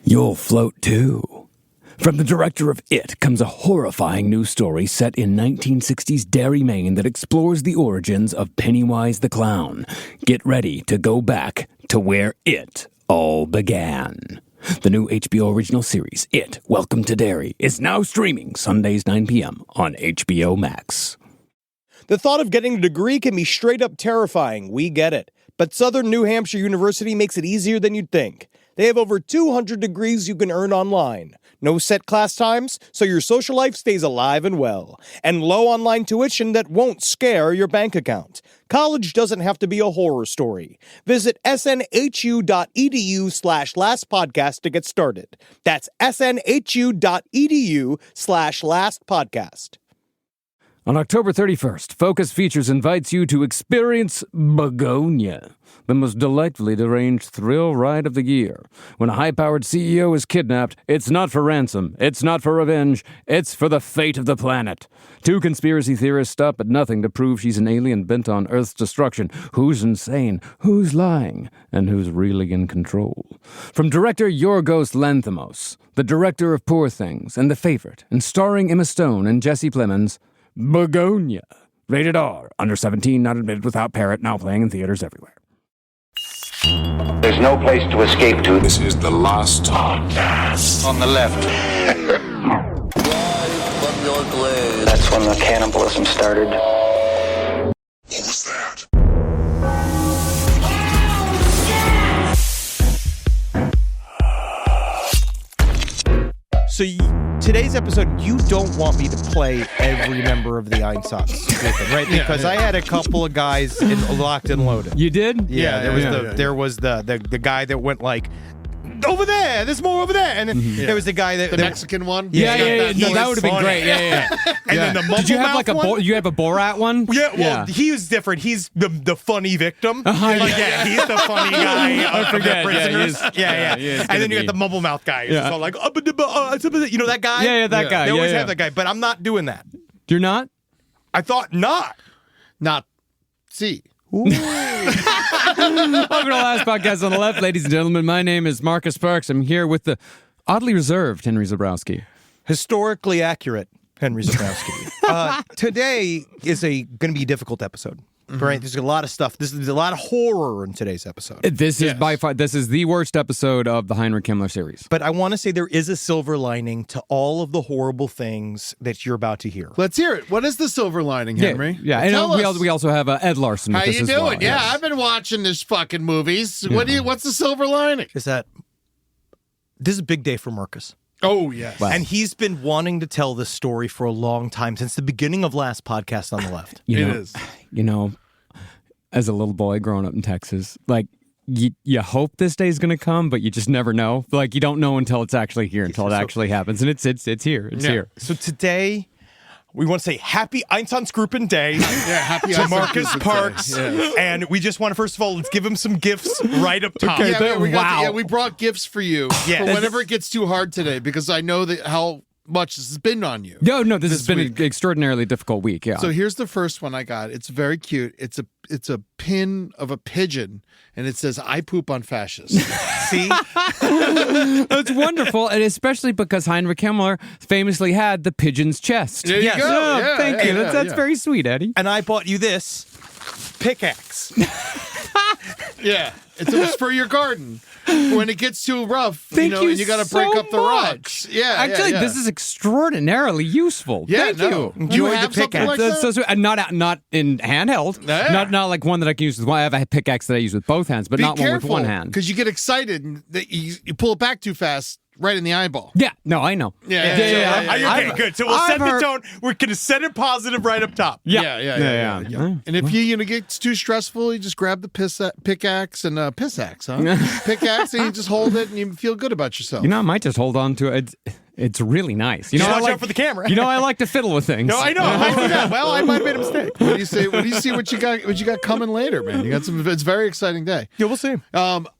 You'll float too. From the director of It comes a horrifying new story set in 1960s Derry, Maine that explores the origins of Pennywise the Clown. Get ready to go back to where it all began. The new HBO original series, It, Welcome to Derry, is now streaming Sundays 9 p.m. on HBO Max. The thought of getting a degree can be straight up terrifying. We get it. But Southern New Hampshire University makes it easier than you'd think. They have over 200 degrees you can earn online. No set class times, so your social life stays alive and well. And low online tuition that won't scare your bank account. College doesn't have to be a horror story. Visit snhu.edu/lastpodcast to get started. That's snhu.edu/lastpodcast. On October 31st, Focus Features invites you to experience Begonia, the most delightfully deranged thrill ride of the year. When a high-powered CEO is kidnapped, it's not for ransom, it's not for revenge, it's for the fate of the planet. Two conspiracy theorists stop at nothing to prove she's an alien bent on Earth's destruction. Who's insane? Who's lying? And who's really in control? From director Yorgos Lanthimos, the director of Poor Things and The Favorite, and starring Emma Stone and Jesse Plemons, Begonia. Rated R. Under 17, not admitted without parrot, now playing in theaters everywhere. There's no place to escape to. This is the last podcast. On the left. That's when the cannibalism started. What was that? So today's episode, you don't want me to play every member of the Einsatzgruppen, right? Because I had a couple of guys locked and loaded. You did? Yeah, there was the guy that went like, over there, there's more over there, and then there was the guy that the Mexican one. Yeah. No, that would have been great. Yeah. And then the mumble Did you have like one? you have a Borat one? Yeah, well, he was different. He's the funny victim. He's the funny guy of the prisoners. Yeah. And then you got the mumble mouth guy. Who's all like, you know that guy? Yeah, that guy. They always have that guy, but I'm not doing that. You're not? I thought not. Not C. Welcome to the last podcast on the left, ladies and gentlemen. My name is Marcus Parks. I'm here with the oddly reserved Henry Zabrowski. Historically accurate Henry Zabrowski. Today is going to be a difficult episode. Right? There's a lot of stuff. There's a lot of horror in today's episode. This is by far, this is the worst episode of the Heinrich Himmler series. But I want to say there is a silver lining to all of the horrible things that you're about to hear. Let's hear it. What is the silver lining, Henry? Yeah. Tell And us. we also have Ed Larson with How us you as doing? well. Yeah, Yes. I've been watching this fucking movies. What's the silver lining? Is that this is a big day for Marcus. Oh, yes. Wow. And he's been wanting to tell this story for a long time, since the beginning of last podcast on the left. It is. As a little boy growing up in Texas, like, you hope this day's going to come, but you just never know. Like, you don't know until it's actually here, until it actually happens. And it's here. It's here. So today, we want to say Happy Einsatzgruppen Day Happy to Marcus Einsatzgruppen Day. Parks. Yes. And we just want to, first of all, let's give him some gifts right up top. Okay. We brought gifts for you for whenever it gets too hard today, because I know that how much this has been on you. No, this has been an extraordinarily difficult week, yeah. So here's the first one I got. It's very cute. It's a pin of a pigeon, and it says, "I poop on fascists." See? That's wonderful, and especially because Heinrich Himmler famously had the pigeon's chest. There you Yes. go. Oh, Yeah, thank you. yeah, That's yeah. very sweet, Eddie. And I bought you this pickaxe. Yeah, it's for your garden. When it gets too rough, Thank you and you got to break so up the much. rocks. Yeah, Actually, yeah. this is extraordinarily useful. Yeah, Thank no. you. Enjoy You the have something pickaxe. like That's that? so sweet. And not in handheld. Yeah. Not like one that I can use with one. I have a pickaxe that I use with both hands, but Be not careful, one with one hand. because you get excited and that you pull it back too fast, right in the eyeball. Yeah, no, I know. Yeah. Okay, good. So we'll I've set the heard- tone. We're going to set it positive right up top. Yeah. And if you gets too stressful, you just grab the pickaxe and pickaxe, pickaxe, and you just hold it and you feel good about yourself. I might just hold on to it. It's really nice. Just I watch out for the camera. I like to fiddle with things. No, I know. I do that. Well, I might have made a mistake. What do you say? What do you see? What you got coming later, man? You got some. It's a very exciting day. Yeah, we'll see.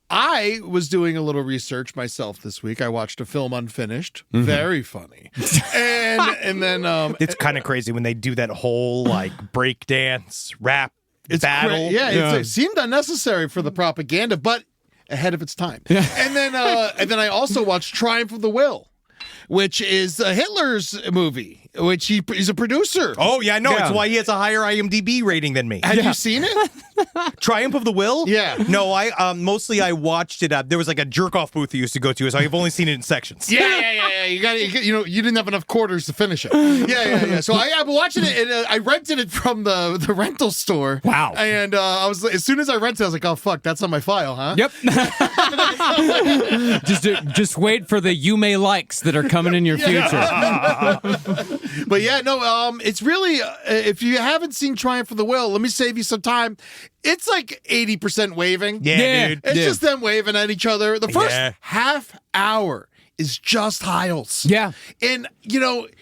I was doing a little research myself this week. I watched a film Unfinished. Very funny. And then It's kind of crazy when they do that whole like break dance rap battle. It seemed unnecessary for the propaganda, but ahead of its time. And then I also watched Triumph of the Will, which is Hitler's movie, which he's a producer. Oh, yeah, no, it's why he has a higher IMDb rating than me. Have you seen it? Triumph of the Will? Yeah. No, I mostly I watched it. There was like a jerk-off booth he used to go to, so I've only seen it in sections. Yeah. You didn't have enough quarters to finish it. Yeah. So I'm watching it, and I rented it from the rental store. Wow. And I was as soon as I rented it, I was like, oh fuck, that's on my file, huh? Yep. just wait for the you may likes that are coming in your future. But yeah, no, it's really if you haven't seen Triumph of the Will, let me save you some time. It's like 80% waving. Yeah, dude. It's just them waving at each other. The first half hour is just Heils. Yeah. And,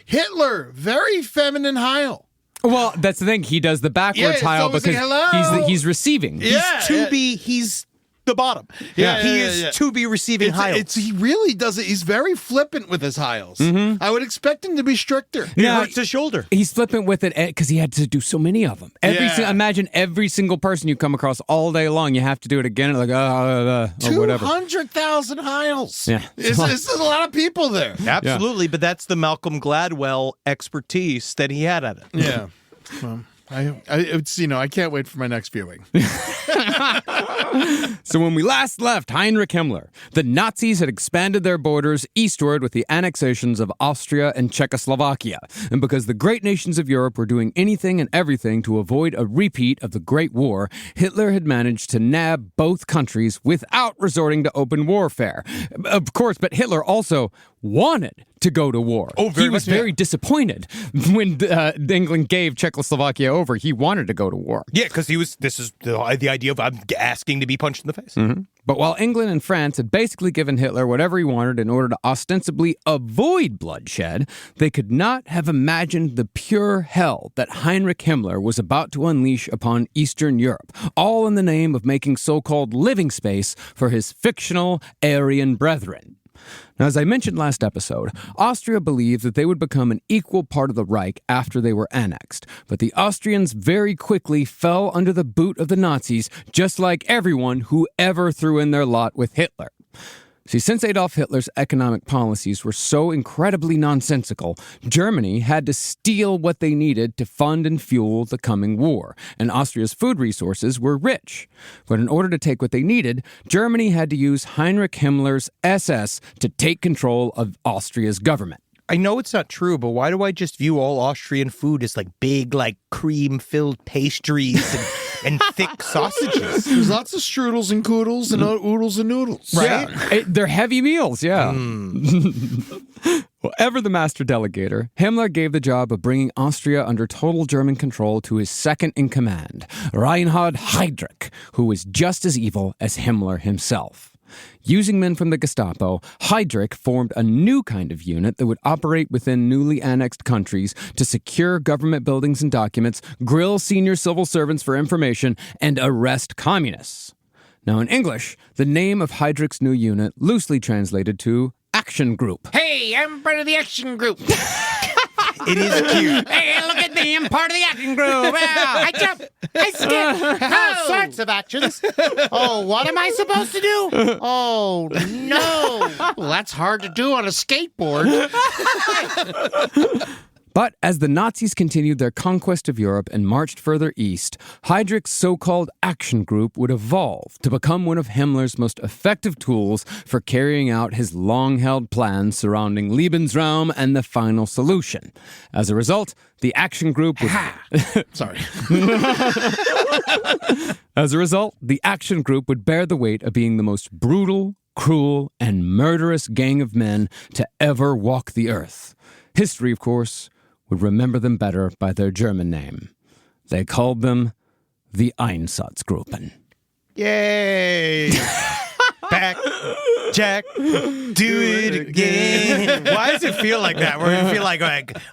Hitler, very feminine Heil. Well, that's the thing. He does the backwards Heil always because like, hello. he's receiving. He's the bottom. He is to be receiving Heils. He really does it. He's very flippant with his Heils. Mm-hmm. I would expect him to be stricter. It hurts his shoulder. He's flippant with it because he had to do so many of them. Imagine every single person you come across all day long, you have to do it again. Like, or whatever. 200,000 Heils. Yeah. It's a lot of people there. Absolutely, but that's the Malcolm Gladwell expertise that he had at it. Yeah. Well, I can't wait for my next viewing. So when we last left Heinrich Himmler, the Nazis had expanded their borders eastward with the annexations of Austria and Czechoslovakia. And because the great nations of Europe were doing anything and everything to avoid a repeat of the Great War, Hitler had managed to nab both countries without resorting to open warfare. Of course, but Hitler also wanted to go to war. He was very disappointed when England gave Czechoslovakia over. He wanted to go to war. Yeah, because this is the idea of I'm asking to be punched in the face. Mm-hmm. But while England and France had basically given Hitler whatever he wanted in order to ostensibly avoid bloodshed, they could not have imagined the pure hell that Heinrich Himmler was about to unleash upon Eastern Europe, all in the name of making so-called living space for his fictional Aryan brethren. Now, as I mentioned last episode, Austria believed that they would become an equal part of the Reich after they were annexed, but the Austrians very quickly fell under the boot of the Nazis, just like everyone who ever threw in their lot with Hitler. See, since Adolf Hitler's economic policies were so incredibly nonsensical, Germany had to steal what they needed to fund and fuel the coming war, and Austria's food resources were rich. But in order to take what they needed, Germany had to use Heinrich Himmler's SS to take control of Austria's government. I know it's not true, but why do I just view all Austrian food as like big, like cream-filled pastries and thick sausages? There's lots of strudels and koodles and oodles and noodles. Right? Yeah. They're heavy meals, yeah. Well, ever the master delegator, Himmler gave the job of bringing Austria under total German control to his second-in-command, Reinhard Heydrich, who was just as evil as Himmler himself. Using men from the Gestapo, Heydrich formed a new kind of unit that would operate within newly annexed countries to secure government buildings and documents, grill senior civil servants for information, and arrest communists. Now, in English, the name of Heydrich's new unit loosely translated to Action Group. Hey, I'm part of the Action Group. It is cute. Hey, look at me, I'm part of the Action Group. I jump, I skip, all sorts of actions. Oh, what am I supposed to do? Oh, no. Well, that's hard to do on a skateboard. But as the Nazis continued their conquest of Europe and marched further east, Heydrich's so-called action group would evolve to become one of Himmler's most effective tools for carrying out his long-held plans surrounding Lebensraum and the final solution. As a result, the action group would... Sorry. As a result, the action group would bear the weight of being the most brutal, cruel, and murderous gang of men to ever walk the earth. History, of course, would remember them better by their German name. They called them the Einsatzgruppen. Yay! Back, Jack, do it again. Why does it feel like that? We're gonna feel like,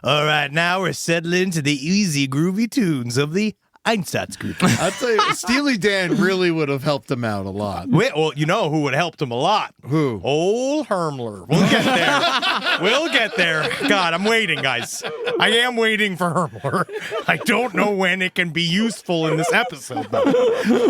all right, now we're settling to the easy, groovy tunes of the Einsatzgruppen. I'll tell you, Steely Dan really would have helped him out a lot. Well, you know who would have helped him a lot? Who? Old Himmler. We'll get there. We'll get there. God, I'm waiting, guys. I am waiting for Himmler. I don't know when it can be useful in this episode, though.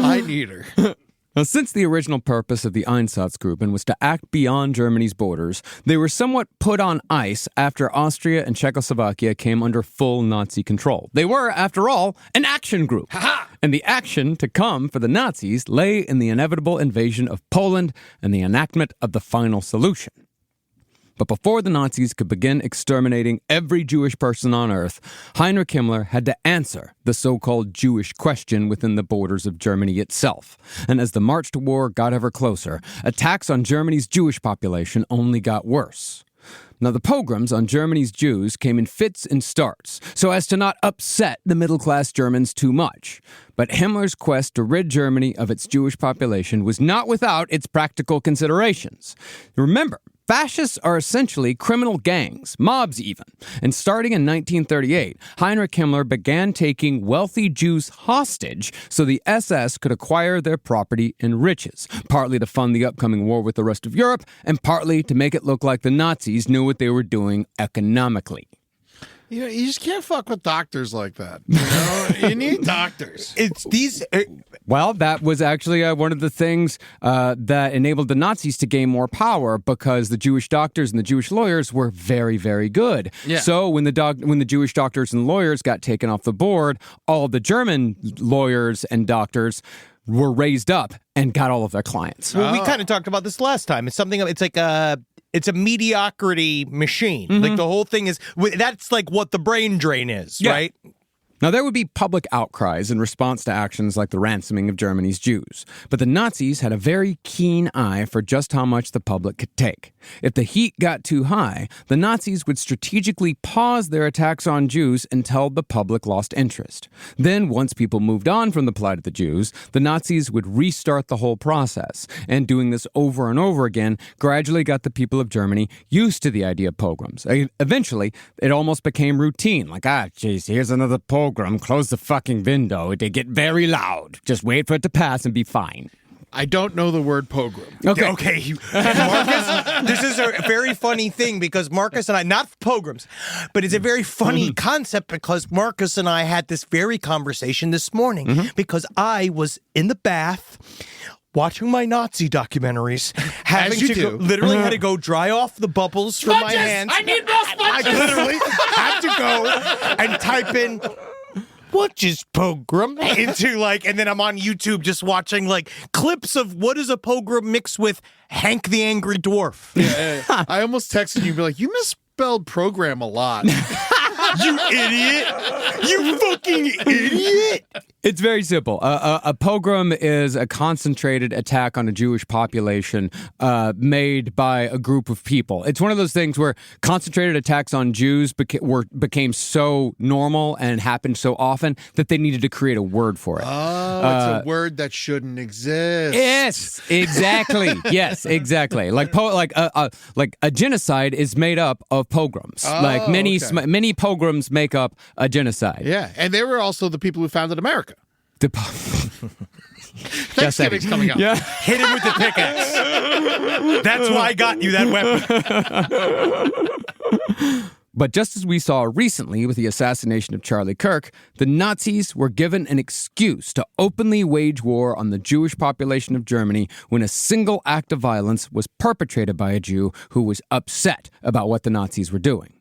I need her. Now, since the original purpose of the Einsatzgruppen was to act beyond Germany's borders, they were somewhat put on ice after Austria and Czechoslovakia came under full Nazi control. They were, after all, an action group. And the action to come for the Nazis lay in the inevitable invasion of Poland and the enactment of the final solution. But before the Nazis could begin exterminating every Jewish person on Earth, Heinrich Himmler had to answer the so-called Jewish question within the borders of Germany itself. And as the march to war got ever closer, attacks on Germany's Jewish population only got worse. Now, the pogroms on Germany's Jews came in fits and starts, so as to not upset the middle-class Germans too much. But Himmler's quest to rid Germany of its Jewish population was not without its practical considerations. Remember, fascists are essentially criminal gangs, mobs even. And starting in 1938, Heinrich Himmler began taking wealthy Jews hostage so the SS could acquire their property and riches, partly to fund the upcoming war with the rest of Europe, and partly to make it look like the Nazis knew what they were doing economically. You know, you just can't fuck with doctors like that. You know, you need doctors. It's these. Well, that was actually one of the things that enabled the Nazis to gain more power because the Jewish doctors and the Jewish lawyers were very, very good. Yeah. So when the Jewish doctors and lawyers got taken off the board, all the German lawyers and doctors were raised up and got all of their clients. Well, we kind of talked about this last time. It's something. It's like it's a mediocrity machine. Like the whole thing is. That's like what the brain drain is, Yeah. right? Now, there would be public outcries in response to actions like the ransoming of Germany's Jews, but the Nazis had a very keen eye for just how much the public could take. If the heat got too high, the Nazis would strategically pause their attacks on Jews until the public lost interest. Then, once people moved on from the plight of the Jews, the Nazis would restart the whole process, and doing this over and over again gradually got the people of Germany used to the idea of pogroms. Eventually, it almost became routine, like, geez, here's another pogrom. Close the fucking window. They get very loud. Just wait for it to pass and be fine. I don't know the word pogrom. Okay. Marcus, this is a very funny thing because Marcus and I, not pogroms, but it's a very funny concept because Marcus and I had this very conversation this morning because I was in the bath watching my Nazi documentaries, having to go, literally had to go dry off the bubbles from my hands. I need more sponges! I literally had to go and type in what is pogrom into and then I'm on YouTube just watching clips of what is a pogrom mixed with Hank the Angry Dwarf. Yeah. I almost texted you and be like, you misspelled program a lot. You idiot! You fucking idiot! It's very simple. A pogrom is a concentrated attack on a Jewish population made by a group of people. It's one of those things where concentrated attacks on Jews became so normal and happened so often that they needed to create a word for it. Oh, it's a word that shouldn't exist. Yes, exactly. Yes, exactly. Like a genocide is made up of pogroms. Many pogroms make up a genocide. Yeah, and they were also the people who founded America. Thanksgiving's coming up. Yeah. Hit him with the pickaxe. That's why I got you that weapon. But just as we saw recently with the assassination of Charlie Kirk, the Nazis were given an excuse to openly wage war on the Jewish population of Germany when a single act of violence was perpetrated by a Jew who was upset about what the Nazis were doing.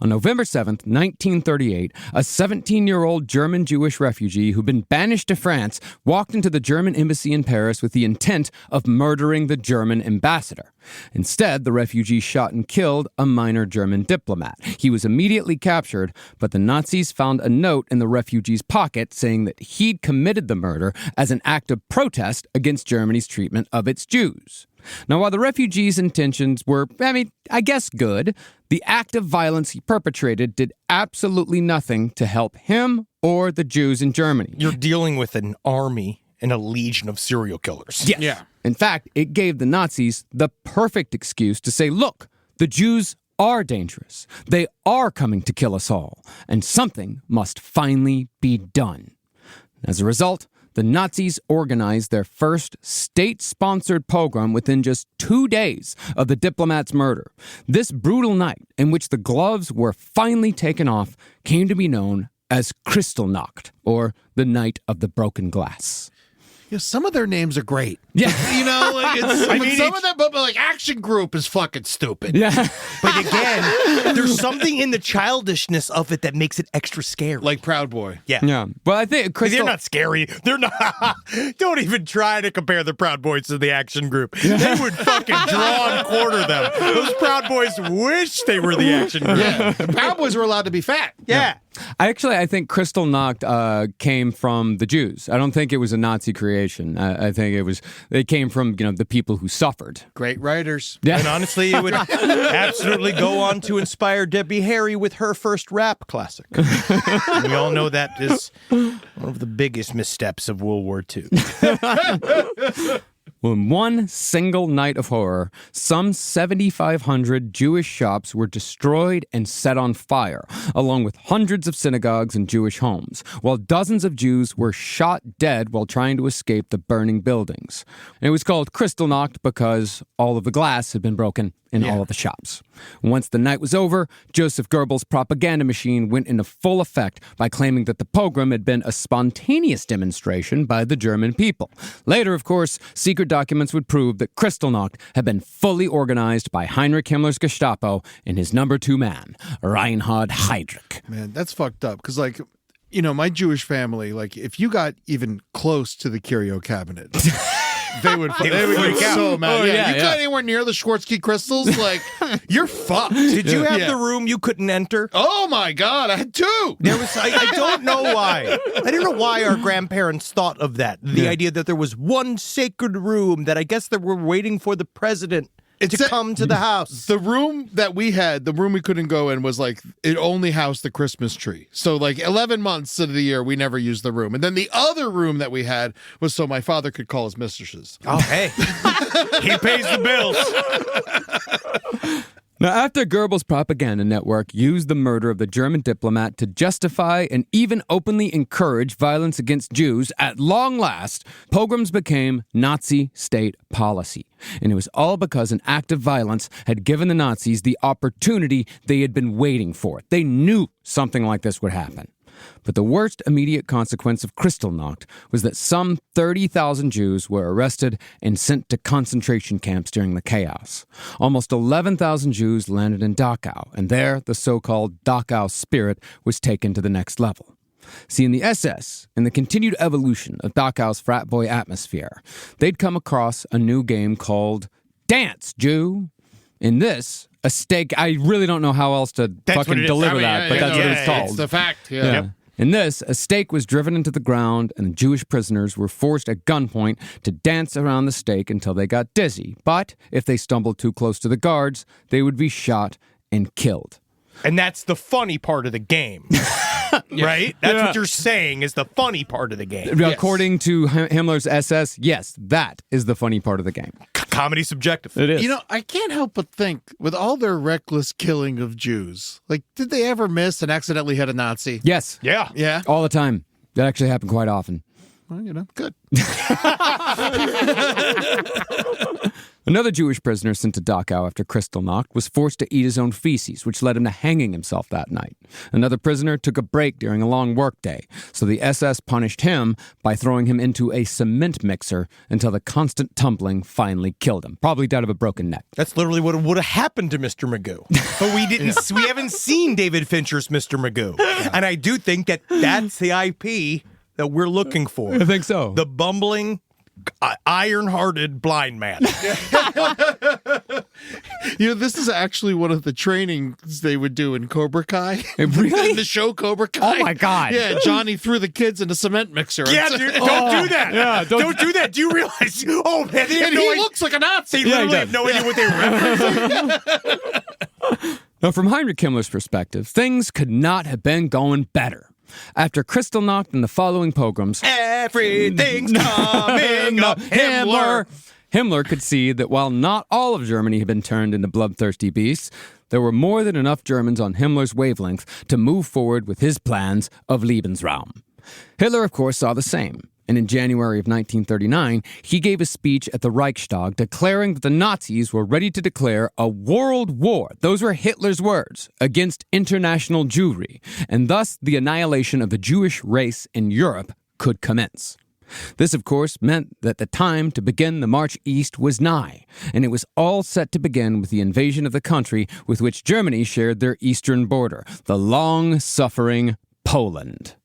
On November 7th, 1938, a 17-year-old German Jewish refugee who'd been banished to France walked into the German embassy in Paris with the intent of murdering the German ambassador. Instead, the refugee shot and killed a minor German diplomat. He was immediately captured, but the Nazis found a note in the refugee's pocket saying that he'd committed the murder as an act of protest against Germany's treatment of its Jews. Now, while the refugee's intentions were, I guess good, the act of violence he perpetrated did absolutely nothing to help him or the Jews in Germany. You're dealing with an army and a legion of serial killers. Yes. Yeah. In fact, it gave the Nazis the perfect excuse to say, look, the Jews are dangerous. They are coming to kill us all, and something must finally be done. As a result, the Nazis organized their first state-sponsored pogrom within just 2 days of the diplomat's murder. This brutal night, in which the gloves were finally taken off, came to be known as Kristallnacht, or the Night of the Broken Glass. some of their names are great. Yeah. Some of them, but like Action Group is fucking stupid. Yeah. But again, there's something in the childishness of it that makes it extra scary. Like Proud Boy. Yeah. Well, I think They're not scary. They're not. Don't even try to compare the Proud Boys to the Action Group. They would fucking draw and quarter them. Those Proud Boys wish they were the Action Group. Yeah. The Proud Boys were allowed to be fat. Yeah. I think Kristallnacht came from the Jews. I don't think it was a Nazi creation. I think it came from the people who suffered. Great writers. Yeah. And honestly, it would absolutely go on to inspire Debbie Harry with her first rap classic. And we all know that is one of the biggest missteps of World War II. Well, in one single night of horror, some 7,500 Jewish shops were destroyed and set on fire, along with hundreds of synagogues and Jewish homes, while dozens of Jews were shot dead while trying to escape the burning buildings. And it was called Kristallnacht because all of the glass had been broken in all of the shops. Once the night was over, Joseph Goebbels' propaganda machine went into full effect by claiming that the pogrom had been a spontaneous demonstration by the German people. Later, of course, secret documents would prove that Kristallnacht had been fully organized by Heinrich Himmler's Gestapo and his number 2 man, Reinhard Heydrich. Man, that's fucked up. Because, my Jewish family, if you got even close to the curio cabinet... They would get so mad. You got anywhere near the Schwarzkopf crystals, you're fucked. Did you have the room you couldn't enter? Oh my God, I had 2. There was. I don't know why. I don't know why our grandparents thought of that. The idea that there was one sacred room that I guess they were waiting for the president to come to the house. The room that we had, the room we couldn't go in was it only housed the Christmas tree. So 11 months of the year, we never used the room. And then the other room that we had was so my father could call his mistresses. Oh, hey. He pays the bills. Now, after Goebbels' propaganda network used the murder of the German diplomat to justify and even openly encourage violence against Jews, at long last, pogroms became Nazi state policy. And it was all because an act of violence had given the Nazis the opportunity they had been waiting for. They knew something like this would happen. But the worst immediate consequence of Kristallnacht was that some 30,000 Jews were arrested and sent to concentration camps during the chaos. Almost 11,000 Jews landed in Dachau, and there the so-called Dachau spirit was taken to the next level. See, in the SS, in the continued evolution of Dachau's frat boy atmosphere, they'd come across a new game called Dance, Jew. In this, a stake, I really don't know how else to fucking deliver that, but that's what it's called. It's the fact, Yeah. In this, a stake was driven into the ground, and the Jewish prisoners were forced at gunpoint to dance around the stake until they got dizzy. But if they stumbled too close to the guards, they would be shot and killed. And that's the funny part of the game. Right? That's what you're saying is the funny part of the game. According to Himmler's SS, yes, that is the funny part of the game. Comedy subjective. It is. I can't help but think, with all their reckless killing of Jews, did they ever miss and accidentally hit a Nazi? Yes. Yeah. Yeah? All the time. That actually happened quite often. Well, good. Another Jewish prisoner sent to Dachau after Kristallnacht was forced to eat his own feces, which led him to hanging himself that night. Another prisoner took a break during a long workday, so the SS punished him by throwing him into a cement mixer until the constant tumbling finally killed him. Probably died of a broken neck. That's literally what would have happened to Mr. Magoo. But we didn't. We haven't seen David Fincher's Mr. Magoo, and I do think that that's the IP that we're looking for. I think so. The bumbling, iron-hearted blind man. This is actually one of the trainings they would do in Cobra Kai. Really? In the show Cobra Kai. Oh, my God. Yeah, Johnny threw the kids in a cement mixer. Yeah, dude, don't do that. Yeah, don't do that. Do you realize? Oh, man, they have And no he idea. looks like a Nazi. They literally have no idea what they were referencing. Now, from Heinrich Himmler's perspective, things could not have been going better. After Kristallnacht and the following pogroms, Everything's coming up, Himmler. Himmler could see that while not all of Germany had been turned into bloodthirsty beasts, there were more than enough Germans on Himmler's wavelength to move forward with his plans of Lebensraum. Hitler, of course, saw the same. And in January of 1939, he gave a speech at the Reichstag declaring that the Nazis were ready to declare a world war, those were Hitler's words, against international Jewry, and thus the annihilation of the Jewish race in Europe could commence. This, of course, meant that the time to begin the march east was nigh, and it was all set to begin with the invasion of the country with which Germany shared their eastern border, the long-suffering Poland.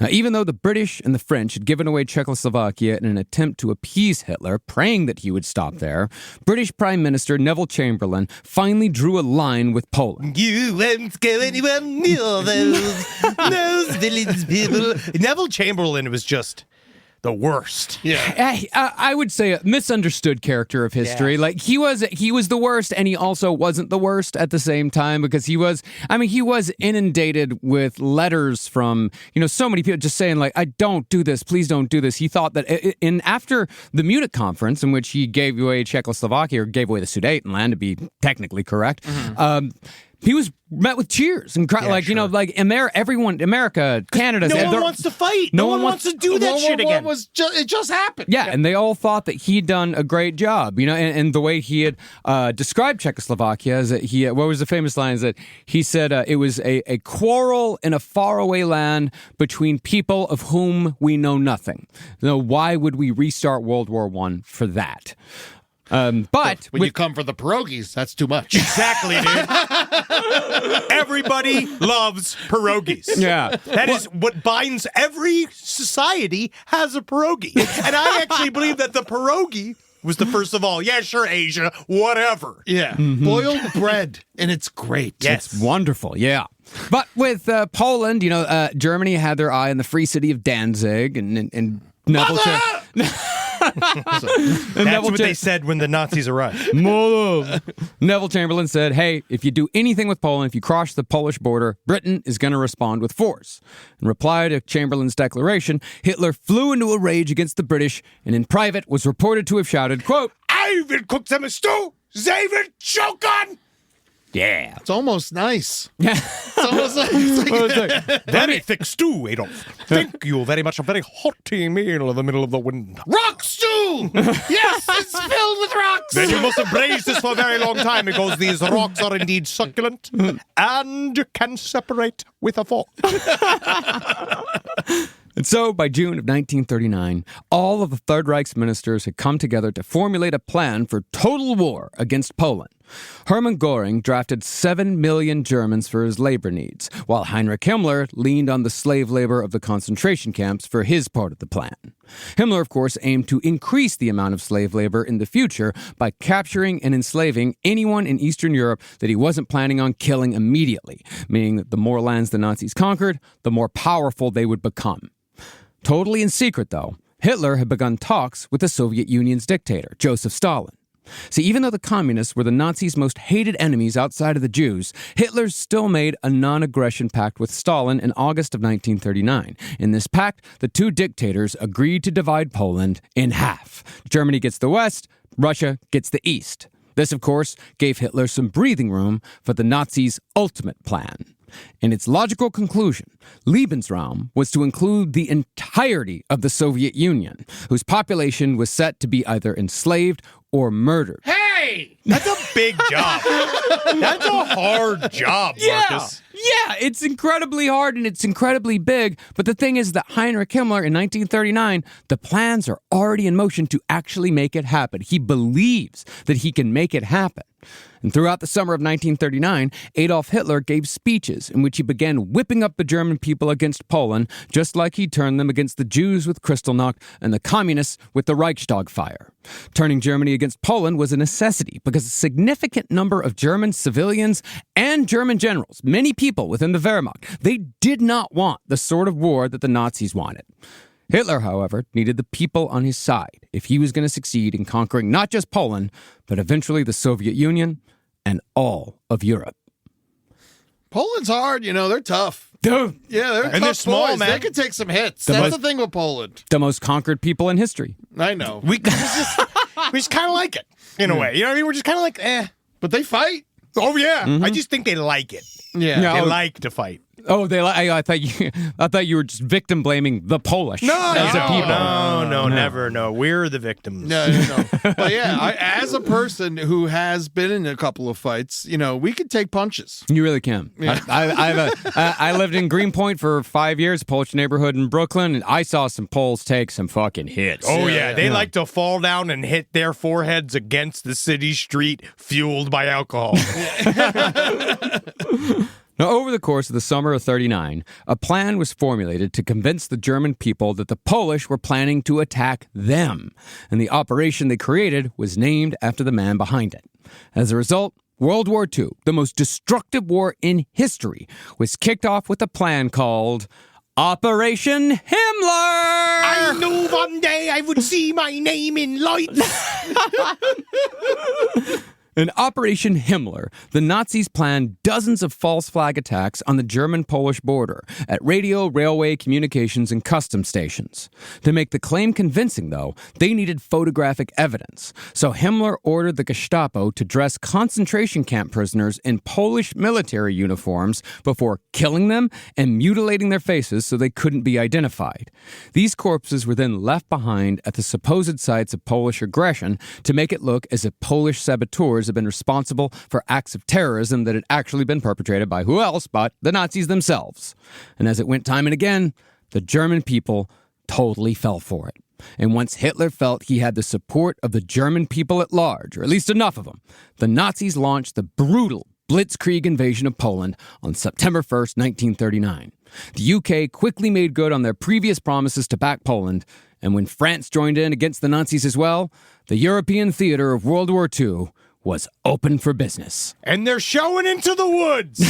Now, even though the British and the French had given away Czechoslovakia in an attempt to appease Hitler, praying that he would stop there, British Prime Minister Neville Chamberlain finally drew a line with Poland. You won't go anywhere near those villains people. Neville Chamberlain was just the worst. Yeah. I would say a misunderstood character of history. Yeah. Like he was the worst, and he also wasn't the worst at the same time, because he was inundated with letters from, so many people just saying like, I don't do this, please don't do this. He thought that after the Munich conference, in which he gave away Czechoslovakia, or gave away the Sudetenland to be technically correct, he was met with cheers and America, Canada. No one wants to fight. No one wants to do that shit again. It just happened. Yeah, and they all thought that he'd done a great job, and the way he had described Czechoslovakia is that what was the famous line is that he said it was a quarrel in a faraway land between people of whom we know nothing. Why would we restart World War I for that? But when you come for the pierogies, that's too much. Exactly, dude. Everybody loves pierogies. Yeah. That is what binds every society has a pierogi. And I actually believe that the pierogi was the first of all. Yeah, sure, Asia, whatever. Yeah. Boiled bread, and it's great. Yes. It's wonderful, yeah. But with Poland, Germany had their eye on the free city of Danzig, and Neville... That's what they said when the Nazis arrived. Neville Chamberlain said, hey, if you do anything with Poland, if you cross the Polish border, Britain is going to respond with force. In reply to Chamberlain's declaration, Hitler flew into a rage against the British, and in private was reported to have shouted, quote, I will cook them a stew they will choke on. yeah. It's almost nice. Yeah. It's almost like Very thick stew, Adolf. Thank you very much. A very hearty meal in the middle of the wind. rock stew. Yes, it's filled with rocks. Then you must have braised this for a very long time, because these rocks are indeed succulent and can separate with a fork. And so, by June of 1939, all of the Third Reich's ministers had come together to formulate a plan for total war against Poland. Hermann Göring drafted 7 million Germans for his labor needs, while Heinrich Himmler leaned on the slave labor of the concentration camps for his part of the plan. Himmler, of course, aimed to increase the amount of slave labor in the future by capturing and enslaving anyone in Eastern Europe that he wasn't planning on killing immediately, meaning that the more lands the Nazis conquered, the more powerful they would become. Totally in secret, though, Hitler had begun talks with the Soviet Union's dictator, Joseph Stalin. See, even though the communists were the Nazis' most hated enemies outside of the Jews, Hitler still made a non-aggression pact with Stalin in August of 1939. In this pact, the two dictators agreed to divide Poland in half. Germany gets the west, Russia gets the east. This, of course, gave Hitler some breathing room for the Nazis' ultimate plan. In its logical conclusion, Lebensraum was to include the entirety of the Soviet Union, whose population was set to be either enslaved or murdered. Hey! That's a big job. That's a hard job, Marcus. Yeah, it's incredibly hard and it's incredibly big. But the thing is that Heinrich Himmler in 1939, the plans are already in motion to actually make it happen. He believes that he can make it happen. And throughout the summer of 1939, Adolf Hitler gave speeches in which he began whipping up the German people against Poland, just like he turned them against the Jews with Kristallnacht and the communists with the Reichstag fire. Turning Germany against Poland was a necessity because a significant number of German civilians and German generals, many people within the Wehrmacht, they did not want the sort of war that the Nazis wanted. Hitler, however, needed the people on his side if he was going to succeed in conquering not just Poland, but eventually the Soviet Union and all of Europe. Poland's hard, they're tough. Dude, Yeah, they're And tough they're small, boys. man. They can take some hits. The That's most- the thing with Poland. the most conquered people in history. I know. We just kind of like it, in a way. You know what I mean? We're just kind of like, eh. But they fight. Oh, yeah. I just think they like it. Yeah. Yeah. They Oh. like to fight. Oh, I thought you were just victim blaming the Polish as a people. No, never. No, we're the victims. No. But yeah, as a person who has been in a couple of fights, we could take punches. You really can. Yeah. I lived in Greenpoint for 5 years, a Polish neighborhood in Brooklyn, and I saw some Poles take some fucking hits. Oh, yeah. They like to fall down and hit their foreheads against the city street, fueled by alcohol. Now, over the course of the summer of 1939, a plan was formulated to convince the German people that the Polish were planning to attack them, and the operation they created was named after the man behind it. As a result, World War II, the most destructive war in history, was kicked off with a plan called Operation Himmler! I knew one day I would see my name in lights. In Operation Himmler, the Nazis planned dozens of false flag attacks on the German-Polish border at radio, railway, communications, and customs stations. To make the claim convincing, though, they needed photographic evidence. So Himmler ordered the Gestapo to dress concentration camp prisoners in Polish military uniforms before killing them and mutilating their faces so they couldn't be identified. These corpses were then left behind at the supposed sites of Polish aggression to make it look as if Polish saboteurs have been responsible for acts of terrorism that had actually been perpetrated by who else but the Nazis themselves. And as it went time and again, the German people totally fell for it. And once Hitler felt he had the support of the German people at large, or at least enough of them, the Nazis launched the brutal Blitzkrieg invasion of Poland on September 1st, 1939. The UK quickly made good on their previous promises to back Poland, and when France joined in against the Nazis as well, the European theater of World War II was open for business. And they're showing into the woods.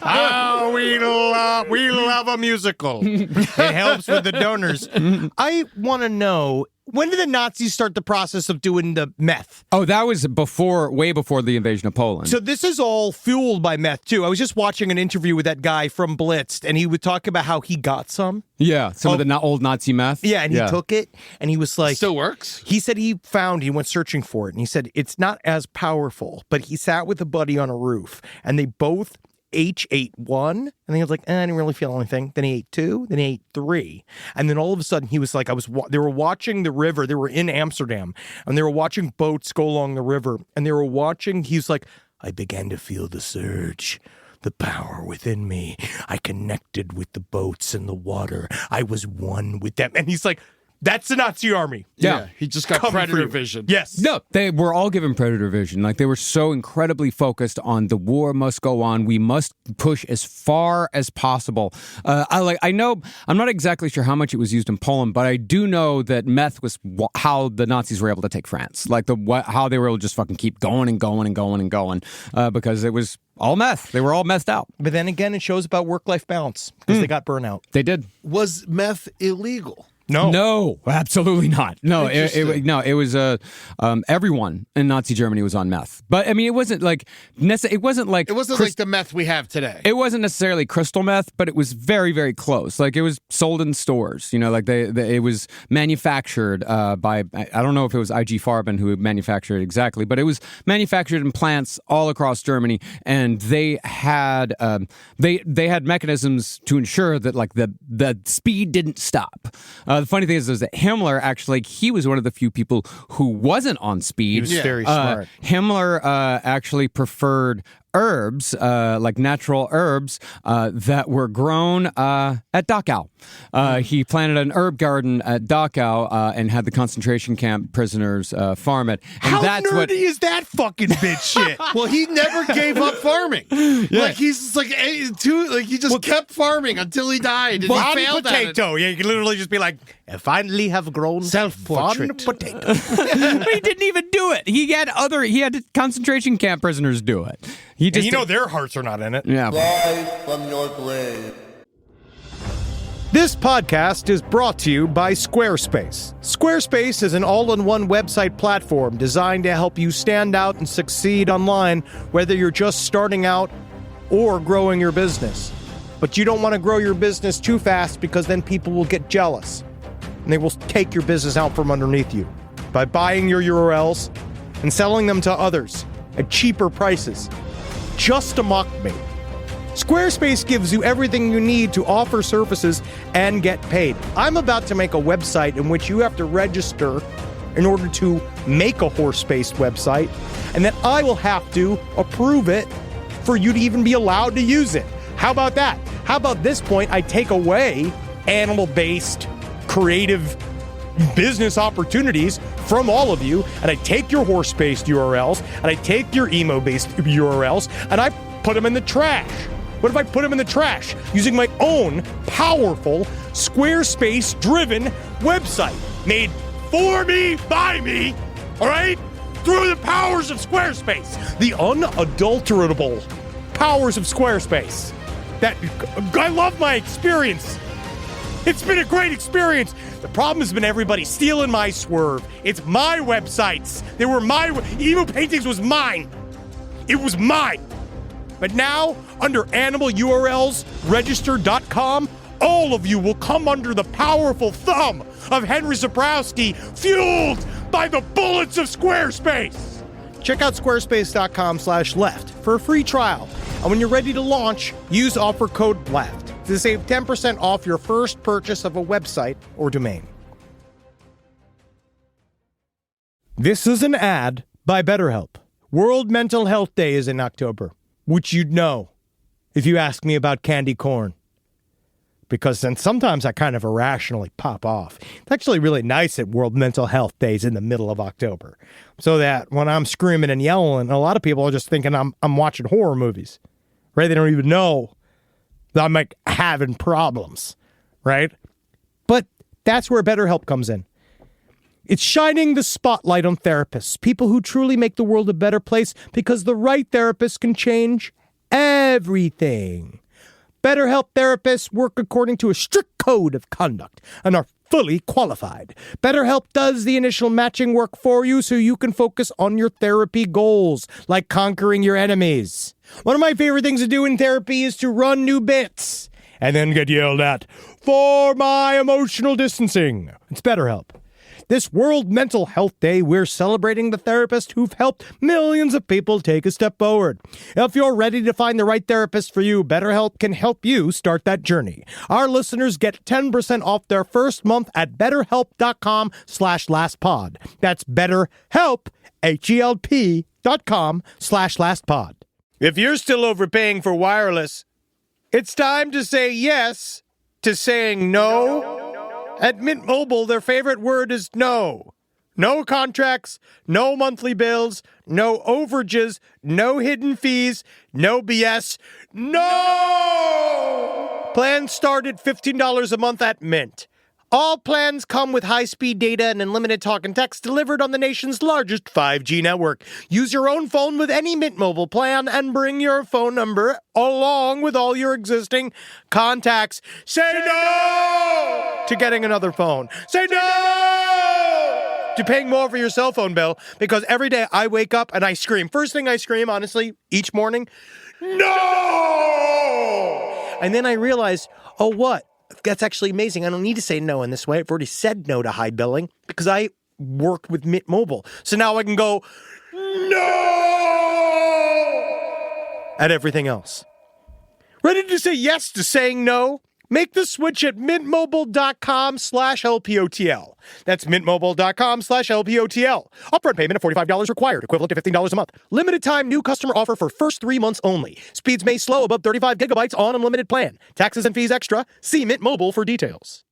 Oh, we love a musical. It helps with the donors. I want to know, when did the Nazis start the process of doing the meth? Oh, that was way before the invasion of Poland. So this is all fueled by meth, too. I was just watching an interview with that guy from Blitzed, and he would talk about how he got some. Yeah, some of the old Nazi meth. Yeah, and he took it, and he was like... Still works? He said he went searching for it, and he said it's not as powerful, but he sat with a buddy on a roof, and they both... ate one, and then he was like, I didn't really feel anything. Then he ate two, then he ate three. And then all of a sudden he was like, they were watching the river. They were in Amsterdam, and they were watching boats go along the river, and they were watching, he's like, I began to feel the surge, the power within me. I connected with the boats and the water. I was one with them. And he's like, that's the Nazi army. Yeah, he just got predator vision. Yes. No, they were all given predator vision. Like, they were so incredibly focused on the war must go on. We must push as far as possible. I know, I'm not exactly sure how much it was used in Poland, but I do know that meth was how the Nazis were able to take France. Like, how they were able to just fucking keep going and going and going and going because it was all meth. They were all methed out. But then again, it shows about work-life balance because they got burnout. They did. Was meth illegal? No, absolutely not. No, it was everyone in Nazi Germany was on meth. But I mean, it wasn't like like the meth we have today. It wasn't necessarily crystal meth, but it was very, very close. Like, it was sold in stores. Like it was manufactured by, I don't know if it was IG Farben who manufactured it exactly, but it was manufactured in plants all across Germany, and they had mechanisms to ensure that like the speed didn't stop. The funny thing is that Himmler actually, he was one of the few people who wasn't on speed. He was very smart. Himmler actually preferred herbs, like natural herbs, that were grown at Dachau. He planted an herb garden at Dachau and had the concentration camp prisoners farm it. And how nerdy is that fucking bitch shit? Well, he never gave up farming. Yeah. Like, he's just like, he just kept farming until he died. And he failed potato. Yeah, you can literally just be like, I finally have grown self-portrait potato. But he didn't even do it. He had concentration camp prisoners do it. Their hearts are not in it. Yeah. Live from your grave. This podcast is brought to you by Squarespace. Squarespace is an all-in-one website platform designed to help you stand out and succeed online, whether you're just starting out or growing your business. But you don't want to grow your business too fast, because then people will get jealous and they will take your business out from underneath you by buying your URLs and selling them to others at cheaper prices just to mock me. Squarespace gives you everything you need to offer services and get paid. I'm about to make a website in which you have to register in order to make a horse-based website, and then I will have to approve it for you to even be allowed to use it. How about that? How about this point, I take away animal-based creative business opportunities from all of you, and I take your horse-based URLs, and I take your emo-based URLs, and I put them in the trash. What if I put them in the trash using my own powerful Squarespace-driven website made for me, by me, all right? Through the powers of Squarespace, the unadulterable powers of Squarespace. I love my experience. It's been a great experience. The problem has been everybody stealing my swerve. It's my websites. They were my... Emo Paintings was mine. It was mine. But now, under animalurlsregister.com, all of you will come under the powerful thumb of Henry Zabrowski, fueled by the bullets of Squarespace. Check out squarespace.com/left for a free trial. And when you're ready to launch, use offer code LEFT to save 10% off your first purchase of a website or domain. This is an ad by BetterHelp. World Mental Health Day is in October, which you'd know if you ask me about candy corn. Because then sometimes I kind of irrationally pop off. It's actually really nice at World Mental Health Days in the middle of October. So that when I'm screaming and yelling, a lot of people are just thinking I'm watching horror movies, right? They don't even know that I'm like having problems, right? But that's where BetterHelp comes in. It's shining the spotlight on therapists, people who truly make the world a better place because the right therapist can change everything. BetterHelp therapists work according to a strict code of conduct and are fully qualified. BetterHelp does the initial matching work for you so you can focus on your therapy goals, like conquering your enemies. One of my favorite things to do in therapy is to run new bits and then get yelled at for my emotional distancing. It's BetterHelp. This World Mental Health Day, we're celebrating the therapists who've helped millions of people take a step forward. If you're ready to find the right therapist for you, BetterHelp can help you start that journey. Our listeners get 10% off their first month at betterhelp.com/lastpod. That's BetterHelp, HELP.com/lastpod. If you're still overpaying for wireless, it's time to say yes to saying no. At Mint Mobile, their favorite word is no. No contracts, no monthly bills, no overages, no hidden fees, no BS, no! Plans start at $15 a month at Mint. All plans come with high-speed data and unlimited talk and text delivered on the nation's largest 5G network. Use your own phone with any Mint Mobile plan and bring your phone number along with all your existing contacts. Say no to getting another phone. Say no to paying more for your cell phone bill, because every day I wake up and I scream. First thing I scream, honestly, each morning, no! And then I realize, oh, what? That's actually amazing. I don't need to say no in this way. I've already said no to high billing because I worked with Mint Mobile. So now I can go, no! At everything else. Ready to say yes to saying no? Make the switch at mintmobile.com/LPOTL. That's mintmobile.com/LPOTL. Upfront payment of $45 required, equivalent to $15 a month. Limited time new customer offer for first 3 months only. Speeds may slow above 35 gigabytes on unlimited plan. Taxes and fees extra. See Mint Mobile for details.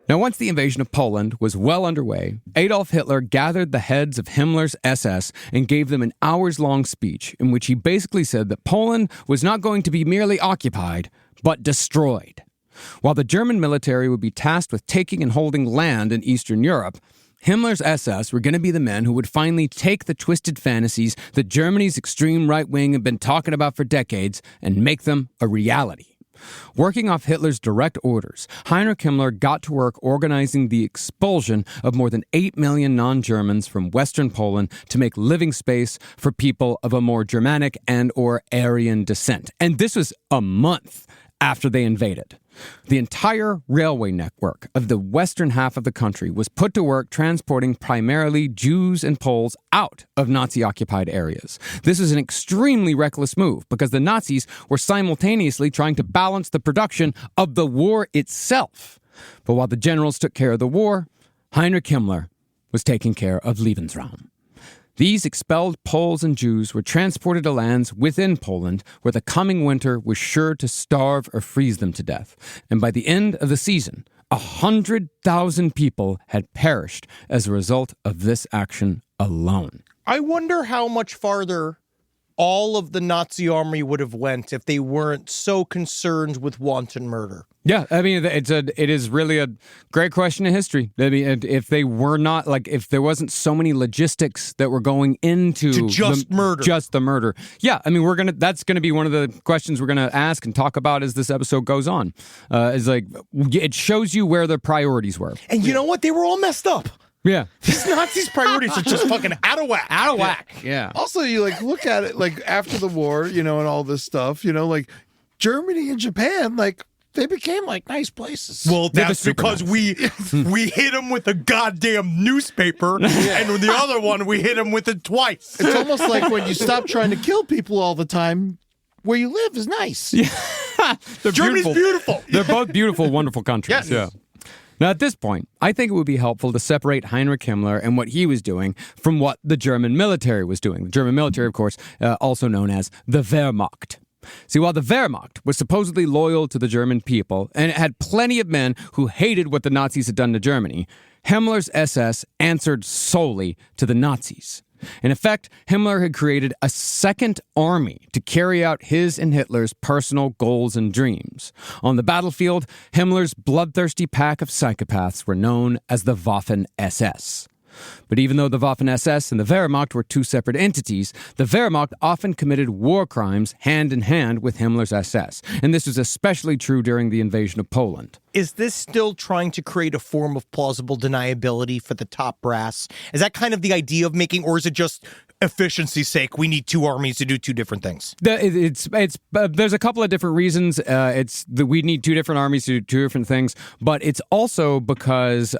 Now, once the invasion of Poland was well underway, Adolf Hitler gathered the heads of Himmler's SS and gave them an hours-long speech in which he basically said that Poland was not going to be merely occupied, but destroyed. While the German military would be tasked with taking and holding land in Eastern Europe, Himmler's SS were going to be the men who would finally take the twisted fantasies that Germany's extreme right wing had been talking about for decades and make them a reality. Working off Hitler's direct orders, Heinrich Himmler got to work organizing the expulsion of more than 8 million non-Germans from Western Poland to make living space for people of a more Germanic and or Aryan descent. And this was a month after they invaded. The entire railway network of the western half of the country was put to work transporting primarily Jews and Poles out of Nazi-occupied areas. This was an extremely reckless move because the Nazis were simultaneously trying to balance the production of the war itself. But while the generals took care of the war, Heinrich Himmler was taking care of Lebensraum. These expelled Poles and Jews were transported to lands within Poland where the coming winter was sure to starve or freeze them to death. And by the end of the season, 100,000 people had perished as a result of this action alone. I wonder how much farther all of the Nazi army would have went if they weren't so concerned with wanton murder. Yeah, I mean, it is really a great question in history. I mean, if they were not, like, if there wasn't so many logistics that were going into just the murder. Yeah, I mean, that's gonna be one of the questions we're gonna ask and talk about as this episode goes on. Is like, it shows you where the priorities were. And you know what? They were all messed up. Yeah. These Nazis' priorities are just fucking out of whack. Out of whack. Yeah. Also, you like look at it like after the war, you know, and all this stuff, you know, like Germany and Japan, like they became like nice places. Well, that's because we hit them with a goddamn newspaper, and the other one we hit them with it twice. It's almost like when you stop trying to kill people all the time, where you live is nice. Yeah. Germany's beautiful. They're both beautiful, wonderful countries. Yes. Yeah. Now, at this point, I think it would be helpful to separate Heinrich Himmler and what he was doing from what the German military was doing. The German military, of course, also known as the Wehrmacht. See, while the Wehrmacht was supposedly loyal to the German people, and it had plenty of men who hated what the Nazis had done to Germany, Himmler's SS answered solely to the Nazis. In effect, Himmler had created a second army to carry out his and Hitler's personal goals and dreams. On the battlefield, Himmler's bloodthirsty pack of psychopaths were known as the Waffen-SS. But even though the Waffen-SS and the Wehrmacht were two separate entities, the Wehrmacht often committed war crimes hand in hand with Himmler's SS. And this was especially true during the invasion of Poland. Is this still trying to create a form of plausible deniability for the top brass? Is that kind of the idea of making, or is it just efficiency's sake, we need two armies to do two different things? There's a couple of different reasons. We need two different armies to do two different things, but it's also because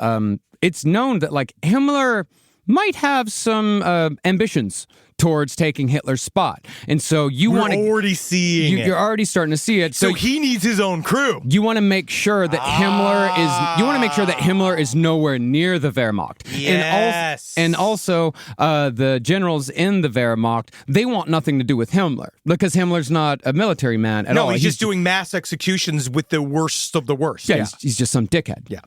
it's known that like Himmler might have some ambitions towards taking Hitler's spot, and so We're already seeing it. You're already starting to see it. So he needs his own crew. You want to make sure that Himmler is nowhere near the Wehrmacht. Yes. And also the generals in the Wehrmacht, they want nothing to do with Himmler because Himmler's not a military man at all. No, he's just doing mass executions with the worst of the worst. Yeah. He's just some dickhead. Yeah.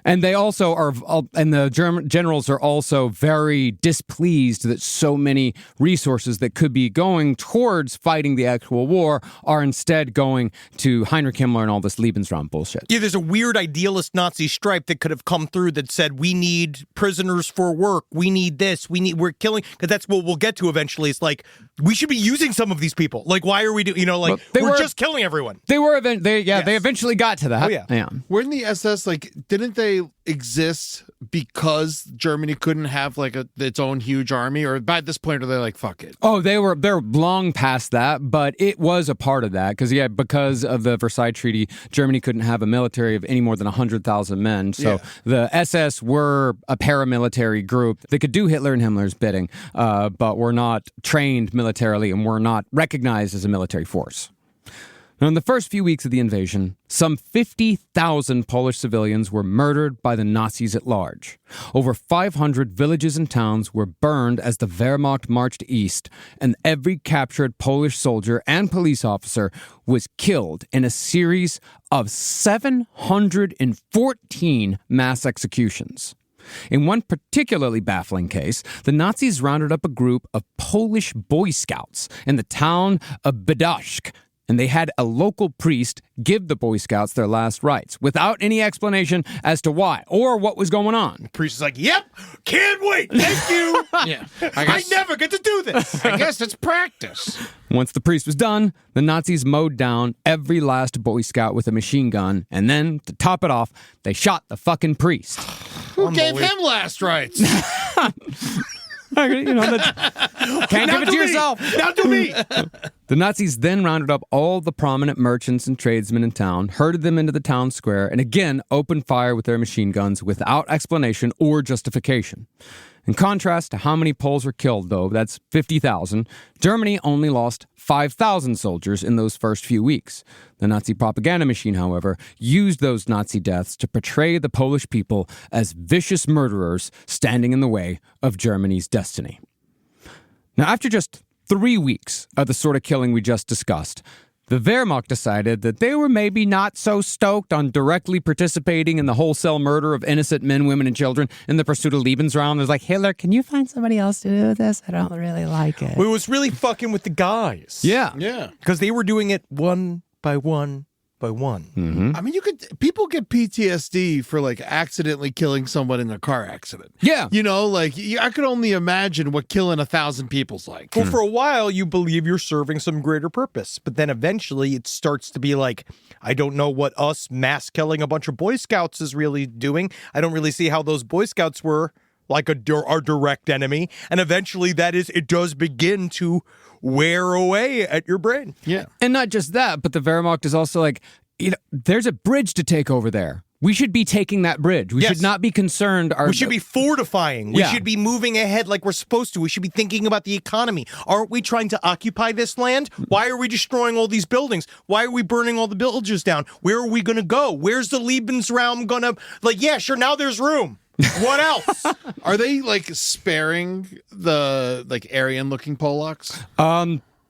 And they also are, and the German generals are also very displeased that so many resources that could be going towards fighting the actual war are instead going to Heinrich Himmler and all this Lebensraum bullshit. Yeah, there's a weird idealist Nazi stripe that could have come through that said, we need prisoners for work, we need this, we're killing, because that's what we'll get to eventually. It's like, we should be using some of these people. Like, why are we doing, we're just killing everyone. They eventually got to that. Oh, yeah. Weren't the SS, like, didn't they exist because Germany couldn't have like its own huge army, or by this point are they like fuck it? Oh, they're long past that, but it was a part of that because of the Versailles Treaty, Germany couldn't have a military of any more than 100,000 men. So the SS were a paramilitary group that could do Hitler and Himmler's bidding, but were not trained militarily and were not recognized as a military force. Now, in the first few weeks of the invasion, some 50,000 Polish civilians were murdered by the Nazis at large. Over 500 villages and towns were burned as the Wehrmacht marched east, and every captured Polish soldier and police officer was killed in a series of 714 mass executions. In one particularly baffling case, the Nazis rounded up a group of Polish Boy Scouts in the town of Bydgoszcz, and they had a local priest give the Boy Scouts their last rites without any explanation as to why or what was going on. The priest is like, yep, can't wait, thank you. I never get to do this. I guess it's practice. Once the priest was done, the Nazis mowed down every last Boy Scout with a machine gun, and then, to top it off, they shot the fucking priest. Who gave him last rites? Can't give it to yourself. Now to me. The Nazis then rounded up all the prominent merchants and tradesmen in town, herded them into the town square, and again opened fire with their machine guns without explanation or justification. In contrast to how many Poles were killed, though, that's 50,000, Germany only lost 5,000 soldiers in those first few weeks. The Nazi propaganda machine, however, used those Nazi deaths to portray the Polish people as vicious murderers standing in the way of Germany's destiny. Now, after just 3 weeks of the sort of killing we just discussed, the Wehrmacht decided that they were maybe not so stoked on directly participating in the wholesale murder of innocent men, women, and children in the pursuit of Lebensraum. There's like, Hitler, can you find somebody else to do this? I don't really like it. We was really fucking with the guys. Yeah. Yeah. Because they were doing it one by one by one. Mm-hmm. I mean, people get PTSD for like accidentally killing someone in a car accident. Yeah. You know, like I could only imagine what killing 1,000 people's like. Well, for a while, you believe you're serving some greater purpose. But then eventually it starts to be like, I don't know what us mass killing a bunch of Boy Scouts is really doing. I don't really see how those Boy Scouts were like our direct enemy. And eventually it does begin to wear away at your brain. Yeah. And not just that, but the Wehrmacht is also like, there's a bridge to take over there. We should be taking that bridge. We should not be concerned. We should be fortifying. We Yeah. should be moving ahead like we're supposed to. We should be thinking about the economy. Aren't we trying to occupy this land? Why are we destroying all these buildings? Why are we burning all the villages down? Where are we going to go? Where's the Lebensraum going to... Like, yeah, sure, now there's room. What else? Are they like sparing the like Aryan-looking Polacks?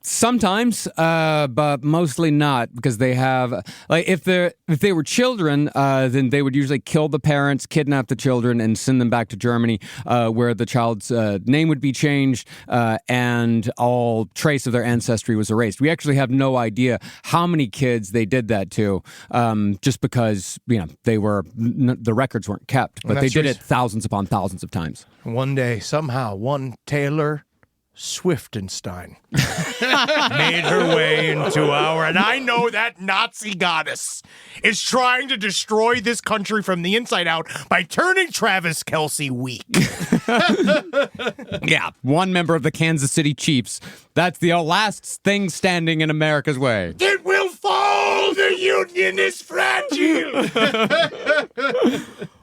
Sometimes, but mostly not, because they have like if they were children, then they would usually kill the parents, kidnap the children, and send them back to Germany, where the child's name would be changed and all trace of their ancestry was erased. We actually have no idea how many kids they did that to, just because the records weren't kept, but they did it thousands upon thousands of times. One day, somehow, one Taylor Swiftenstein made her way into our... And I know that Nazi goddess is trying to destroy this country from the inside out by turning Travis Kelce weak. Yeah, one member of the Kansas City Chiefs. That's the last thing standing in America's way. It will fall! The Union is fragile!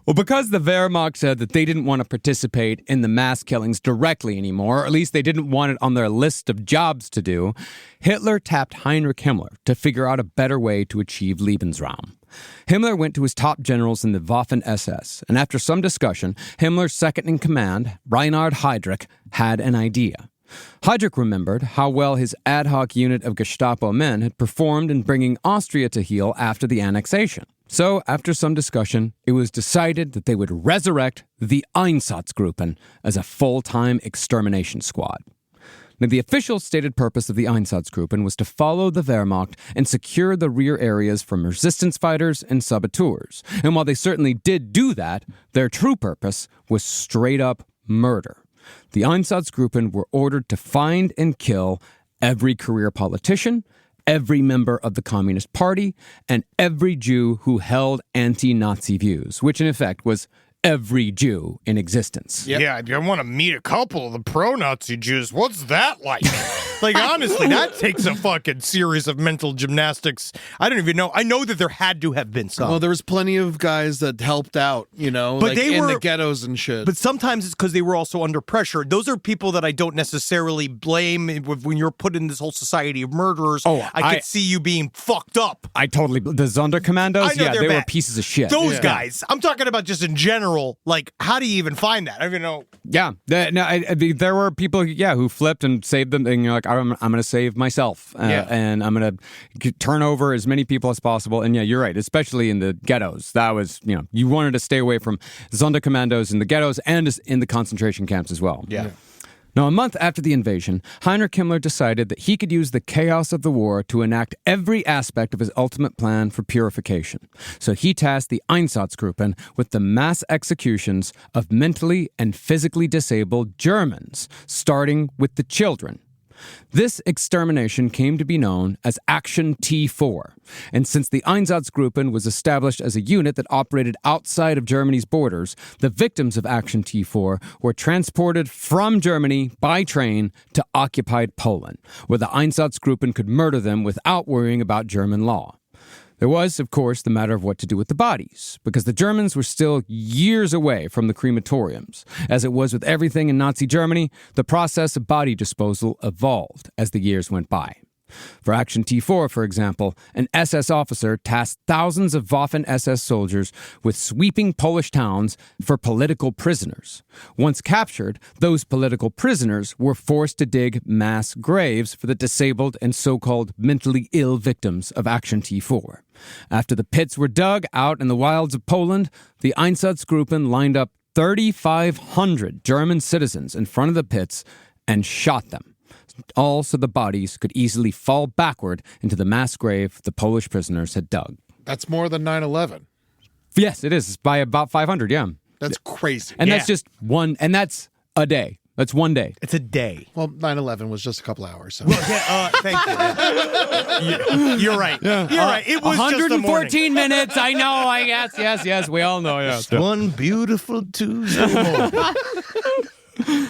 Well, because the Wehrmacht said that they didn't want to participate in the mass killings directly anymore, or at least they didn't want it on their list of jobs to do, Hitler tapped Heinrich Himmler to figure out a better way to achieve Lebensraum. Himmler went to his top generals in the Waffen-SS, and after some discussion, Himmler's second-in-command, Reinhard Heydrich, had an idea. Heydrich remembered how well his ad hoc unit of Gestapo men had performed in bringing Austria to heel after the annexation. So, after some discussion, it was decided that they would resurrect the Einsatzgruppen as a full-time extermination squad. Now, the official stated purpose of the Einsatzgruppen was to follow the Wehrmacht and secure the rear areas from resistance fighters and saboteurs. And while they certainly did do that, their true purpose was straight-up murder. The Einsatzgruppen were ordered to find and kill every career politician, every member of the Communist Party, and every Jew who held anti-Nazi views, which in effect was every Jew in existence. Yep. Yeah, I want to meet a couple of the pro-Nazi Jews. What's that like? Like, honestly, that takes a fucking series of mental gymnastics. I don't even know. I know that there had to have been some. Well, there was plenty of guys that helped out, but like they were in the ghettos and shit. But sometimes it's because they were also under pressure. Those are people that I don't necessarily blame when you're put in this whole society of murderers. Oh, I could see you being fucked up. The Sonderkommandos, they were pieces of shit. Those guys. I'm talking about just in general. Like, how do you even find that? I don't even know. Yeah. There were people, who flipped and saved them. And you're like, I'm going to save myself. And I'm going to turn over as many people as possible. And yeah, you're right. Especially in the ghettos. That was, you wanted to stay away from Sonderkommandos in the ghettos and in the concentration camps as well. Yeah. Now, a month after the invasion, Heinrich Himmler decided that he could use the chaos of the war to enact every aspect of his ultimate plan for purification. So he tasked the Einsatzgruppen with the mass executions of mentally and physically disabled Germans, starting with the children. This extermination came to be known as Action T4, and since the Einsatzgruppen was established as a unit that operated outside of Germany's borders, the victims of Action T4 were transported from Germany by train to occupied Poland, where the Einsatzgruppen could murder them without worrying about German law. There was, of course, the matter of what to do with the bodies, because the Germans were still years away from the crematoriums. As it was with everything in Nazi Germany, the process of body disposal evolved as the years went by. For Action T4, for example, an SS officer tasked thousands of Waffen-SS soldiers with sweeping Polish towns for political prisoners. Once captured, those political prisoners were forced to dig mass graves for the disabled and so-called mentally ill victims of Action T4. After the pits were dug out in the wilds of Poland, the Einsatzgruppen lined up 3,500 German citizens in front of the pits and shot them, all so the bodies could easily fall backward into the mass grave the Polish prisoners had dug. That's more than 9/11. Yes, it is. It's by about 500, yeah. That's crazy. And that's just one, and that's a day. That's one day. It's a day. Well, 9/11 was just a couple hours. So. Well, thank you. You're right. Yeah. You're right. It was 114 minutes. I know. Yes. We all know. Yes. One beautiful Tuesday morning.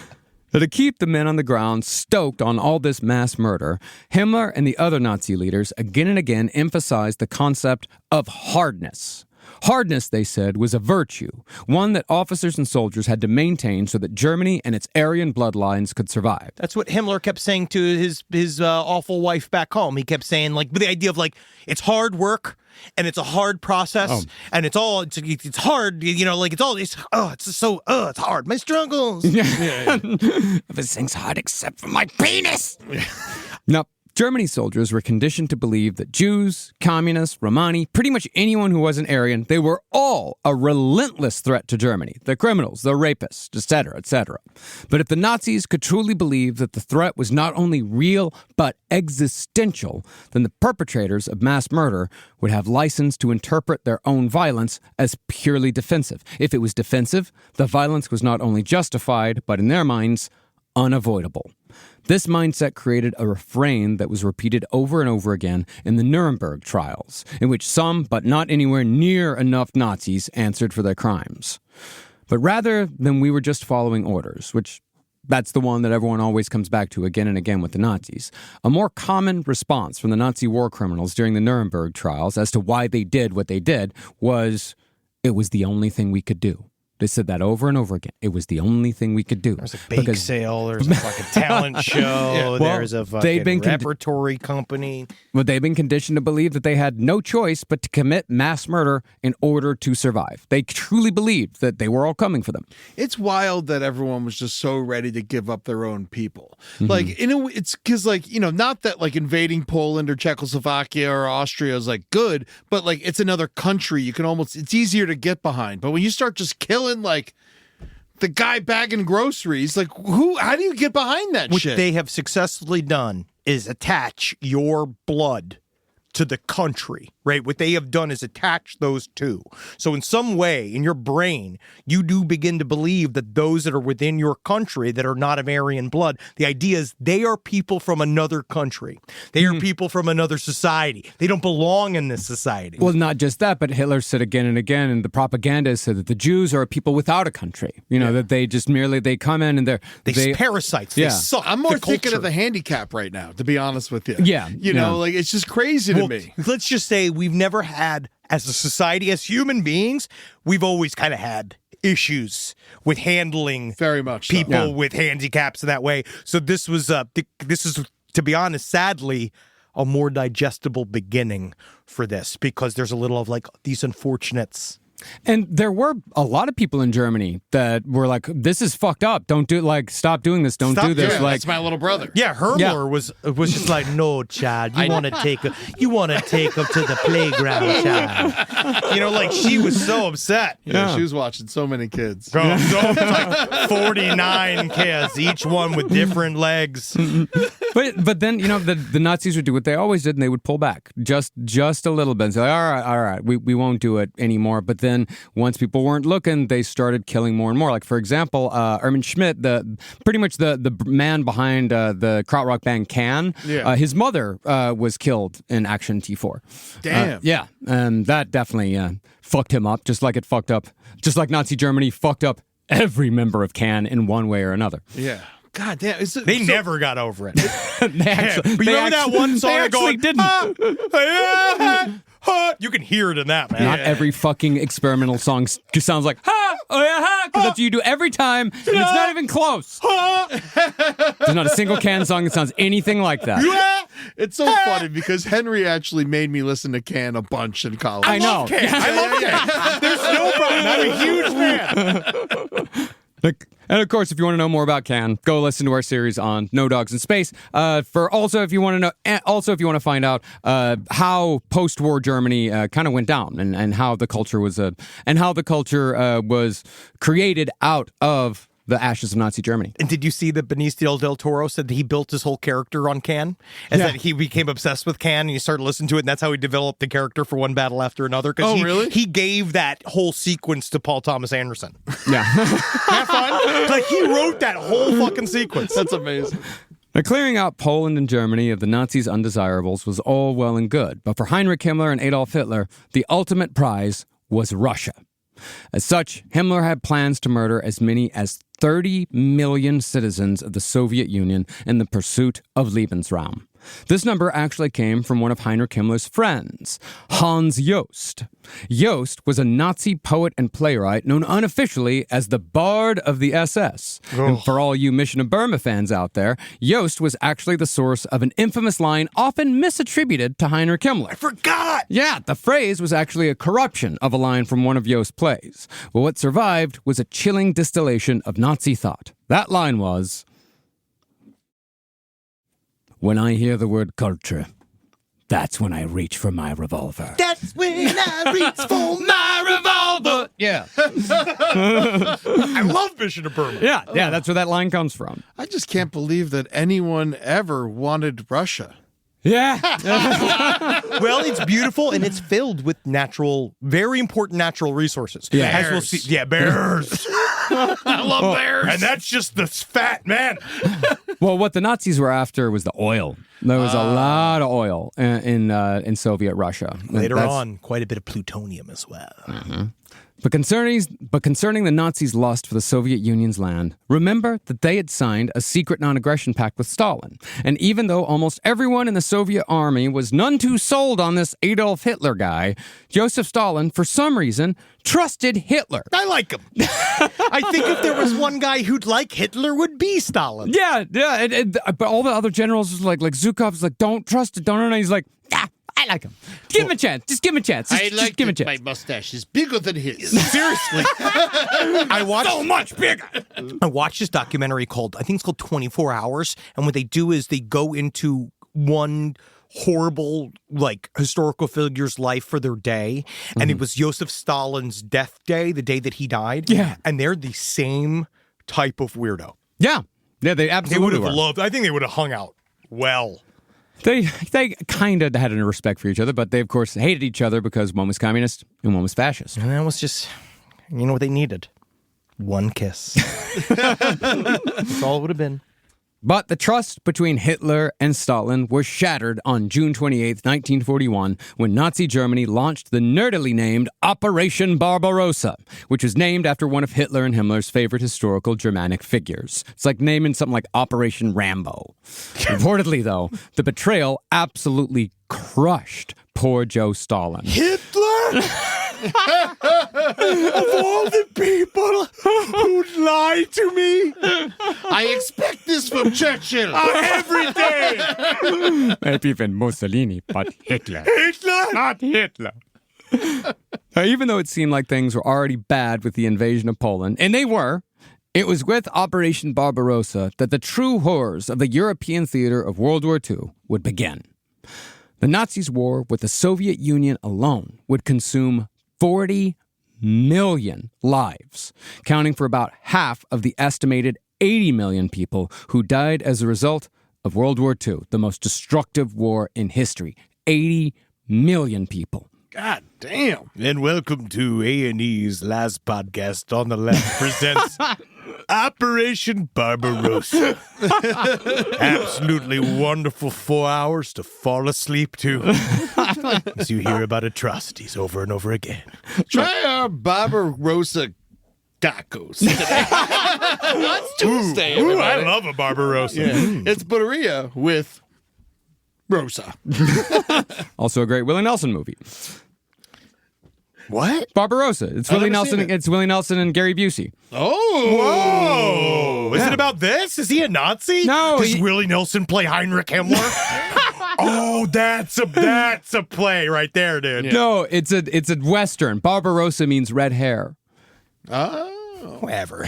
To keep the men on the ground stoked on all this mass murder, Himmler and the other Nazi leaders again and again emphasized the concept of hardness. Hardness, they said, was a virtue, one that officers and soldiers had to maintain so that Germany and its Aryan bloodlines could survive. That's what Himmler kept saying to his awful wife back home. He kept saying, like, the idea of, like, it's hard work and it's a hard process and it's hard, you know, like it's hard. My struggles. Everything's hard except for my penis. Now, Germany soldiers were conditioned to believe that Jews, communists, Romani, pretty much anyone who wasn't Aryan, they were all a relentless threat to Germany. The criminals, the rapists, etc., etc. But if the Nazis could truly believe that the threat was not only real but existential, then the perpetrators of mass murder would have license to interpret their own violence as purely defensive. If it was defensive, the violence was not only justified, but in their minds, unavoidable. This mindset created a refrain that was repeated over and over again in the Nuremberg trials, in which some, but not anywhere near enough Nazis answered for their crimes. But rather than we were just following orders, which that's the one that everyone always comes back to again and again with the Nazis, a more common response from the Nazi war criminals during the Nuremberg trials as to why they did what they did was, it was the only thing we could do. They said that over and over again. It was the only thing we could do. There's a bake sale. There's like a talent show. There's a fucking repertory company. Well, they've been conditioned to believe that they had no choice but to commit mass murder in order to survive. They truly believed that they were all coming for them. It's wild that everyone was just so ready to give up their own people. Mm-hmm. Like, it's because, like, you know, not that like invading Poland or Czechoslovakia or Austria is like good, but like it's another country. You can almost, it's easier to get behind. But when you start just killing like the guy bagging groceries, like how do you get behind that shit? What they have successfully done is attach your blood to the country, right? What they have done is attach those two. So in some way, in your brain, you do begin to believe that those that are within your country that are not of Aryan blood, the idea is they are people from another country. They are people from another society. They don't belong in this society. Well, not just that, but Hitler said again and again, and the propaganda said that the Jews are people without a country. You know, that they just merely, they come in and they parasites. Yeah. They suck. I'm more thinking of the handicap right now, to be honest with you. Yeah. You know, like it's just crazy to me. Let's just say we've never had, as a society, as human beings, we've always kind of had issues with handling very much people with handicaps that way. So this is, to be honest, sadly, a more digestible beginning for this, because there's a little of like these unfortunates. And there were a lot of people in Germany that were like, this is fucked up. Don't do like, stop doing this. Don't do this. Yeah, like, that's my little brother. Yeah, Himmler was just like, no, Chad, you want to take him to the playground, Chad. You know, like she was so upset. Yeah, she was watching so many kids. Bro, like 49 kids, each one with different legs. But then, the Nazis would do what they always did, and they would pull back just a little bit and say, all right, we won't do it anymore. But then once people weren't looking, they started killing more and more. Like, for example, Erwin Schmidt, pretty much the man behind the krautrock band Can, his mother was killed in Action T4. Damn. Yeah, and that definitely fucked him up, just like Nazi Germany fucked up every member of Can in one way or another. Yeah. God damn. They never got over it. They actually, But you remember that one song they actually going, didn't. You can hear it in that, man. Not every fucking experimental song just sounds like, ha, oh yeah, ha, because that's what you do every time, and it's not even close. There's not a single Can song that sounds anything like that. It's so funny because Henry actually made me listen to Can a bunch in college. I know. I love Can. There's no problem. I'm a huge fan. And of course, if you want to know more about Can, go listen to our series on No Dogs in Space. If you want to find out how post-war Germany kind of went down and how the culture was created out of the ashes of Nazi Germany. And did you see that Benicio del Toro said that he built his whole character on Can? That he became obsessed with Can and he started listening to it, and that's how he developed the character for One Battle After Another. Really? He gave that whole sequence to Paul Thomas Anderson. Yeah. Have fun? Like, he wrote that whole fucking sequence. That's amazing. Now, clearing out Poland and Germany of the Nazis' undesirables was all well and good, but for Heinrich Himmler and Adolf Hitler, the ultimate prize was Russia. As such, Himmler had plans to murder as many as 30 million citizens of the Soviet Union in the pursuit of Lebensraum. This number actually came from one of Heinrich Himmler's friends, Hans Jost. Jost was a Nazi poet and playwright known unofficially as the Bard of the SS. And for all you Mission of Burma fans out there, Jost was actually the source of an infamous line often misattributed to Heinrich Himmler. I forgot! Yeah, the phrase was actually a corruption of a line from one of Jost's plays. Well, what survived was a chilling distillation of Nazi thought. That line was, "When I hear the word culture, that's when I reach for my revolver." That's when I reach for my revolver. Yeah. I love Mission of Burma. Yeah, that's where that line comes from. I just can't believe that anyone ever wanted Russia. Yeah. Well, it's beautiful and it's filled with very important natural resources. Yeah. As we'll see. Yeah, bears. I love bears. And that's just the fat man. Well, what the Nazis were after was the oil. There was a lot of oil in Soviet Russia. Later on, quite a bit of plutonium as well. Mm-hmm. But concerning the Nazis' lust for the Soviet Union's land, remember that they had signed a secret non-aggression pact with Stalin. And even though almost everyone in the Soviet army was none too sold on this Adolf Hitler guy, Joseph Stalin, for some reason, trusted Hitler. I like him. I think if there was one guy who'd like Hitler, would be Stalin. Yeah. But all the other generals, like Zhukov's like, don't trust it, don't. And he's like, I like him. Give him a chance. Just give him a chance. Just give him a chance. My mustache is bigger than his. Seriously. I watched so much bigger. I watched this documentary called 24 Hours. And what they do is they go into one horrible, historical figure's life for their day. And it was Joseph Stalin's death day, the day that he died. Yeah. And they're the same type of weirdo. Yeah, they absolutely would have loved, I think they would have hung out well. They kind of had a respect for each other, but they, of course, hated each other because one was communist and one was fascist. And that was just, you know what they needed? One kiss. That's all it would have been. But the trust between Hitler and Stalin was shattered on June 28, 1941, when Nazi Germany launched the nerdily named Operation Barbarossa, which was named after one of Hitler and Himmler's favorite historical Germanic figures. It's like naming something like Operation Rambo. Reportedly, though, the betrayal absolutely crushed poor Joe Stalin. Hitler? Of all the people who'd lie to me, I expect this from Churchill. Every day. Maybe even Mussolini, but Hitler. Hitler? Not Hitler. Even though it seemed like things were already bad with the invasion of Poland, and they were, it was with Operation Barbarossa that the true horrors of the European theater of World War II would begin. The Nazis' war with the Soviet Union alone would consume 40 million lives, counting for about half of the estimated 80 million people who died as a result of World War II, the most destructive war in history. 80 million people. God damn. And welcome to A&E's last podcast on the left presents Operation Barbarossa. Absolutely wonderful 4 hours to fall asleep to as you hear about atrocities over and over again. Try our Barbarossa tacos today. It's Tuesday, Ooh, everybody. I love a Barbarossa. Yeah. It's Barilla with Rosa. Also a great Willie Nelson movie. What? Barbarossa. It's I've Willie never Nelson. seen it. It's Willie Nelson and Gary Busey. Oh. Whoa! Is it about this? Is he a Nazi? No, Does he- Willie Nelson play Heinrich Himmler? Oh, that's a play right there, dude. No, it's a Western. Barbarossa means red hair. Oh. Whatever.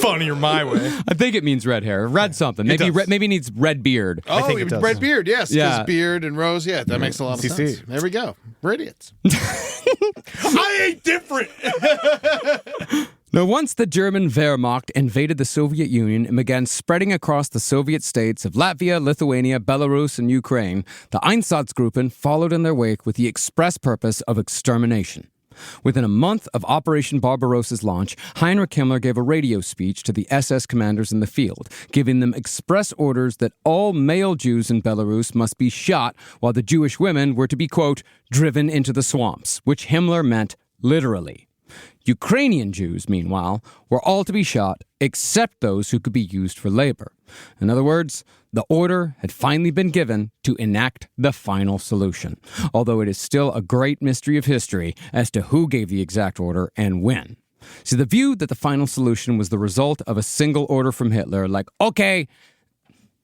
Funnier my way. I think it means red hair. Red something. Maybe does. maybe it needs red beard. Oh, think it does. red beard, yes. Yeah. Because beard and rose, yeah, that makes a lot of CC. sense. There we go. We're idiots. I ain't different. Now, once the German Wehrmacht invaded the Soviet Union and began spreading across the Soviet states of Latvia, Lithuania, Belarus, and Ukraine, the Einsatzgruppen followed in their wake with the express purpose of extermination. Within a month of Operation Barbarossa's launch, Heinrich Himmler gave a radio speech to the SS commanders in the field, giving them express orders that all male Jews in Belarus must be shot while the Jewish women were to be, quote, driven into the swamps, which Himmler meant literally. Ukrainian Jews, meanwhile, were all to be shot except those who could be used for labor. In other words, the order had finally been given to enact the final solution, although it is still a great mystery of history as to who gave the exact order and when. See, the view that the final solution was the result of a single order from Hitler, like, okay,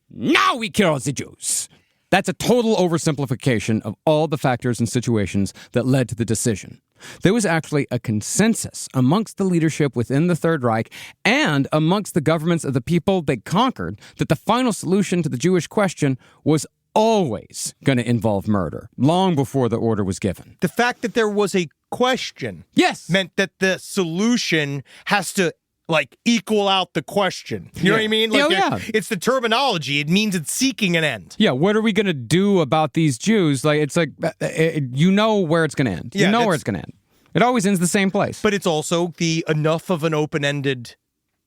now we kill the Jews. That's a total oversimplification of all the factors and situations that led to the decision. There was actually a consensus amongst the leadership within the Third Reich and amongst the governments of the people they conquered that the final solution to the Jewish question was always going to involve murder, long before the order was given. The fact that there was a question Yes. meant that the solution has to equal out the question. You know what I mean? Yeah. It's the terminology. It means it's seeking an end. Yeah, what are we going to do about these Jews? You know where it's going to end. Yeah, you know where that's- it's going to end. It always ends the same place. But it's also the enough of an open-ended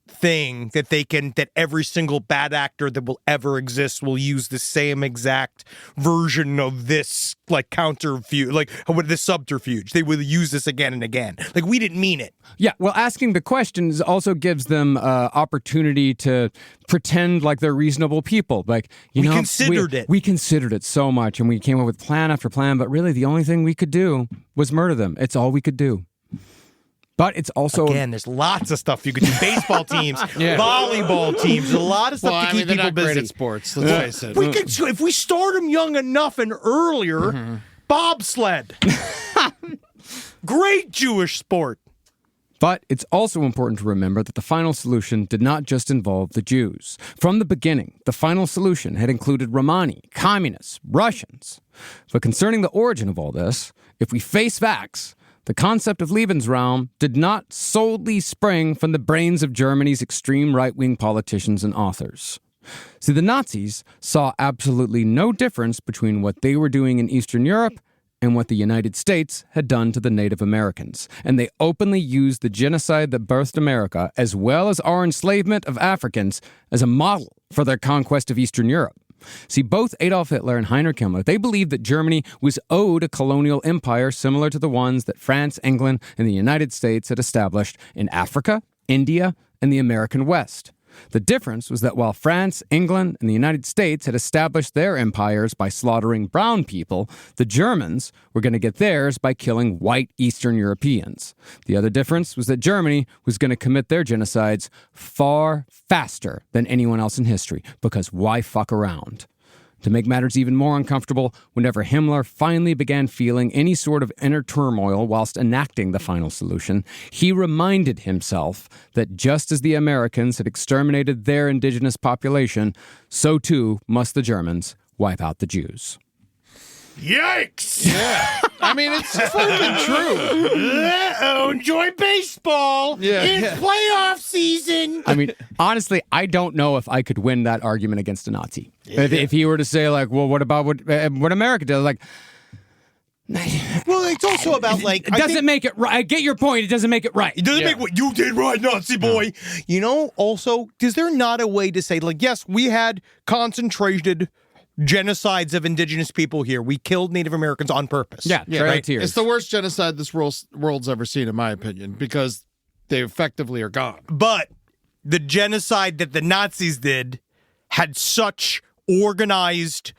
thing that every single bad actor that will ever exist will use the same exact version of this counterfuge, this subterfuge. They will use this again and again. We didn't mean it. Yeah, well, asking the questions also gives them opportunity to pretend like they're reasonable people. We considered it. We considered it so much, and we came up with plan after plan, but really the only thing we could do was murder them. It's all we could do. But it's also... Again, there's lots of stuff you could do. Baseball teams, volleyball teams, there's a lot of stuff to keep they're people not busy. great at sports. Let's face it. We could, if we start them young enough and earlier, bobsled. Great Jewish sport. But it's also important to remember that the final solution did not just involve the Jews. From the beginning, the final solution had included Romani, communists, Russians. But concerning the origin of all this, if we face facts, the concept of Lebensraum did not solely spring from the brains of Germany's extreme right-wing politicians and authors. See, the Nazis saw absolutely no difference between what they were doing in Eastern Europe and what the United States had done to the Native Americans. And they openly used the genocide that birthed America, as well as our enslavement of Africans, as a model for their conquest of Eastern Europe. See, both Adolf Hitler and Heinrich Himmler, they believed that Germany was owed a colonial empire similar to the ones that France, England, and the United States had established in Africa, India, and the American West. The difference was that while France, England, and the United States had established their empires by slaughtering brown people, the Germans were going to get theirs by killing white Eastern Europeans. The other difference was that Germany was going to commit their genocides far faster than anyone else in history, because why fuck around? To make matters even more uncomfortable, whenever Himmler finally began feeling any sort of inner turmoil whilst enacting the final solution, he reminded himself that just as the Americans had exterminated their indigenous population, so too must the Germans wipe out the Jews. Yikes! Yeah. I mean, it's fucking true. Uh-oh, enjoy baseball. Yeah, It's playoff season. I mean, honestly, I don't know if I could win that argument against a Nazi. If he were to say, like, well, what about what America does? Like, Well, it's also about, like, it doesn't make it right. I get your point. It doesn't make it right. It doesn't make what you did right, Nazi boy. You know, also, is there not a way to say, like, yes, we had concentrated genocides of indigenous people here. We killed Native Americans on purpose. Yeah, right? tears. It's the worst genocide this world's ever seen, in my opinion, because they effectively are gone. But the genocide that the Nazis did had such organized,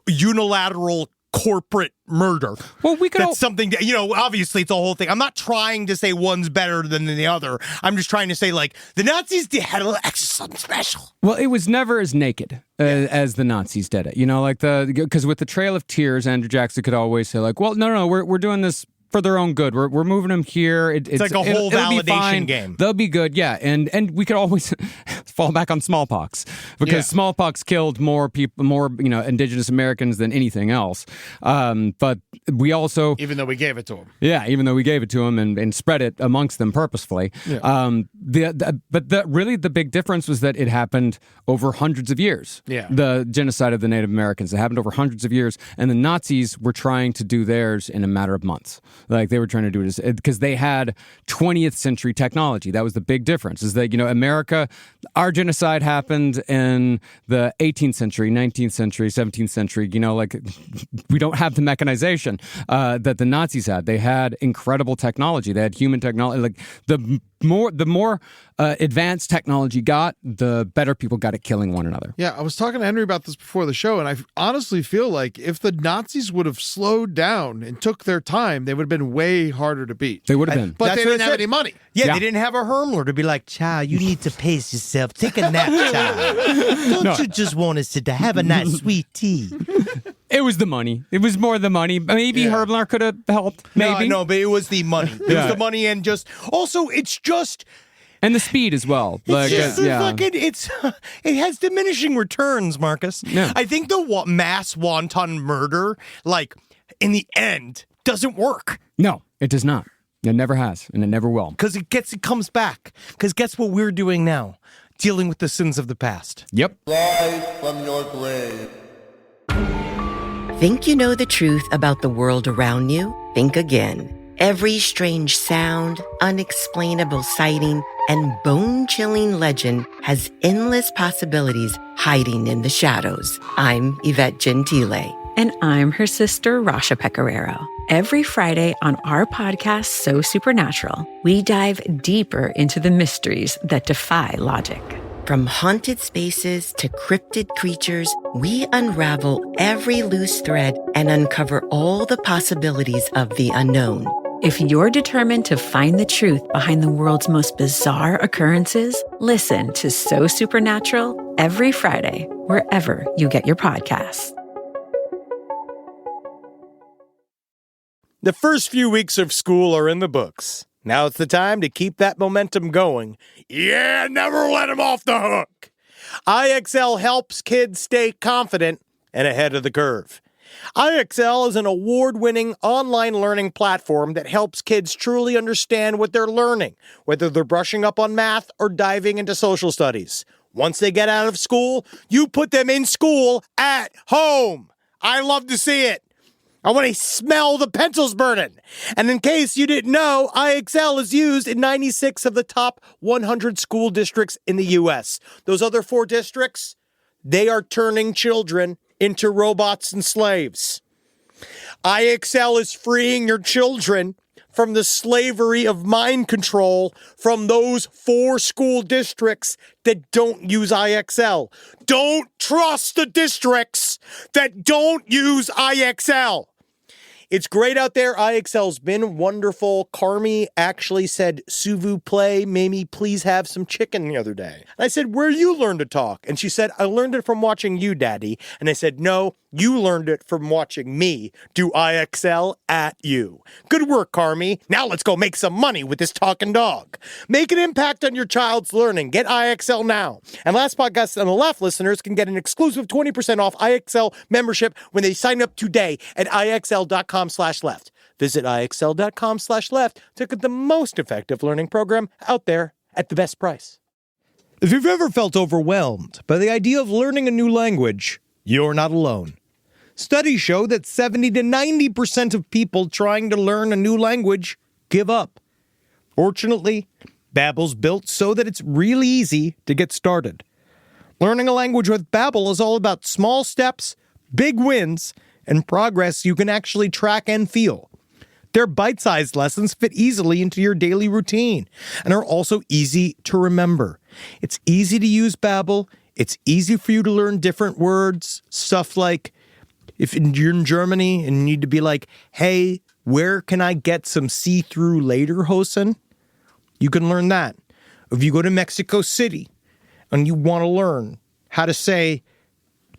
unilateral corporate murder. Well, we could That's something that, obviously it's a whole thing. I'm not trying to say one's better than the other. I'm just trying to say, like, the Nazis had a little extra something special. Well, it was never as naked as the Nazis did it. Because with the Trail of Tears, Andrew Jackson could always say, like, well, no, we're doing this for their own good. We're moving them here. It's like a whole validation game. They'll be good, yeah. And we could always fall back on smallpox because smallpox killed more people, more indigenous Americans than anything else. But we also, Even though we gave it to them. yeah, even though we gave it to them and spread it amongst them purposefully. Yeah. But the big difference was that it happened over hundreds of years. Yeah. The genocide of the Native Americans. It happened over hundreds of years, and the Nazis were trying to do theirs in a matter of months. Like, they were trying to do it because they had 20th century technology. That was the big difference, is that, America, our genocide happened in the 18th century, 19th century, 17th century. We don't have the mechanization that the Nazis had. They had incredible technology. They had human technology. Like, the more advanced technology got, the better people got at killing one another. Yeah, I was talking to Henry about this before the show, and I honestly feel like if the Nazis would have slowed down and took their time, they would have been way harder to beat. They would have been. But That's they what didn't I have said. any money. Yeah, they didn't have a Himmler to be like, child, you need to pace yourself. Take a nap, child. Don't you just want to sit there? Have a nice sweet tea. It was the money. It was more the money. Maybe Himmler could have helped. Maybe. No, but it was the money. It was the money, and just also it's just And the speed as well. It's just it has diminishing returns, Marcus. Yeah. I think the mass wanton murder, like, in the end, doesn't work. No, it does not. It never has, and it never will. Because it comes back. Because guess what we're doing now? Dealing with the sins of the past. Yep. Rise from your grave. Think you know the truth about the world around you? Think again. Every strange sound, unexplainable sighting, and bone-chilling legend has endless possibilities hiding in the shadows. I'm Yvette Gentile. And I'm her sister, Rasha Pecoraro. Every Friday on our podcast, So Supernatural, we dive deeper into the mysteries that defy logic. From haunted spaces to cryptid creatures, we unravel every loose thread and uncover all the possibilities of the unknown. If you're determined to find the truth behind the world's most bizarre occurrences, listen to So Supernatural every Friday, wherever you get your podcasts. The first few weeks of school are in the books. Now it's the time to keep that momentum going. Yeah, never let them off the hook. IXL helps kids stay confident and ahead of the curve. IXL is an award-winning online learning platform that helps kids truly understand what they're learning, whether they're brushing up on math or diving into social studies. Once they get out of school, you put them in school at home. I love to see it. I want to smell the pencils burning. And in case you didn't know, IXL is used in 96 of the top 100 school districts in the U.S. Those other 4 districts, they are turning children into robots and slaves. IXL is freeing your children from the slavery of mind control from those 4 school districts that don't use IXL. Don't trust the districts that don't use IXL. It's great out there. IXL's been wonderful. Carmi actually said, s'il vous plaît, made me please have some chicken the other day. And I said, where you learn to talk? And she said, I learned it from watching you, Daddy. And I said, no, you learned it from watching me do IXL at you. Good work, Carmi. Now let's go make some money with this talking dog. Make an impact on your child's learning. Get IXL now. And Last Podcast on the Left listeners can get an exclusive 20% off IXL membership when they sign up today at IXL.com/left. Visit IXL.com/left to get the most effective learning program out there at the best price. If you've ever felt overwhelmed by the idea of learning a new language, you're not alone. Studies show that 70 to 90% of people trying to learn a new language give up. Fortunately, Babbel's built so that it's really easy to get started. Learning a language with Babbel is all about small steps, big wins, and progress you can actually track and feel. Their bite-sized lessons fit easily into your daily routine and are also easy to remember. It's easy to use Babbel. It's easy for you to learn different words, stuff like if you're in Germany and you need to be like, hey, where can I get some see-through lederhosen? You can learn that. If you go to Mexico City and you want to learn how to say,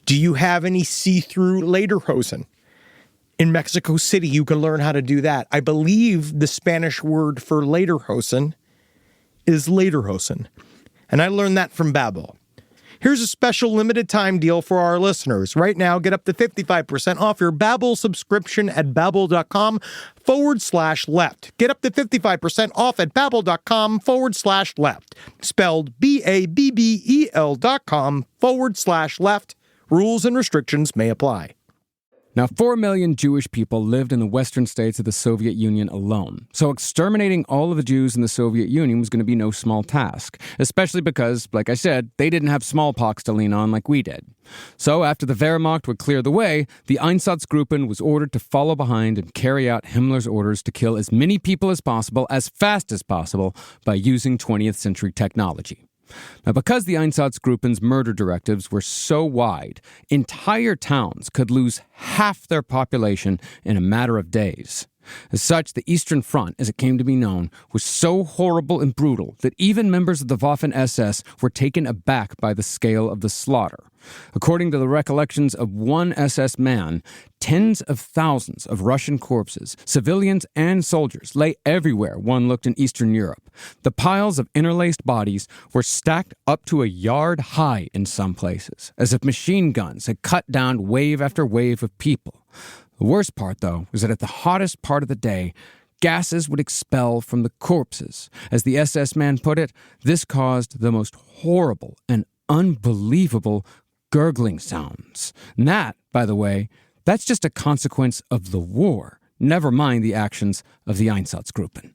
do you have any see-through lederhosen? In Mexico City, you can learn how to do that. I believe the Spanish word for lederhosen is lederhosen. And I learned that from Babbel. Here's a special limited time deal for our listeners. Right now, get up to 55% off your Babbel subscription at Babbel.com/left. Get up to 55% off at Babbel.com/left. Spelled BABBEL.com/left. Rules and restrictions may apply. Now, 4 million Jewish people lived in the western states of the Soviet Union alone. So exterminating all of the Jews in the Soviet Union was going to be no small task, especially because, like I said, they didn't have smallpox to lean on like we did. So after the Wehrmacht would clear the way, the Einsatzgruppen was ordered to follow behind and carry out Himmler's orders to kill as many people as possible, as fast as possible, by using 20th century technology. Now, because the Einsatzgruppen's murder directives were so wide, entire towns could lose half their population in a matter of days. As such, the Eastern Front, as it came to be known, was so horrible and brutal that even members of the Waffen-SS were taken aback by the scale of the slaughter. According to the recollections of one SS man, tens of thousands of Russian corpses, civilians and soldiers, lay everywhere one looked in Eastern Europe. The piles of interlaced bodies were stacked up to a yard high in some places, as if machine guns had cut down wave after wave of people. The worst part, though, was that at the hottest part of the day, gases would expel from the corpses. As the SS man put it, this caused the most horrible and unbelievable gurgling sounds. And that, by the way, that's just a consequence of the war, never mind the actions of the Einsatzgruppen.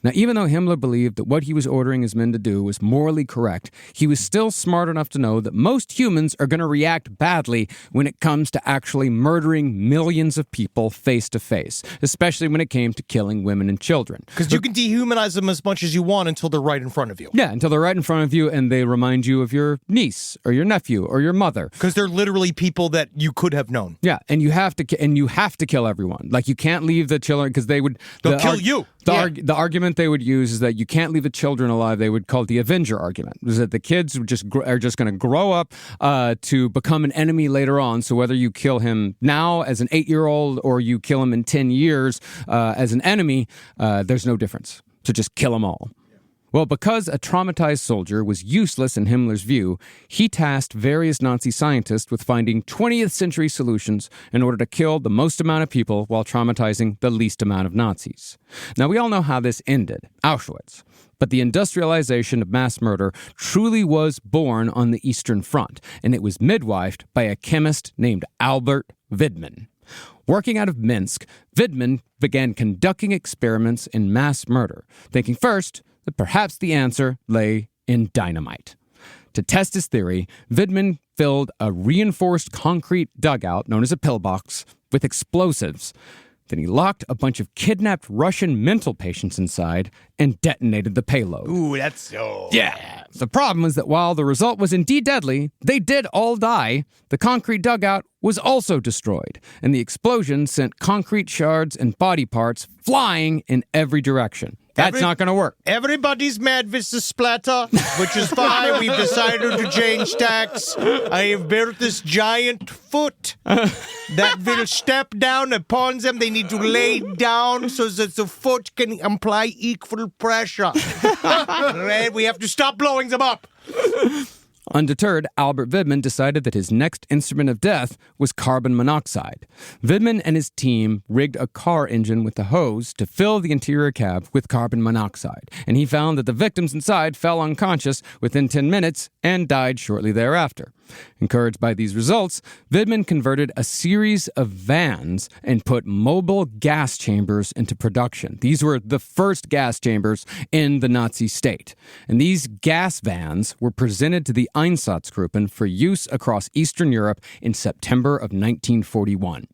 Now, even though Himmler believed that what he was ordering his men to do was morally correct, he was still smart enough to know that most humans are going to react badly when it comes to actually murdering millions of people face to face, especially when it came to killing women and children. Because you can dehumanize them as much as you want until they're right in front of you. Yeah, until they're right in front of you and they remind you of your niece or your nephew or your mother. Because they're literally people that you could have known. Yeah, and you have to kill everyone. Like, you can't leave the children because they'll kill you. The argument they would use is that you can't leave the children alive. They would call it the Avenger argument, is that the kids are just going to grow up to become an enemy later on. So whether you kill him now as an 8-year-old or you kill him in 10 years as an enemy, there's no difference. So just kill them all. Well, because a traumatized soldier was useless in Himmler's view, he tasked various Nazi scientists with finding 20th century solutions in order to kill the most amount of people while traumatizing the least amount of Nazis. Now, we all know how this ended, Auschwitz. But the industrialization of mass murder truly was born on the Eastern Front, and it was midwifed by a chemist named Albert Widmann. Working out of Minsk, Widmann began conducting experiments in mass murder, thinking first that perhaps the answer lay in dynamite. To test his theory, Widmann filled a reinforced concrete dugout, known as a pillbox, with explosives. Then he locked a bunch of kidnapped Russian mental patients inside and detonated the payload. Ooh, that's so... Yeah. The problem was that while the result was indeed deadly, they did all die. The concrete dugout was also destroyed, and the explosion sent concrete shards and body parts flying in every direction. That's not going to work. Everybody's mad with the splatter, which is fine. We've decided to change tacks. I have built this giant foot that will step down upon them. They need to lay down so that the foot can apply equal pressure. Right? We have to stop blowing them up. Undeterred, Albert Widman decided that his next instrument of death was carbon monoxide. Widman and his team rigged a car engine with a hose to fill the interior cab with carbon monoxide, and he found that the victims inside fell unconscious within 10 minutes and died shortly thereafter. Encouraged by these results, Widman converted a series of vans and put mobile gas chambers into production. These were the first gas chambers in the Nazi state. And these gas vans were presented to the Einsatzgruppen for use across Eastern Europe in September of 1941.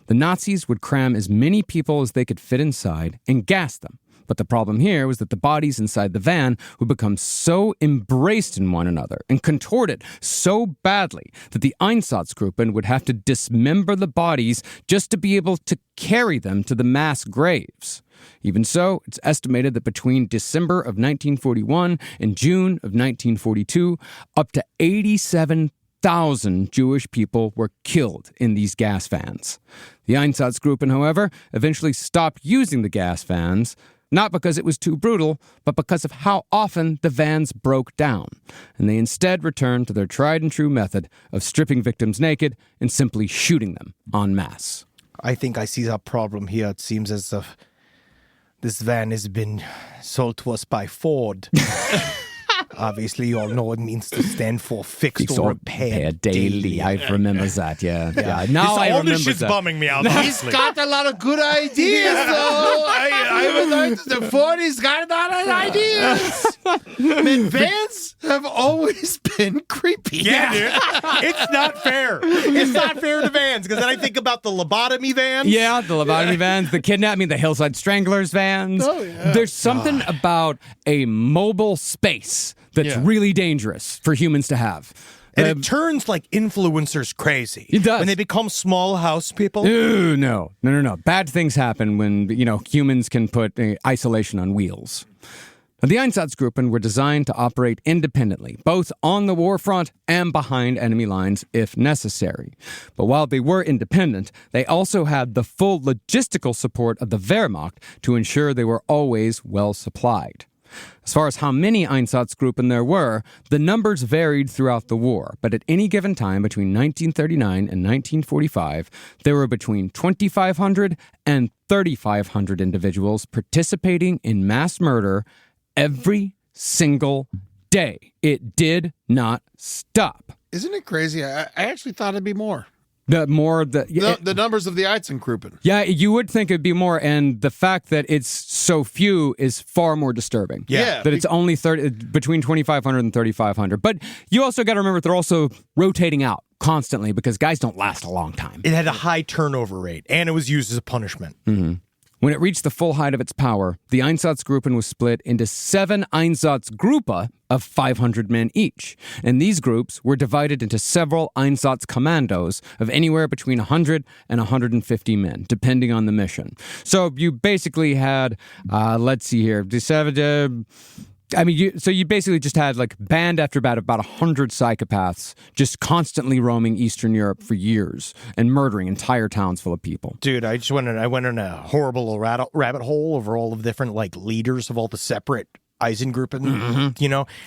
The Nazis would cram as many people as they could fit inside and gas them. But the problem here was that the bodies inside the van would become so embraced in one another and contorted so badly that the Einsatzgruppen would have to dismember the bodies just to be able to carry them to the mass graves. Even so, it's estimated that between December of 1941 and June of 1942, up to 87,000 Jewish people were killed in these gas vans. The Einsatzgruppen, however, eventually stopped using the gas vans, not because it was too brutal, but because of how often the vans broke down, and they instead returned to their tried-and-true method of stripping victims naked and simply shooting them en masse. I think I see a problem here. It seems as if this van has been sold to us by Ford. Obviously, you all know it means to stand for fixed or repair daily. I remember that, yeah. Now I all remember this shit's that. bumming me out. He's got a lot of good ideas, though. I would like to the 40s got a lot of ideas. Man, vans have always been creepy. Yeah, dude. It's not fair. It's not fair to vans, because then I think about the lobotomy vans. Yeah, the lobotomy vans, the kidnapping, the Hillside Stranglers vans. Oh, yeah. There's something about a mobile space that's really dangerous for humans to have. And it turns like influencers crazy. It does. When they become small house people. Ooh, no. Bad things happen when, humans can put isolation on wheels. Now, the Einsatzgruppen were designed to operate independently, both on the war front and behind enemy lines if necessary. But while they were independent, they also had the full logistical support of the Wehrmacht to ensure they were always well supplied. As far as how many Einsatzgruppen there were, the numbers varied throughout the war, but at any given time between 1939 and 1945, there were between 2,500 and 3,500 individuals participating in mass murder every single day. It did not stop. Isn't it crazy? I actually thought it'd be more. The numbers of the Einsatzgruppen. Yeah, you would think it'd be more, and the fact that it's so few is far more disturbing. Yeah. That it's only between 2,500 and 3,500. But you also got to remember they're also rotating out constantly because guys don't last a long time. It had a high turnover rate, and it was used as a punishment. Mm-hmm. When it reached the full height of its power, the Einsatzgruppen was split into 7 Einsatzgruppen of 500 men each. And these groups were divided into several Einsatzkommandos of anywhere between 100 and 150 men, depending on the mission. So you basically had, let's see here, you basically just had like band after band about 100 psychopaths just constantly roaming Eastern Europe for years and murdering entire towns full of people. Dude, I went in a horrible rabbit hole over all of the different like leaders of all the separate Einsatzgruppen,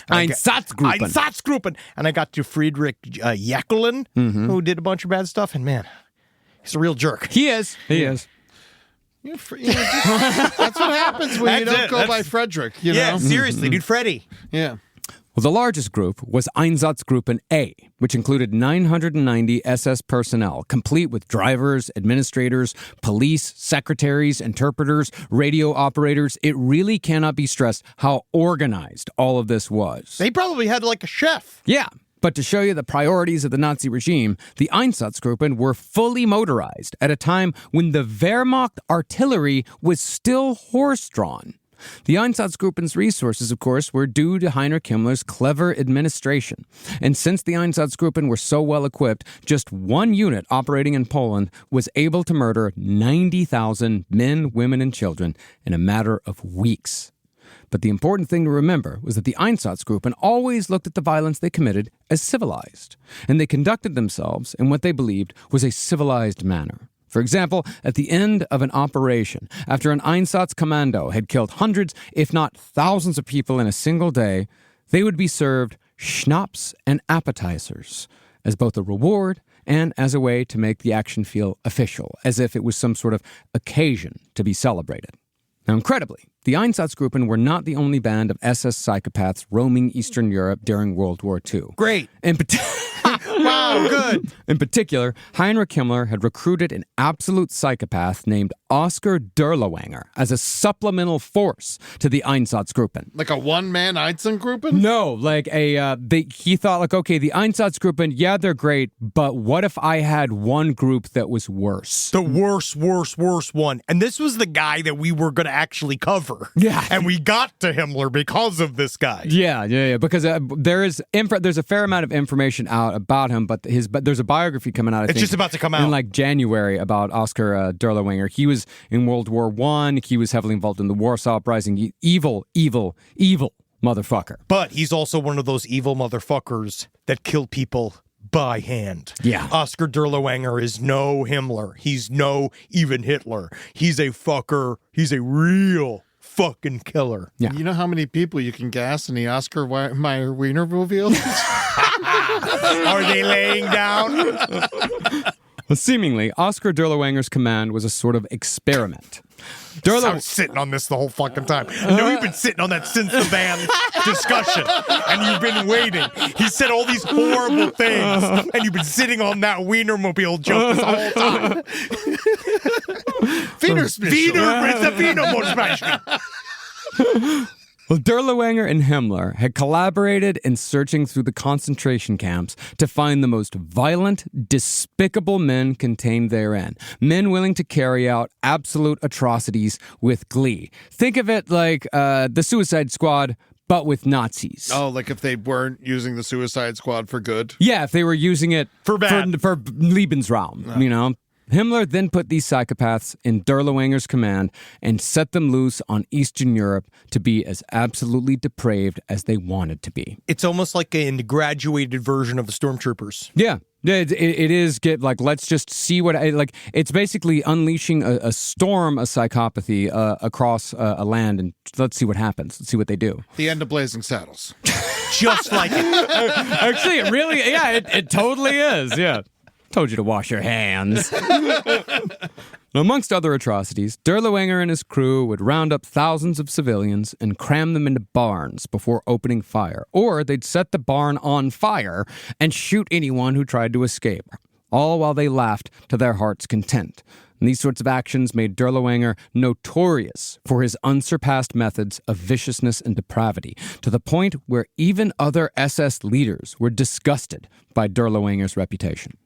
Einsatzgruppen. And I got to Friedrich Jacqueline, who did a bunch of bad stuff. And man, he's a real jerk. He is. That's what happens when you don't go by Frederick. Yeah, seriously, dude, Freddie. Yeah. Well, the largest group was Einsatzgruppen A, which included 990 SS personnel, complete with drivers, administrators, police, secretaries, interpreters, radio operators. It really cannot be stressed how organized all of this was. They probably had like a chef. Yeah. But to show you the priorities of the Nazi regime, the Einsatzgruppen were fully motorized at a time when the Wehrmacht artillery was still horse-drawn. The Einsatzgruppen's resources, of course, were due to Heinrich Himmler's clever administration. And since the Einsatzgruppen were so well equipped, just one unit operating in Poland was able to murder 90,000 men, women, and children in a matter of weeks. But the important thing to remember was that the Einsatzgruppen always looked at the violence they committed as civilized, and they conducted themselves in what they believed was a civilized manner. For example, at the end of an operation, after an Einsatzkommando had killed hundreds, if not thousands of people in a single day, they would be served schnapps and appetizers as both a reward and as a way to make the action feel official, as if it was some sort of occasion to be celebrated. Now, incredibly, the Einsatzgruppen were not the only band of SS psychopaths roaming Eastern Europe during World War II. Great. Wow, good. In particular, Heinrich Himmler had recruited an absolute psychopath named Oskar Derlewanger as a supplemental force to the Einsatzgruppen. Like a one-man Einsatzgruppen? No, like he thought, like, okay, the Einsatzgruppen, yeah, they're great, but what if I had one group that was worse? The worst one. And this was the guy that we were going to actually cover. Yeah. And we got to Himmler because of this guy. Yeah, because there's a fair amount of information out about him, but there's a biography coming out, I think, just about to come out in like January about Oskar Derlewanger. He was in World War I. He was heavily involved in the Warsaw Uprising. Evil motherfucker. But he's also one of those evil motherfuckers that kill people by hand. Yeah. Oskar Derlewanger is no Himmler. He's no even Hitler. He's a fucker. He's a real fucking killer. Yeah. You know how many people you can gas in the Oscar Mayer Wienermobile? Are they laying down? Well, seemingly, Oskar Derlewanger's command was a sort of experiment. I was sitting on this the whole fucking time. I know you've been sitting on that since the van discussion, and you've been waiting. He said all these horrible things, and you've been sitting on that Wienermobile joke this whole time. It's a Wienermobile. Well, Derlewanger and Himmler had collaborated in searching through the concentration camps to find the most violent, despicable men contained therein. Men willing to carry out absolute atrocities with glee. Think of it like the Suicide Squad, but with Nazis. Oh, like if they weren't using the Suicide Squad for good? Yeah, if they were using it for bad. For Lebensraum, you know? Himmler then put these psychopaths in Derlewanger's command and set them loose on Eastern Europe to be as absolutely depraved as they wanted to be. It's almost like a graduated version of the Stormtroopers. Yeah. It is. Let's just see what... it's basically unleashing a storm of psychopathy across a land, and let's see what happens. Let's see what they do. The end of Blazing Saddles. Just like it. Actually, it really... Yeah, it totally is, yeah. Told you to wash your hands. Amongst other atrocities, Derlewanger and his crew would round up thousands of civilians and cram them into barns before opening fire. Or they'd set the barn on fire and shoot anyone who tried to escape, all while they laughed to their heart's content. And these sorts of actions made Derlewanger notorious for his unsurpassed methods of viciousness and depravity, to the point where even other SS leaders were disgusted by Derlewanger's reputation.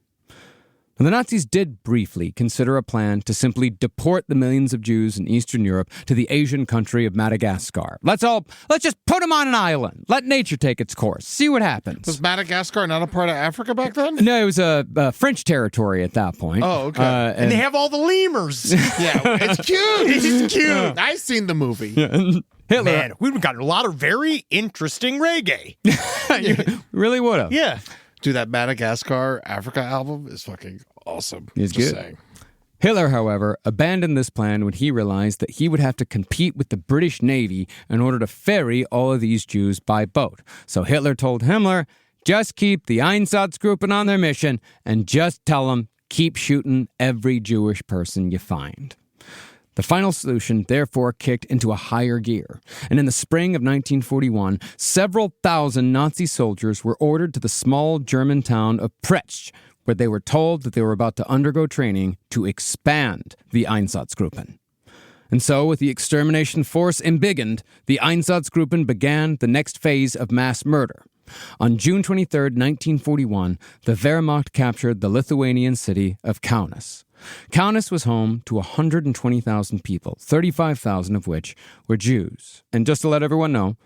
And the Nazis did briefly consider a plan to simply deport the millions of Jews in Eastern Europe to the Asian country of Madagascar. Let's just put them on an island. Let nature take its course. See what happens. Was Madagascar not a part of Africa back then? No, it was a French territory at that point. Oh, okay. And they have all the lemurs. Yeah, it's cute. It's cute. I've seen the movie. Yeah. Hitler. Man, we've got a lot of very interesting reggae. You really would have. Yeah. Dude, that Madagascar Africa album is fucking awesome. It's Just good. saying. Hitler, however, abandoned this plan when he realized that he would have to compete with the British Navy in order to ferry all of these Jews by boat. So Hitler told Himmler, just keep the Einsatzgruppen on their mission and just tell them, keep shooting every Jewish person you find. The final solution, therefore, kicked into a higher gear, and in the spring of 1941, several thousand Nazi soldiers were ordered to the small German town of Pretzsch, where they were told that they were about to undergo training to expand the Einsatzgruppen. And so, with the extermination force embiggened, the Einsatzgruppen began the next phase of mass murder. On June 23, 1941, the Wehrmacht captured the Lithuanian city of Kaunas. Kaunas was home to 120,000 people, 35,000 of which were Jews. And just to let everyone know,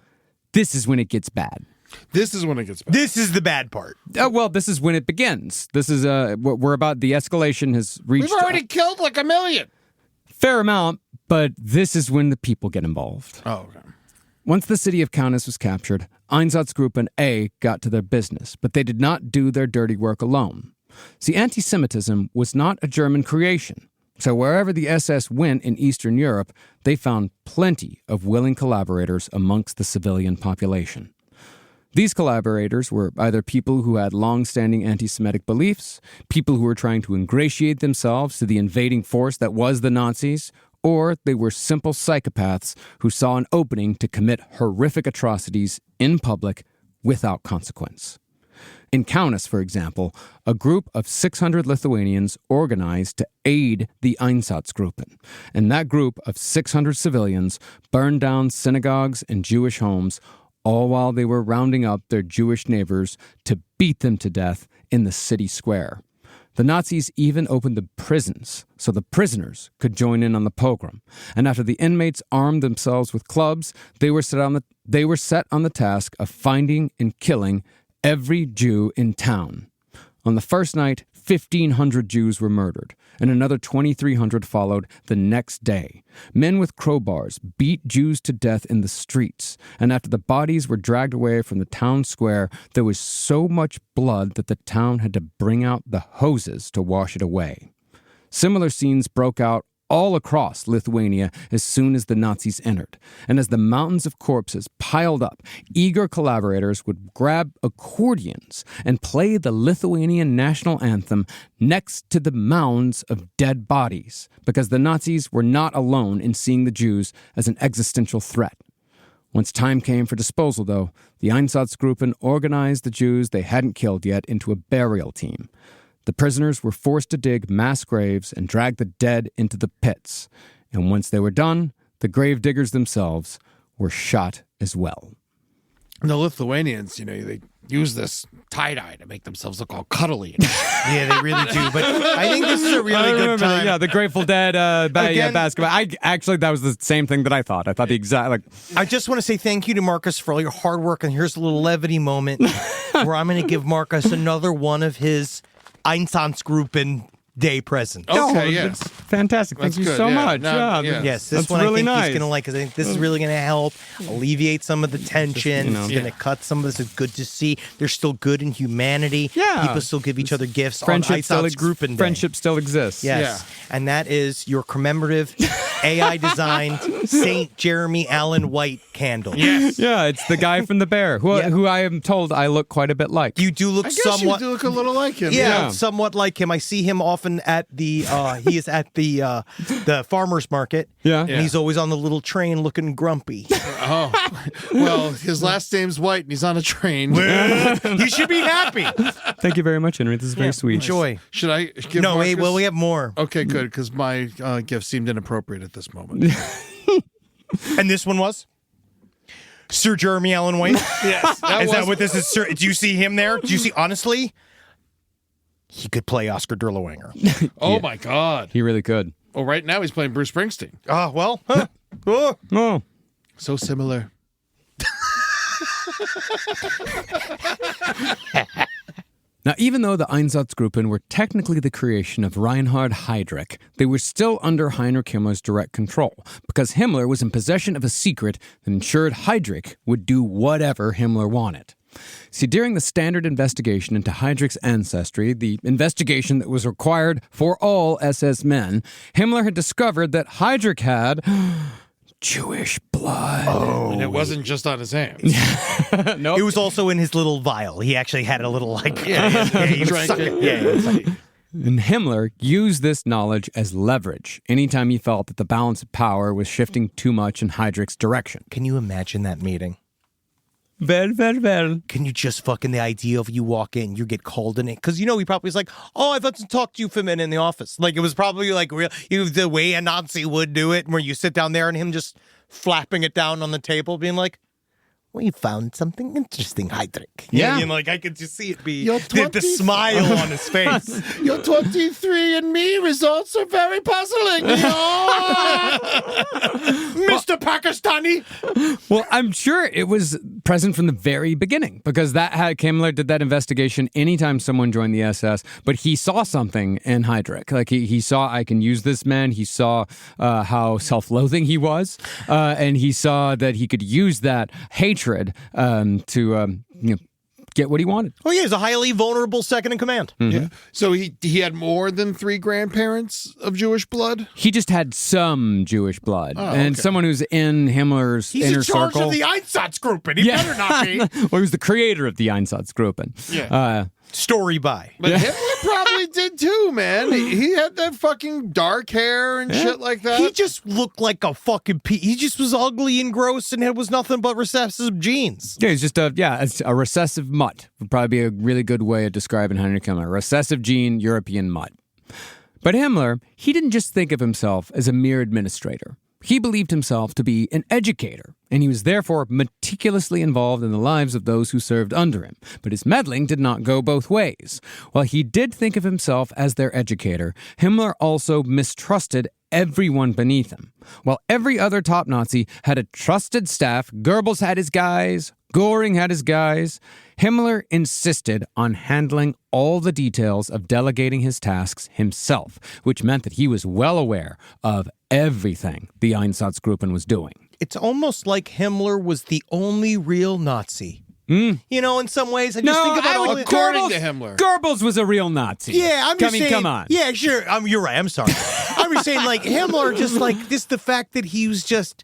this is when it gets bad. This is when it gets bad. This is the bad part. Well, this is when it begins. This is we're about, the escalation has reached. We've already killed like 1 million. Fair amount, but this is when the people get involved. Oh, okay. Once the city of Kaunas was captured, Einsatzgruppen A got to their business, but they did not do their dirty work alone. See, anti-Semitism was not a German creation. So wherever the SS went in Eastern Europe, they found plenty of willing collaborators amongst the civilian population. These collaborators were either people who had long-standing anti-Semitic beliefs, people who were trying to ingratiate themselves to the invading force that was the Nazis, or they were simple psychopaths who saw an opening to commit horrific atrocities in public without consequence. In Kaunas, for example, a group of 600 Lithuanians organized to aid the Einsatzgruppen, and that group of 600 civilians burned down synagogues and Jewish homes, all while they were rounding up their Jewish neighbors to beat them to death in the city square. The Nazis even opened the prisons so the prisoners could join in on the pogrom, and after the inmates armed themselves with clubs, they were set on the task of finding and killing every Jew in town. On the first night, 1,500 Jews were murdered, and another 2,300 followed the next day. Men with crowbars beat Jews to death in the streets, and after the bodies were dragged away from the town square, there was so much blood that the town had to bring out the hoses to wash it away. Similar scenes broke out all across Lithuania as soon as the Nazis entered. And as the mountains of corpses piled up, eager collaborators would grab accordions and play the Lithuanian national anthem next to the mounds of dead bodies, because the Nazis were not alone in seeing the Jews as an existential threat. Once time came for disposal, though, the Einsatzgruppen organized the Jews they hadn't killed yet into a burial team. The prisoners were forced to dig mass graves and drag the dead into the pits. And once they were done, the grave diggers themselves were shot as well. And the Lithuanians, they use this tie-dye to make themselves look all cuddly. Yeah, they really do. But I think this is a really good time. Yeah, the Grateful Dead basketball. That was the same thing that I thought. I thought the exact. I just want to say thank you to Marcus for all your hard work. And here's a little levity moment where I'm going to give Marcus another one of his Einsatzgruppen Day presents. Okay, yes. Fantastic. Thank you so much. Yes, this that's one really I think nice. he's going to like, because I think this is really going to help alleviate some of the tension. It's going to cut some of this. It's good to see there's still good in humanity. Yeah. People still give each other gifts on Friendship still exists. Yes. Yeah. And that is your commemorative AI-designed St. Jeremy Allen White candle. Yes. Yeah, it's the guy from The Bear, who I am told I look quite a bit like. You do look I guess somewhat. you do look a little like him. Yeah, somewhat like him. I see him often at the. He is at the farmers market. Yeah. And he's always on the little train, looking grumpy. Oh, well, his last name's White, and he's on a train. You should be happy. Thank you very much, Henry. This is very sweet. Enjoy. Should I give No, Marcus? wait. Well, we have more. Okay, good, because my gift seemed inappropriate at this moment. And this one was Sir Jeremy Allen White. Yes. Is that what this is? Sir? Do you see him there? Do you see? Honestly, he could play Oscar Derlewanger. Oh, my God. He really could. Oh, right now he's playing Bruce Springsteen. Well. Huh. Oh. Oh. So similar. Now, even though the Einsatzgruppen were technically the creation of Reinhard Heydrich, they were still under Heinrich Himmler's direct control, because Himmler was in possession of a secret that ensured Heydrich would do whatever Himmler wanted. See, during the standard investigation into Heydrich's ancestry, the investigation that was required for all SS men, Himmler had discovered that Heydrich had Jewish blood. Oh. And it wasn't just on his hands. Nope. It was also in his little vial. He actually had a little, he drank it. Yeah. And Himmler used this knowledge as leverage anytime he felt that the balance of power was shifting too much in Heydrich's direction. Can you imagine that meeting? Well. Can you just fucking the idea of you walk in, you get called in it? Because he probably was like, oh, I've had to talk to you for a minute in the office. Like, it was probably like real, the way a Nazi would do it, where you sit down there and him just flapping it down on the table, being like, We found something interesting, Heinrich. Yeah. I could just see it be Your the smile on his face. Your 23andMe results are very puzzling. Mr. Pakistani. Well, I'm sure it was present from the very beginning because Himmler did that investigation anytime someone joined the SS, but he saw something in Heinrich. Like he saw, I can use this man. He saw how self-loathing he was, and he saw that he could use that hatred to get what he wanted. Oh, yeah, he's a highly vulnerable second in command. Mm-hmm. Yeah. So he had more than 3 grandparents of Jewish blood? He just had some Jewish blood. And someone who's in Himmler's inner He's in charge circle. of the Einsatzgruppen. He better not be. Well, he was the creator of the Einsatzgruppen. Yeah. Story by. But Himmler probably did too, man. He had that fucking dark hair and shit like that. He just looked like a fucking he just was ugly and gross and it was nothing but recessive genes. Yeah, he's just a recessive mutt. Would probably be a really good way of describing Heinrich Himmler. Recessive gene, European mutt. But Himmler, he didn't just think of himself as a mere administrator. He believed himself to be an educator, and he was therefore meticulously involved in the lives of those who served under him. But his meddling did not go both ways. While he did think of himself as their educator, Himmler also mistrusted everyone beneath him. While every other top Nazi had a trusted staff, Goebbels had his guys, Göring had his guys, Himmler insisted on handling all the details of delegating his tasks himself, which meant that he was well aware of everything the Einsatzgruppen was doing. It's almost like Himmler was the only real Nazi. In some ways, I just think about according to Himmler. Goebbels was a real Nazi. Yeah, I'm just saying. Come on. Yeah, sure. You're right. I'm sorry. I'm just saying, like, Himmler, just like this, the fact that he was just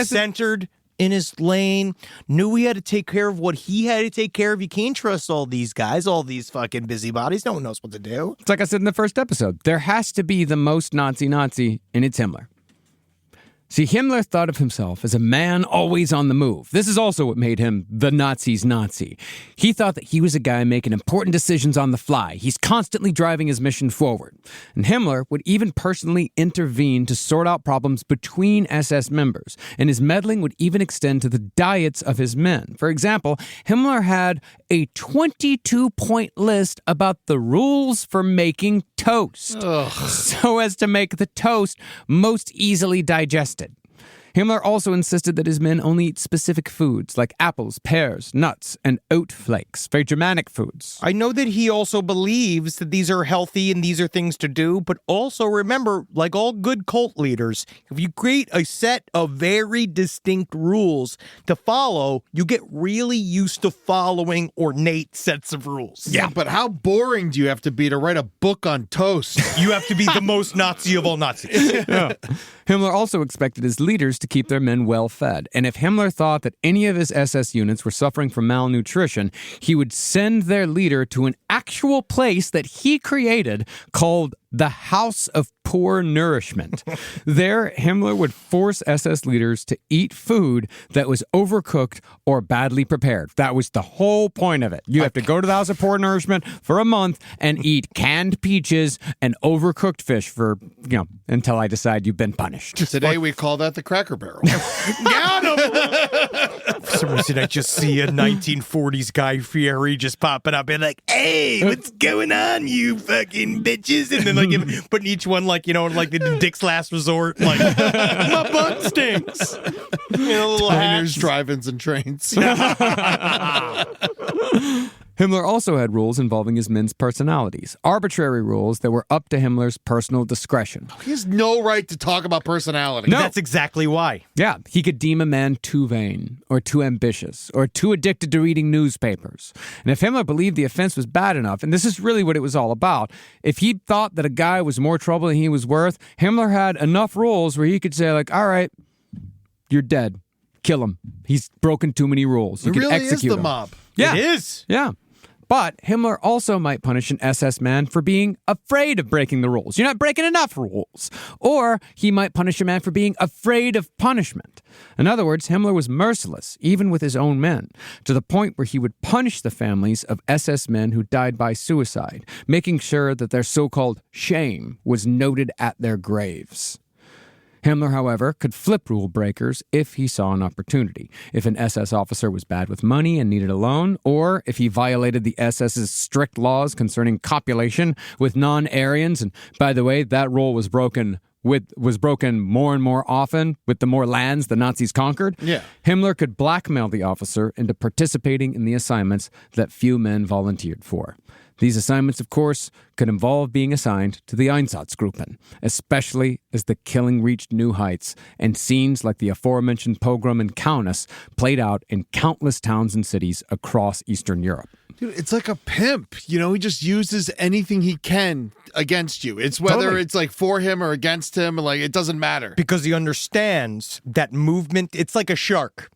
centered in his lane, knew he had to take care of what he had to take care of. You can't trust all these guys, all these fucking busybodies. No one knows what to do. It's like I said in the first episode. There has to be the most Nazi, and it's Himmler. See, Himmler thought of himself as a man always on the move. This is also what made him the Nazi's Nazi. He thought that he was a guy making important decisions on the fly. He's constantly driving his mission forward. And Himmler would even personally intervene to sort out problems between SS members. And his meddling would even extend to the diets of his men. For example, Himmler had a 22-point list about the rules for making toast. So as to make the toast most easily digested. Himmler also insisted that his men only eat specific foods like apples, pears, nuts, and oat flakes, very Germanic foods. I know that he also believes that these are healthy and these are things to do, but also remember, like all good cult leaders, if you create a set of very distinct rules to follow, you get really used to following ornate sets of rules. Yeah, but how boring do you have to be to write a book on toast? You have to be the most Nazi of all Nazis. Yeah. Himmler also expected his leaders to keep their men well fed. And if Himmler thought that any of his SS units were suffering from malnutrition, he would send their leader to an actual place that he created called the House of Poor Nourishment. There, Himmler would force SS leaders to eat food that was overcooked or badly prepared. That was the whole point of it. You have to go to the House of Poor Nourishment for a month and eat canned peaches and overcooked fish for, until I decide you've been punished. Today we call that the Cracker Barrel. Got him! For some reason, I just see a 1940s Guy Fieri just popping up and like, hey, what's going on, you fucking bitches? And then like putting each one like the Dick's Last Resort, like my butt stinks. Little Diners, drive-ins, and trains. Himmler also had rules involving his men's personalities, arbitrary rules that were up to Himmler's personal discretion. He has no right to talk about personality. No. That's exactly why. Yeah, he could deem a man too vain, or too ambitious, or too addicted to reading newspapers. And if Himmler believed the offense was bad enough, and this is really what it was all about, if he thought that a guy was more trouble than he was worth, Himmler had enough rules where he could say, like, all right, you're dead. Kill him. He's broken too many rules. You it can really execute is the him. mob. Yeah. It is. Yeah. But Himmler also might punish an SS man for being afraid of breaking the rules. You're not breaking enough rules. Or he might punish a man for being afraid of punishment. In other words, Himmler was merciless, even with his own men, to the point where he would punish the families of SS men who died by suicide, making sure that their so-called shame was noted at their graves. Himmler, however, could flip rule breakers if he saw an opportunity. If an SS officer was bad with money and needed a loan, or if he violated the SS's strict laws concerning copulation with non-Aryans, and by the way, that rule was broken more and more often with the more lands the Nazis conquered. Yeah. Himmler could blackmail the officer into participating in the assignments that few men volunteered for. These assignments, of course, could involve being assigned to the Einsatzgruppen, especially as the killing reached new heights and scenes like the aforementioned pogrom in Kaunas played out in countless towns and cities across Eastern Europe. Dude, it's like a pimp. You know, he just uses anything he can against you. It's whether it's like for him or against him, like it doesn't matter. Because he understands that movement, it's like a shark.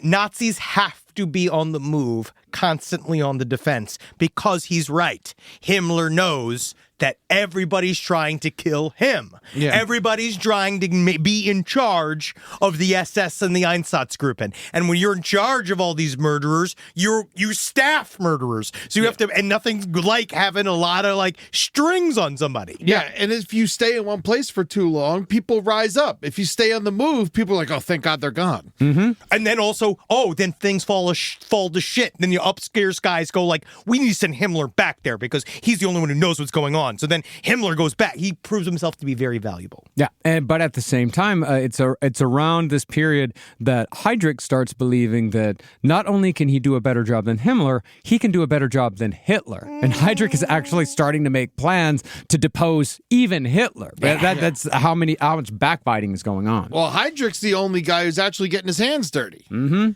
Nazis have to be on the move, constantly on the defense, because he's right. Himmler knows that everybody's trying to kill him. Yeah. Everybody's trying to be in charge of the SS and the Einsatzgruppen. And when you're in charge of all these murderers, you staff murderers. So you have to, and nothing's like having a lot of like strings on somebody. Yeah, and if you stay in one place for too long, people rise up. If you stay on the move, people are like, oh, thank God they're gone. Mm-hmm. And then also, then things fall to shit. Then the upstairs guys go like, we need to send Himmler back there because he's the only one who knows what's going on. So then Himmler goes back. He proves himself to be very valuable. Yeah, but at the same time, it's around this period that Heydrich starts believing that not only can he do a better job than Himmler, he can do a better job than Hitler. And Heydrich is actually starting to make plans to depose even Hitler. That's how much backbiting is going on. Well, Heydrich's the only guy who's actually getting his hands dirty. Mm-hmm.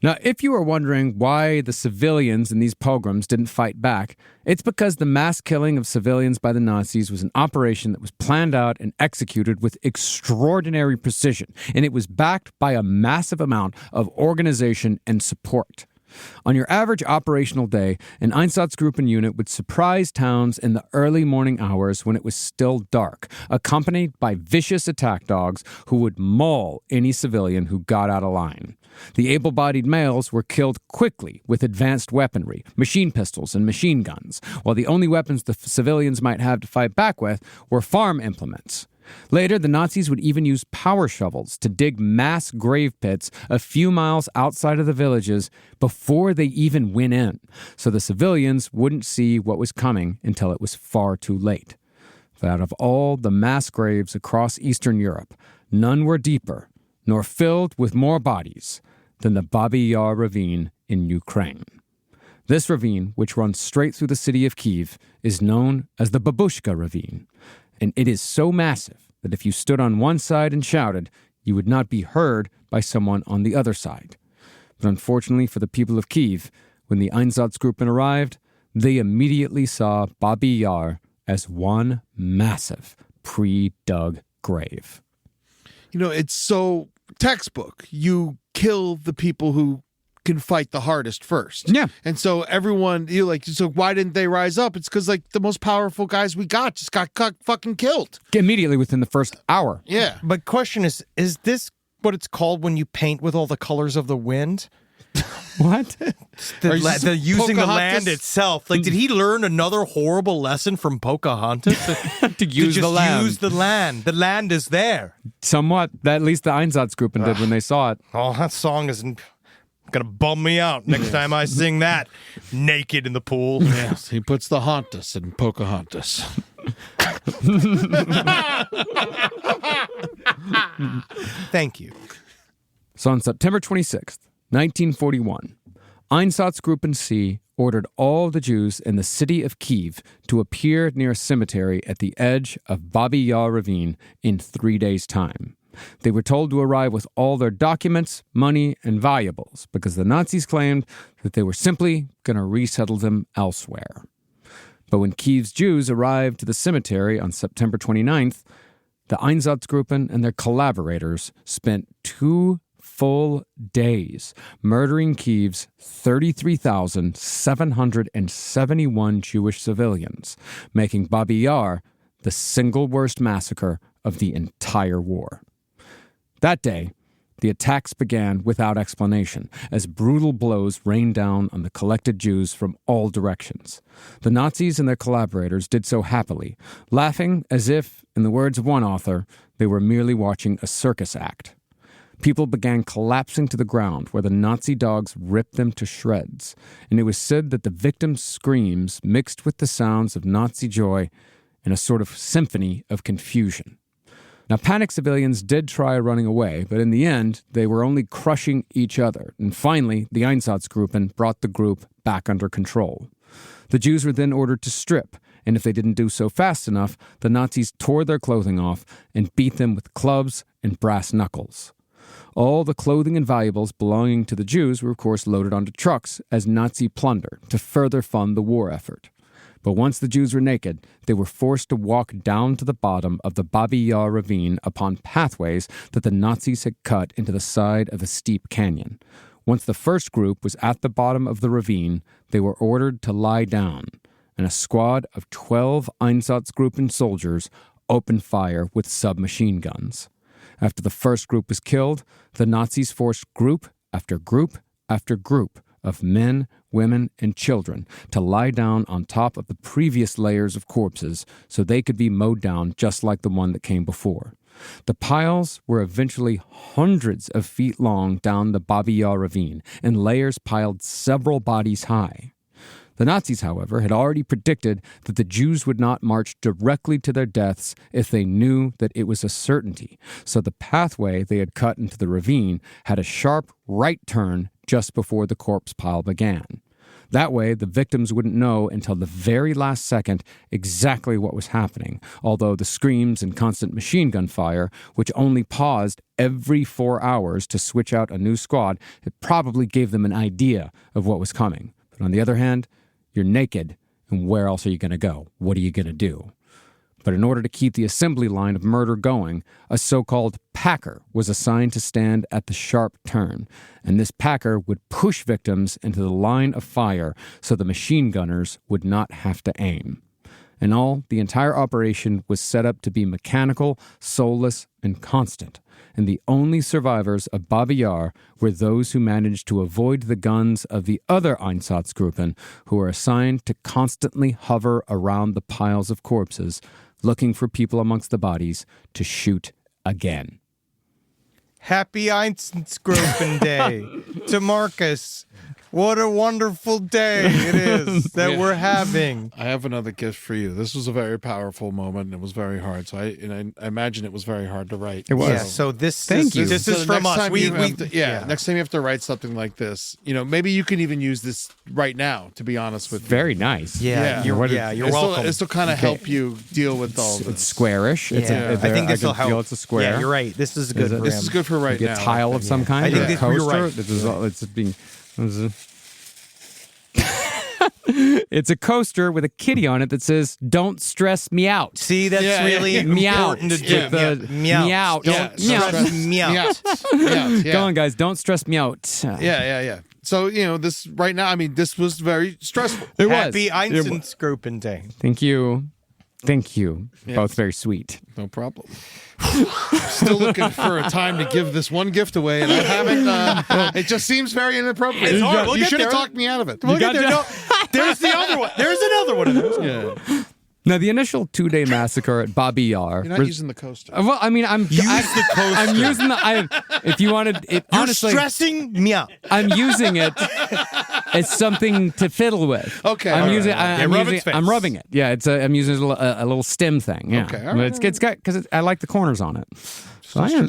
Now, if you are wondering why the civilians in these pogroms didn't fight back, it's because the mass killing of civilians by the Nazis was an operation that was planned out and executed with extraordinary precision, and it was backed by a massive amount of organization and support. On your average operational day, an Einsatzgruppen unit would surprise towns in the early morning hours when it was still dark, accompanied by vicious attack dogs who would maul any civilian who got out of line. The able-bodied males were killed quickly with advanced weaponry, machine pistols and machine guns, while the only weapons the civilians might have to fight back with were farm implements. Later, the Nazis would even use power shovels to dig mass grave pits a few miles outside of the villages before they even went in, so the civilians wouldn't see what was coming until it was far too late. But out of all the mass graves across Eastern Europe, none were deeper, nor filled with more bodies than the Babi Yar ravine in Ukraine. This ravine, which runs straight through the city of Kyiv, is known as the Babushka Ravine, and it is so massive that if you stood on one side and shouted, you would not be heard by someone on the other side. But unfortunately for the people of Kyiv, when the Einsatzgruppen arrived, they immediately saw Babi Yar as one massive pre-dug grave. You know, it's so textbook. You kill the people who can fight the hardest first. Yeah. And so everyone, so why didn't they rise up? It's because like the most powerful guys we got just got fucking killed. Immediately within the first hour. Yeah. But question is this what it's called when you paint with all the colors of the wind? What? The using the land Pocahontas? itself. Like, did he learn another horrible lesson from Pocahontas? To use the land. Use the land. The land is there. Somewhat. At least the Einsatzgruppen did when they saw it. Oh, that song is gonna bum me out next time I sing that naked in the pool. Yes, he puts the Hauntus in Pocahontas. Thank you. So on September 26th, 1941, Einsatzgruppen C ordered all the Jews in the city of Kyiv to appear near a cemetery at the edge of Babi Yar Ravine in 3 days' time. They were told to arrive with all their documents, money, and valuables because the Nazis claimed that they were simply going to resettle them elsewhere. But when Kyiv's Jews arrived to the cemetery on September 29th, the Einsatzgruppen and their collaborators spent 2 full days murdering Kyiv's 33,771 Jewish civilians, making Babi Yar the single worst massacre of the entire war. That day, the attacks began without explanation, as brutal blows rained down on the collected Jews from all directions. The Nazis and their collaborators did so happily, laughing as if, in the words of one author, they were merely watching a circus act. People began collapsing to the ground where the Nazi dogs ripped them to shreds, and it was said that the victims' screams mixed with the sounds of Nazi joy in a sort of symphony of confusion. Now, panicked civilians did try running away, but in the end, they were only crushing each other, and finally, the Einsatzgruppen brought the group back under control. The Jews were then ordered to strip, and if they didn't do so fast enough, the Nazis tore their clothing off and beat them with clubs and brass knuckles. All the clothing and valuables belonging to the Jews were, of course, loaded onto trucks as Nazi plunder to further fund the war effort. But once the Jews were naked, they were forced to walk down to the bottom of the Babi Yar ravine upon pathways that the Nazis had cut into the side of a steep canyon. Once the first group was at the bottom of the ravine, they were ordered to lie down, and a squad of 12 Einsatzgruppen soldiers opened fire with submachine guns. After the first group was killed, the Nazis forced group after group after group of men, women, and children to lie down on top of the previous layers of corpses so they could be mowed down just like the one that came before. The piles were eventually hundreds of feet long down the Babi Yar ravine, and layers piled several bodies high. The Nazis, however, had already predicted that the Jews would not march directly to their deaths if they knew that it was a certainty, so the pathway they had cut into the ravine had a sharp right turn just before the corpse pile began. That way, the victims wouldn't know until the very last second exactly what was happening, although the screams and constant machine gun fire, which only paused every 4 hours to switch out a new squad, it probably gave them an idea of what was coming. But on the other hand, you're naked, and where else are you going to go? What are you going to do? But in order to keep the assembly line of murder going, a so-called packer was assigned to stand at the sharp turn, and this packer would push victims into the line of fire so the machine gunners would not have to aim. In all, the entire operation was set up to be mechanical, soulless, and constant, and the only survivors of Babi Yar were those who managed to avoid the guns of the other Einsatzgruppen, who were assigned to constantly hover around the piles of corpses, looking for people amongst the bodies to shoot again. Happy Einsatzgruppen Day to Marcus. What a wonderful day it is that we're having. I have another gift for you. This was a very powerful moment, and it was very hard. So I imagine it was very hard to write. It was. Yeah, so this is from us. Next time you have to write something like this, maybe you can even use this right now, to be honest with you. Very nice. You're welcome. This will kind of help you deal with all this. It's squarish. Yeah. I think this will help. It's a square. Yeah, you're right. This is good for him. This is good for right now. A tile of some kind? I think you're right. It's a coaster with a kitty on it that says, "Don't stress me out." See, that's really important to do. Meow. Don't stress me out. Go on, guys. Don't stress me out. Yeah. So, this right now, this was very stressful. It was. Happy Einsatzgruppen Day. Thank you. Yeah. Both very sweet. No problem. Still looking for a time to give this one gift away, and I haven't. It just seems very inappropriate. You should have talked me out of it. There's the other one. There's another one of those. Yeah. Now, the initial 2-day massacre at Babi Yar. You're not using the coaster. Well, I'm using the. If you wanted it, you're honestly, stressing me out. I'm using it as something to fiddle with. Okay, I'm rubbing it. Yeah, I'm using a little stem thing. Yeah, okay, but it's got because I like the corners on it. So I am.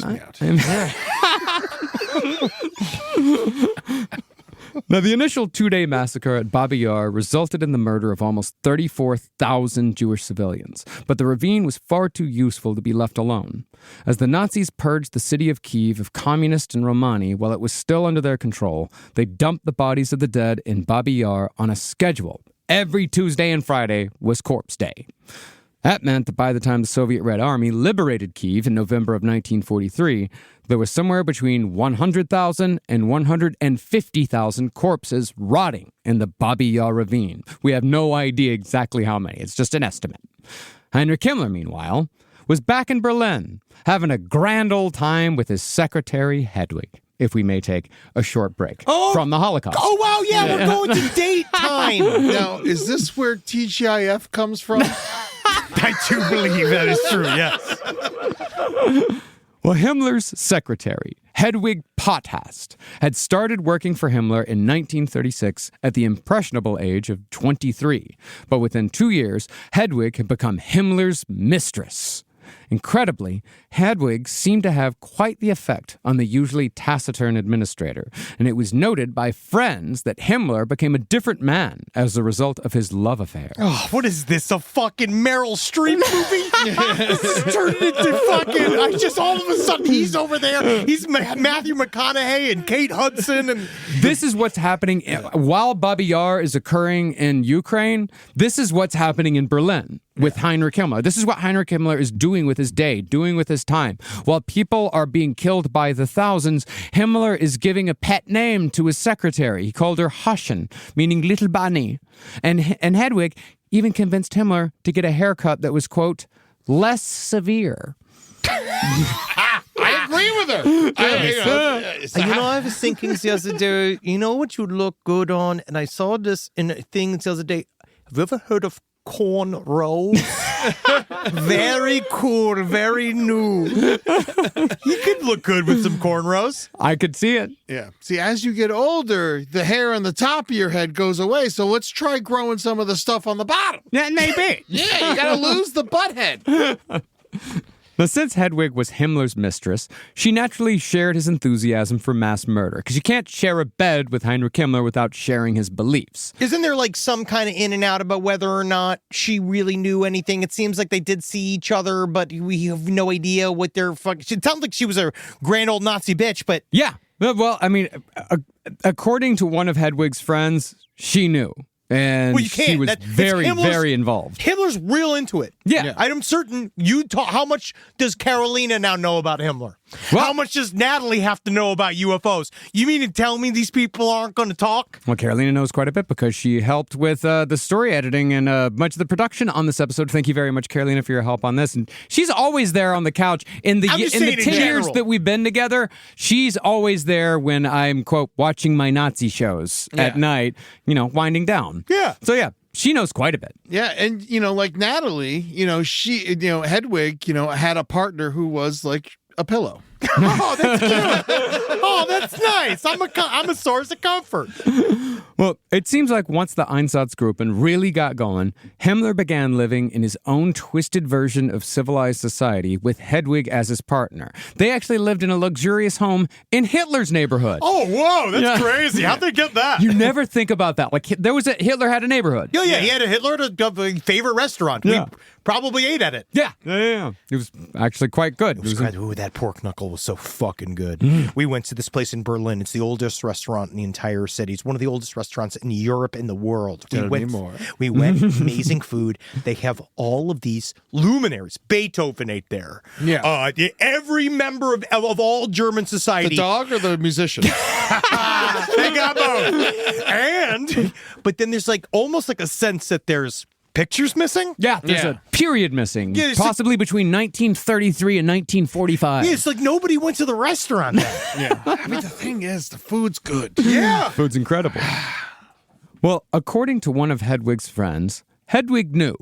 Now, the initial 2-day massacre at Babi Yar resulted in the murder of almost 34,000 Jewish civilians, but the ravine was far too useful to be left alone. As the Nazis purged the city of Kiev of communists and Romani while it was still under their control, they dumped the bodies of the dead in Babi Yar on a schedule. Every Tuesday and Friday was Corpse Day. That meant that by the time the Soviet Red Army liberated Kiev in November of 1943, there was somewhere between 100,000 and 150,000 corpses rotting in the Babi Yar ravine. We have no idea exactly how many. It's just an estimate. Heinrich Himmler, meanwhile, was back in Berlin, having a grand old time with his secretary, Hedwig, if we may take a short break from the Holocaust. Oh, wow, yeah, we're going to date time. Now, is this where TGIF comes from? I do believe that is true, yes. Well, Himmler's secretary, Hedwig Potthast, had started working for Himmler in 1936 at the impressionable age of 23. But within 2 years, Hedwig had become Himmler's mistress. Incredibly, Hedwig seemed to have quite the effect on the usually taciturn administrator, and it was noted by friends that Himmler became a different man as a result of his love affair. Oh, what is this, a fucking Meryl Streep movie? This is turned into fucking, all of a sudden he's over there. He's Matthew McConaughey and Kate Hudson. And this is what's happening while Babi Yar is occurring in Ukraine. This is what's happening in Berlin with Heinrich Himmler. This is what Heinrich Himmler is doing with his day, doing with his time. While people are being killed by the thousands, Himmler is giving a pet name to his secretary. He called her Haschen, meaning little bunny. And Hedwig even convinced Himmler to get a haircut that was, quote, less severe. I agree with her. I was thinking the other day, you know what you look good on? And I saw this in a thing the other day. Have you ever heard of cornrows? Very cool, very new. You could look good with some cornrows. I could see it. Yeah. See, as you get older, the hair on the top of your head goes away. So let's try growing some of the stuff on the bottom. Yeah, maybe. Yeah, you got to lose the butt head. Now, since Hedwig was Himmler's mistress, she naturally shared his enthusiasm for mass murder, because you can't share a bed with Heinrich Himmler without sharing his beliefs. Isn't there like some kind of in and out about whether or not she really knew anything? It seems like they did see each other, but we have no idea what their fucking... It sounds like she was a grand old Nazi bitch, but... Yeah. Well, I mean, according to one of Hedwig's friends, she knew. And she was very involved. Himmler's real into it. Yeah. I'm certain how much does Carolina now know about Himmler? Well, how much does Natalie have to know about UFOs? You mean to tell me these people aren't going to talk? Well, Carolina knows quite a bit because she helped with the story editing and much of the production on this episode. Thank you very much, Carolina, for your help on this. And she's always there on the couch. In the 10 years that we've been together, she's always there when I'm, quote, watching my Nazi shows at night, winding down. Yeah. So, yeah. She knows quite a bit. Yeah, and, like Natalie, she, Hedwig, had a partner who was like a pillow. Oh, that's cute. Oh, that's nice. I'm a source of comfort. Well, it seems like once the Einsatzgruppen really got going, Himmler began living in his own twisted version of civilized society with Hedwig as his partner. They actually lived in a luxurious home in Hitler's neighborhood. Oh, whoa, that's crazy. How'd they get that? You never think about that. Like, Hitler had a neighborhood. Yeah, he had a Hitler favorite restaurant. Yeah. We probably ate at it. Yeah. It was actually quite good. That pork knuckle was so fucking good. We went to this place in Berlin. It's the oldest restaurant in the entire city. It's one of the oldest restaurants in Europe and the world. We went, amazing food. They have all of these luminaries. Beethoven ate there. Yeah. Every member of all German society. The dog or the musician? They got both. But then there's almost like a sense that there's pictures missing? Yeah, there's a period missing, possibly between 1933 and 1945. Yeah, it's like nobody went to the restaurant then. Yeah. I mean, the thing is, the food's good. Yeah. Food's incredible. Well, according to one of Hedwig's friends, Hedwig knew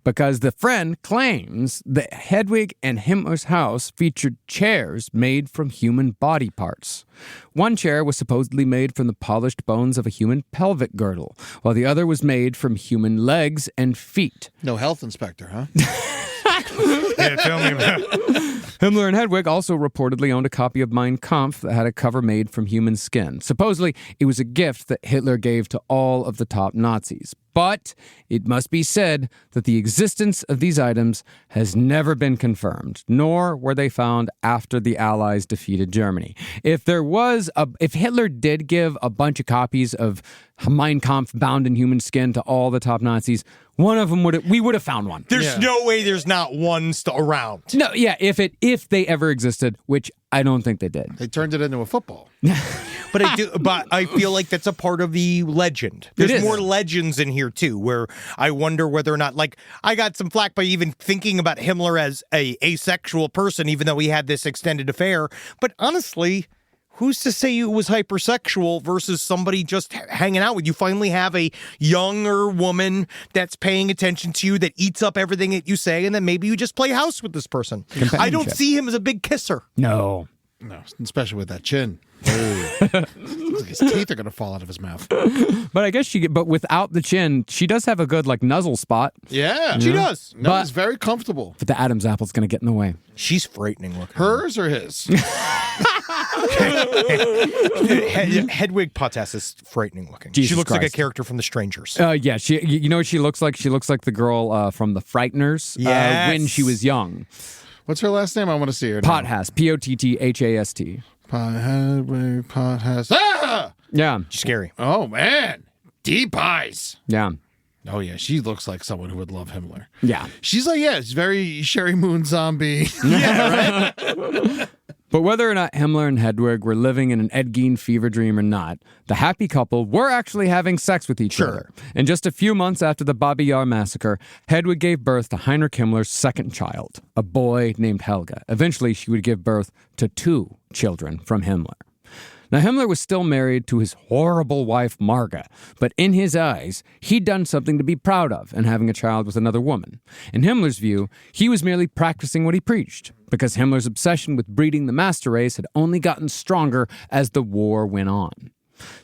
because the friend claims that Hedwig and Himmler's house featured chairs made from human body parts. One chair was supposedly made from the polished bones of a human pelvic girdle, while the other was made from human legs and feet. No health inspector, huh? Yeah, tell me about it. Himmler and Hedwig also reportedly owned a copy of Mein Kampf that had a cover made from human skin. Supposedly, it was a gift that Hitler gave to all of the top Nazis. But it must be said that the existence of these items has never been confirmed, nor were they found after the Allies defeated Germany. If Hitler did give a bunch of copies of Mein Kampf bound in human skin to all the top Nazis, one of them we would have found one. There's no way there's not one around. No, yeah, if they ever existed, which I don't think they did. They turned it into a football. But I feel like that's a part of the legend. There's more legends in here too, where I wonder whether or not, I got some flack by even thinking about Himmler as a asexual person, even though he had this extended affair. But honestly, who's to say it was hypersexual versus somebody just hanging out with you? Finally have a younger woman that's paying attention to you, that eats up everything that you say, and then maybe you just play house with this person. I don't see him as a big kisser. No, especially with that chin. His teeth are going to fall out of his mouth. But I guess but without the chin, she does have a good nuzzle spot. Yeah, she does. No, it's very comfortable. But the Adam's apple's going to get in the way. She's frightening looking. Hers or his? Hedwig Potts is frightening looking. Jesus she looks like a Christ. character from The Strangers. Yeah, you know what she looks like? She looks like the girl from The Frighteners when she was young. What's her last name? I want to see her now. Potthast. Potthast. Potthast. Ah! Yeah. She's scary. Oh, man. Deep eyes. Yeah. Oh, yeah. She looks like someone who would love Himmler. Yeah. She's it's very Sherry Moon zombie. Yeah, right? But whether or not Himmler and Hedwig were living in an Ed Gein fever dream or not, the happy couple were actually having sex with each other. And just a few months after the Babi Yar massacre, Hedwig gave birth to Heinrich Himmler's second child, a boy named Helga. Eventually, she would give birth to 2 children from Himmler. Now, Himmler was still married to his horrible wife, Marga, but in his eyes, he'd done something to be proud of in having a child with another woman. In Himmler's view, he was merely practicing what he preached, because Himmler's obsession with breeding the master race had only gotten stronger as the war went on.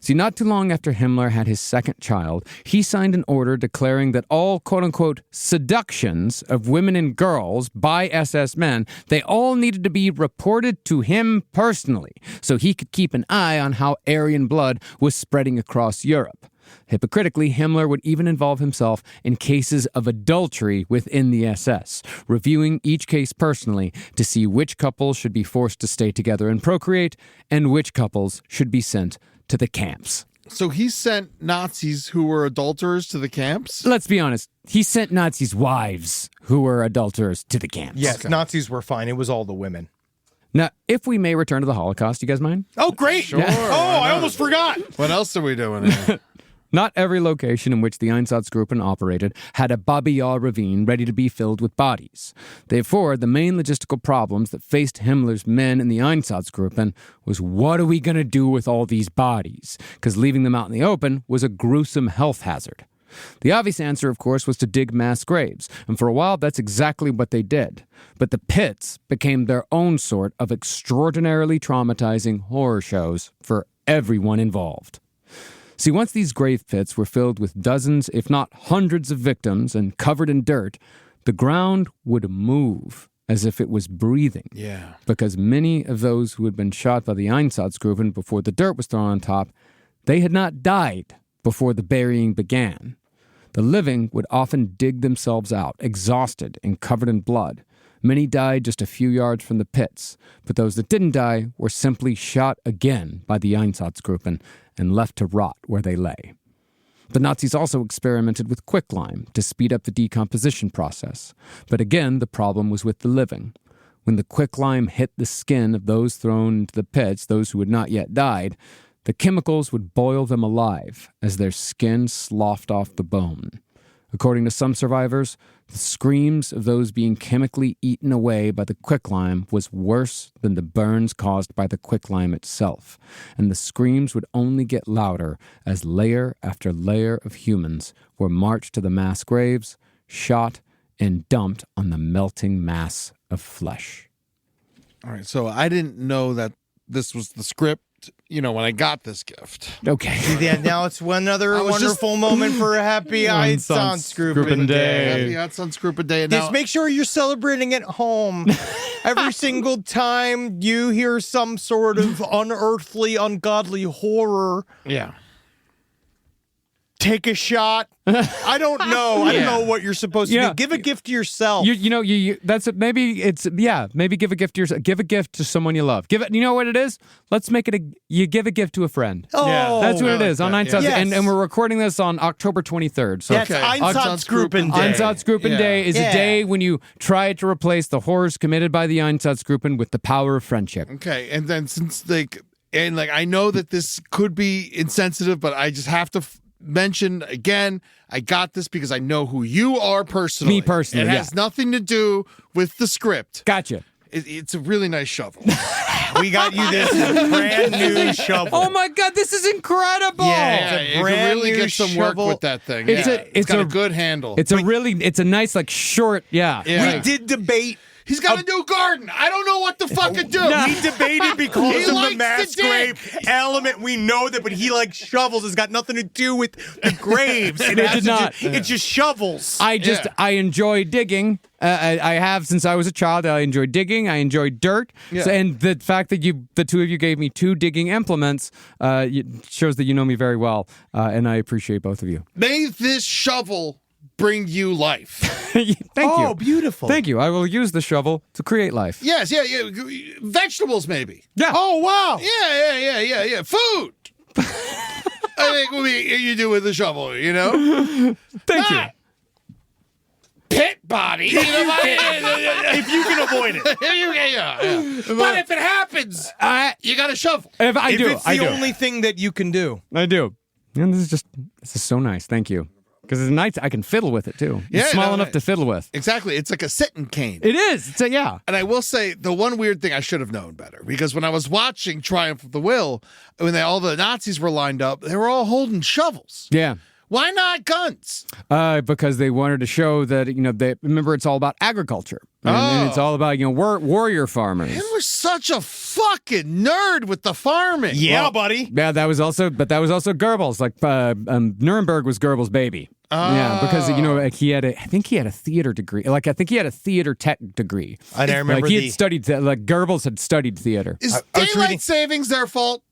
See, not too long after Himmler had his second child, he signed an order declaring that all quote-unquote seductions of women and girls by SS men, they all needed to be reported to him personally, so he could keep an eye on how Aryan blood was spreading across Europe. Hypocritically, Himmler would even involve himself in cases of adultery within the SS, reviewing each case personally to see which couples should be forced to stay together and procreate, and which couples should be sent to the camps. So he sent Nazis who were adulterers to the camps? Let's be honest. He sent Nazis' wives who were adulterers to the camps. Yes, okay. Nazis were fine. It was all the women. Now, if we may return to the Holocaust, you guys mind? Oh, great. Sure. I almost forgot. What else are we doing here? Not every location in which the Einsatzgruppen operated had a Babi Yar ravine ready to be filled with bodies. Therefore, the main logistical problems that faced Himmler's men in the Einsatzgruppen was, what are we going to do with all these bodies? Because leaving them out in the open was a gruesome health hazard. The obvious answer, of course, was to dig mass graves, and for a while that's exactly what they did. But the pits became their own sort of extraordinarily traumatizing horror shows for everyone involved. See, once these grave pits were filled with dozens, if not hundreds of victims and covered in dirt, the ground would move as if it was breathing. Yeah. Because many of those who had been shot by the Einsatzgruppen before the dirt was thrown on top, they had not died before the burying began. The living would often dig themselves out, exhausted and covered in blood. Many died just a few yards from the pits, but those that didn't die were simply shot again by the Einsatzgruppen and left to rot where they lay. The Nazis also experimented with quicklime to speed up the decomposition process. But again, the problem was with the living. When the quicklime hit the skin of those thrown into the pits, those who had not yet died, the chemicals would boil them alive as their skin sloughed off the bone. According to some survivors, the screams of those being chemically eaten away by the quicklime was worse than the burns caused by the quicklime itself, and the screams would only get louder as layer after layer of humans were marched to the mass graves, shot, and dumped on the melting mass of flesh. All right, so I didn't know that this was the script, when I got this gift. Okay. Yeah, now it's another wonderful moment for a happy Einsatzgruppen Day. Happy Einsatzgruppen Day. Just make sure you're celebrating at home. Every single time you hear some sort of unearthly, ungodly horror. Yeah. Take a shot. I don't know. I don't know what you're supposed to do. Give a gift to yourself. Maybe give a gift to yourself. Give a gift to someone you love. Give it. You know what it is? Let's make it you give a gift to a friend. Oh, that's what it is on 9/7. Yes. And we're recording this on October 23rd. So that's Einsatzgruppen Day. Einsatzgruppen Day is a day when you try to replace the horrors committed by the Einsatzgruppen with the power of friendship. Okay, and then since I know that this could be insensitive, but I just have to mention again, I got this because I know who you are personally. Me personally, It has nothing to do with the script. Gotcha. It's a really nice shovel. We got you this brand new shovel. Oh my God, this is incredible! Yeah, Yeah, it's a you brand can really new get some work shovel. with that thing. It's got a a good handle. It's a nice like short. Yeah. We did debate. He's got a new garden. I don't know what to fucking do. We debated because He of the likes mass to dig. grave element. We know that, but he likes shovels. It's got nothing to do with the graves. It did not. It's just shovels. I enjoy digging. I have since I was a child. I enjoy digging. I enjoy dirt. Yeah. So, and the fact that the two of you gave me 2 digging implements shows that you know me very well, and I appreciate both of you. May this shovel bring you life. Thank you. Oh, beautiful. Thank you. I will use the shovel to create life. Yes, yeah. Vegetables, maybe. Yeah. Oh, wow. Yeah. Food. I think you do with the shovel, you know? Thank you. Pit body. You know, If you can avoid it. yeah. But if it happens, you got a shovel. If I do, it's I the do. only thing that you can do. I do. And this is so nice. Thank you. Because it's nice. I can fiddle with it too. Yeah, It's small no, enough to fiddle with. Exactly. It's like a sitting cane. It is. It's yeah. And I will say the one weird thing I should have known better, because when I was watching Triumph of the Will, when all the Nazis were lined up, they were all holding shovels. Yeah. Why not guns? Because they wanted to show that, they remember it's all about agriculture. And it's all about, warrior farmers. Hitler's such a fucking nerd with the farming. Yeah, buddy. Yeah, that was also Goebbels. Like Nuremberg was Goebbels' baby. Yeah, because I think he had a theater degree. Like I think he had a theater tech degree. And I remember he had studied like Goebbels had studied theater. Is I was daylight reading- savings their fault?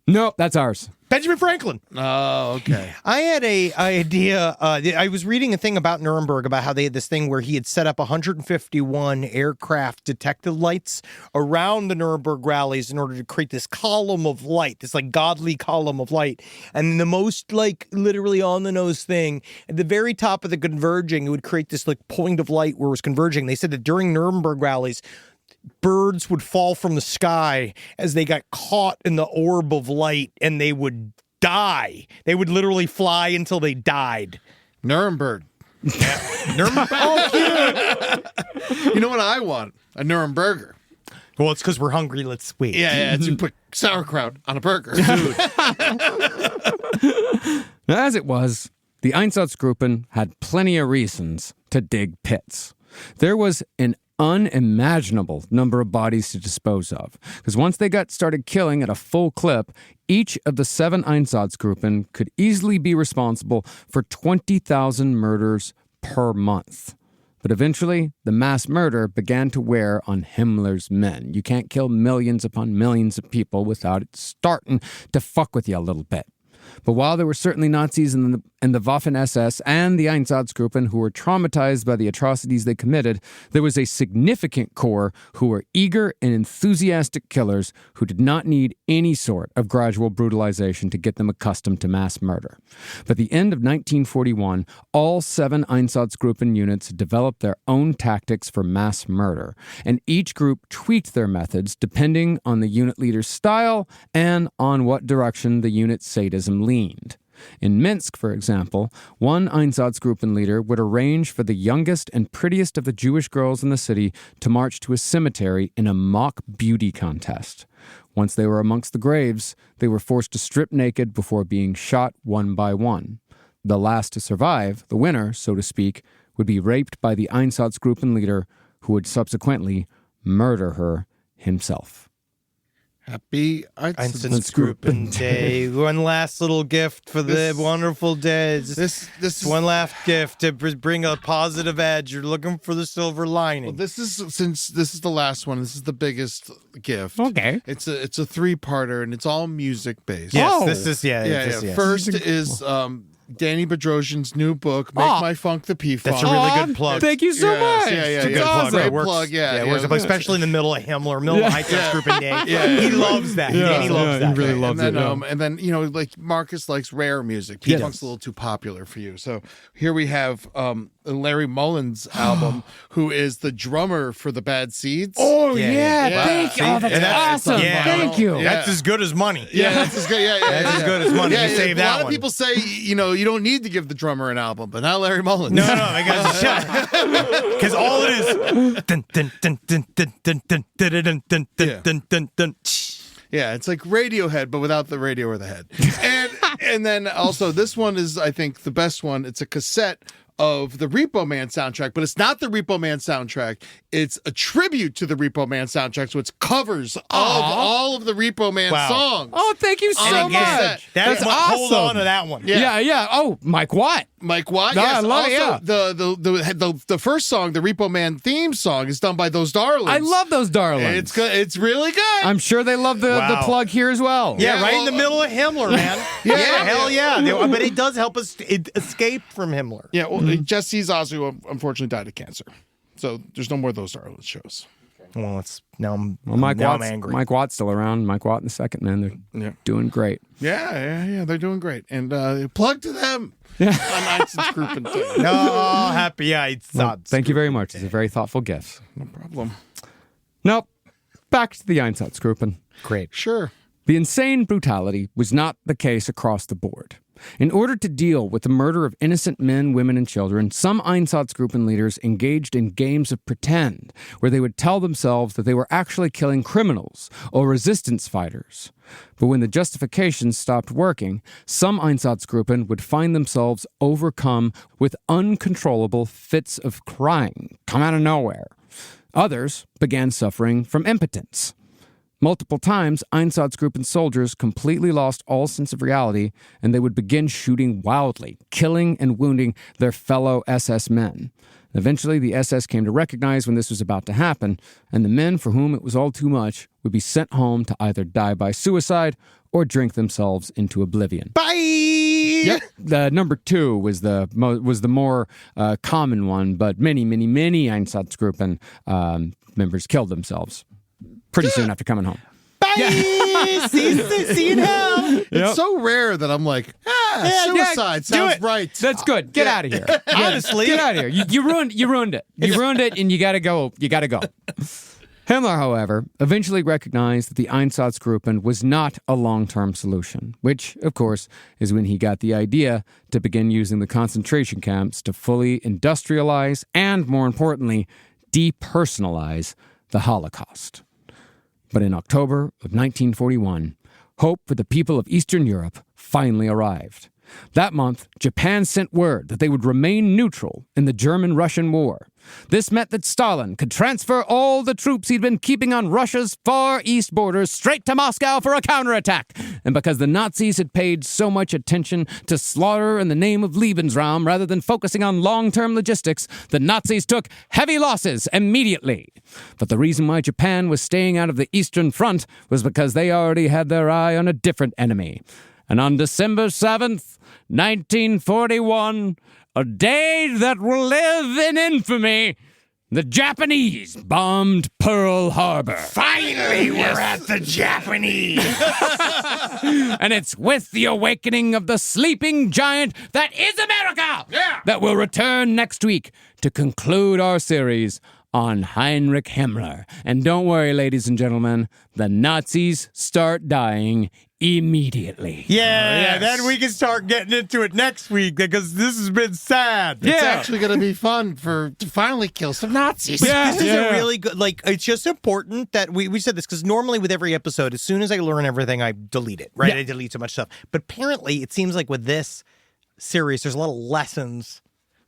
No, that's ours. Benjamin Franklin. Oh, okay. I had a idea. I was reading a thing about Nuremberg about how they had this thing where he had set up 151 aircraft detective lights around the Nuremberg rallies in order to create this column of light, this like godly column of light. And the most like literally on the nose thing at the very top of the converging, it would create this like point of light where it was converging. They said that during Nuremberg rallies, birds would fall from the sky as they got caught in the orb of light and they would die. They would literally fly until they died. Nuremberg. Nuremberg. Oh, You know what I want? A Nuremberger. well, it's because we're hungry. Let's wait. Yeah, you put sauerkraut on a burger. Now, as it was, the Einsatzgruppen had plenty of reasons to dig pits. There was an unimaginable number of bodies to dispose of, because once they got started killing at a full clip, each of the 7 Einsatzgruppen could easily be responsible for 20,000 murders per month. But eventually, the mass murder began to wear on Himmler's men. You can't kill millions upon millions of people without it starting to fuck with you a little bit. But while there were certainly Nazis in the Waffen-SS and the Einsatzgruppen who were traumatized by the atrocities they committed, there was a significant core who were eager and enthusiastic killers who did not need any sort of gradual brutalization to get them accustomed to mass murder. By the end of 1941, all 7 Einsatzgruppen units developed their own tactics for mass murder, and each group tweaked their methods depending on the unit leader's style and on what direction the unit's sadism leaned. In Minsk, for example, one Einsatzgruppen leader would arrange for the youngest and prettiest of the Jewish girls in the city to march to a cemetery in a mock beauty contest. Once they were amongst the graves, they were forced to strip naked before being shot one by one. The last to survive, the winner, so to speak, would be raped by the Einsatzgruppen leader, who would subsequently murder her himself. Happy Einsatzgruppen Day. One last little gift for the wonderful day. This is one last gift to bring a positive edge. You're looking for the silver lining. Well, since this is the last one, this is the biggest gift. Okay. It's a 3-parter and it's all music based. Yes, this is Yeah. First is Danny Bedrosian's new book, Make My Funk the P-Funk. That's a really good plug. Thank you so much. Yeah, It's a yeah. good plug. Great It works. plug, yeah. It works, especially in the middle of Himmler, middle of Einsatzgruppen Day. Yeah. He loves that. Danny loves that. He really loves it. And then like Marcus likes rare music. P-Funk's a little too popular for you. So here we have Larry Mullen's album, who is the drummer for the Bad Seeds. Oh, yeah. Thank you. Oh, that's awesome. Yeah. Thank you. That's as good as money. Yeah, that's as good. Yeah, That's as good as money. Yeah, You save a that lot of one. people say, you don't need to give the drummer an album, but not Larry Mullen. No, because all it is. Dun, dun, dun, dun, dun, dun, dun, dun, dun, dun, dun, dun, dun, dun. Yeah, it's like Radiohead, but without the radio or the head. And then also this one is, I think, the best one. It's a cassette of the Repo Man soundtrack, but it's not the Repo Man soundtrack. It's a tribute to the Repo Man soundtrack, so it's covers of all of the Repo Man songs. Oh, thank you so much. That's awesome. Hold on to that one. Yeah. Oh, Mike Watt. Mike Watt. No, Yes. I love it, Also, the first song, the Repo Man theme song, is done by Those Darlings. I love Those Darlings. It's good. It's really good. I'm sure they love the plug here as well. Yeah, right in the middle of Himmler, man. Hell yeah. But it does help us escape from Himmler. Yeah, well, Jesse Zazu unfortunately died of cancer. So there's no more of Those Darlings shows. Well, I'm angry. Mike Watt's still around. Mike Watt in the second, man. They're doing great. Yeah, they're doing great. And plug to them on Einsatzgruppen too. No, happy Einsatz. Well, thank you very much. It's a very thoughtful gift. No problem. Now, back to the Einsatzgruppen. Great. Sure. The insane brutality was not the case across the board. In order to deal with the murder of innocent men, women, and children, some Einsatzgruppen leaders engaged in games of pretend, where they would tell themselves that they were actually killing criminals or resistance fighters. But when the justifications stopped working, some Einsatzgruppen would find themselves overcome with uncontrollable fits of crying come out of nowhere. Others began suffering from impotence. Multiple times, Einsatzgruppen soldiers completely lost all sense of reality, and they would begin shooting wildly, killing and wounding their fellow SS men. Eventually, the SS came to recognize when this was about to happen, and the men for whom it was all too much would be sent home to either die by suicide or drink themselves into oblivion. Bye! Yep. The number 2 was the more common one, but many Einsatzgruppen members killed themselves pretty soon after coming home. Bye! See you in hell! It's so rare that I'm like, suicide sounds right. That's good. Get out of here. Honestly. Get out of here. You ruined it. You ruined it, and you gotta go. Himmler, however, eventually recognized that the Einsatzgruppen was not a long-term solution, which, of course, is when he got the idea to begin using the concentration camps to fully industrialize and, more importantly, depersonalize the Holocaust. But in October of 1941, hope for the people of Eastern Europe finally arrived. That month, Japan sent word that they would remain neutral in the German-Russian War. This meant that Stalin could transfer all the troops he'd been keeping on Russia's far east borders straight to Moscow for a counterattack. And because the Nazis had paid so much attention to slaughter in the name of Lebensraum rather than focusing on long-term logistics, the Nazis took heavy losses immediately. But the reason why Japan was staying out of the Eastern Front was because they already had their eye on a different enemy. And on December 7th, 1941, a day that will live in infamy, the Japanese bombed Pearl Harbor. Finally, we're at the Japanese! And it's with the awakening of the sleeping giant that is America that will return next week to conclude our series on Heinrich Himmler. And don't worry, ladies and gentlemen, the Nazis start dying immediately. Then we can start getting into it next week because this has been sad. It's actually going to be fun to finally kill some Nazis. This is a really good, it's just important that we said this because normally with every episode, as soon as I learn everything, I delete it, right? I delete so much stuff. But apparently, it seems like with this series, there's a lot of lessons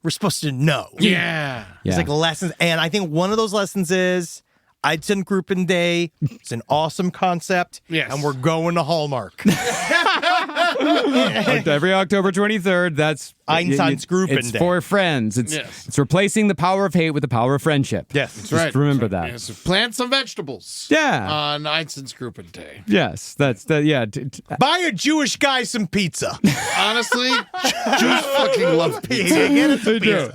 we're supposed to know. It's like lessons. And I think one of those lessons is Einsatzgruppen Day. It's an awesome concept. Yes. And we're going to Hallmark. Every October 23rd, that's Einsatzgruppen It's Day. for friends. It's replacing the power of hate with the power of friendship. Yes. That's Just right. remember that. Yes, plant some vegetables. Yeah. On Einsatzgruppen Day. Yes, that's the Buy a Jewish guy some pizza. Honestly, Jews fucking love pizza.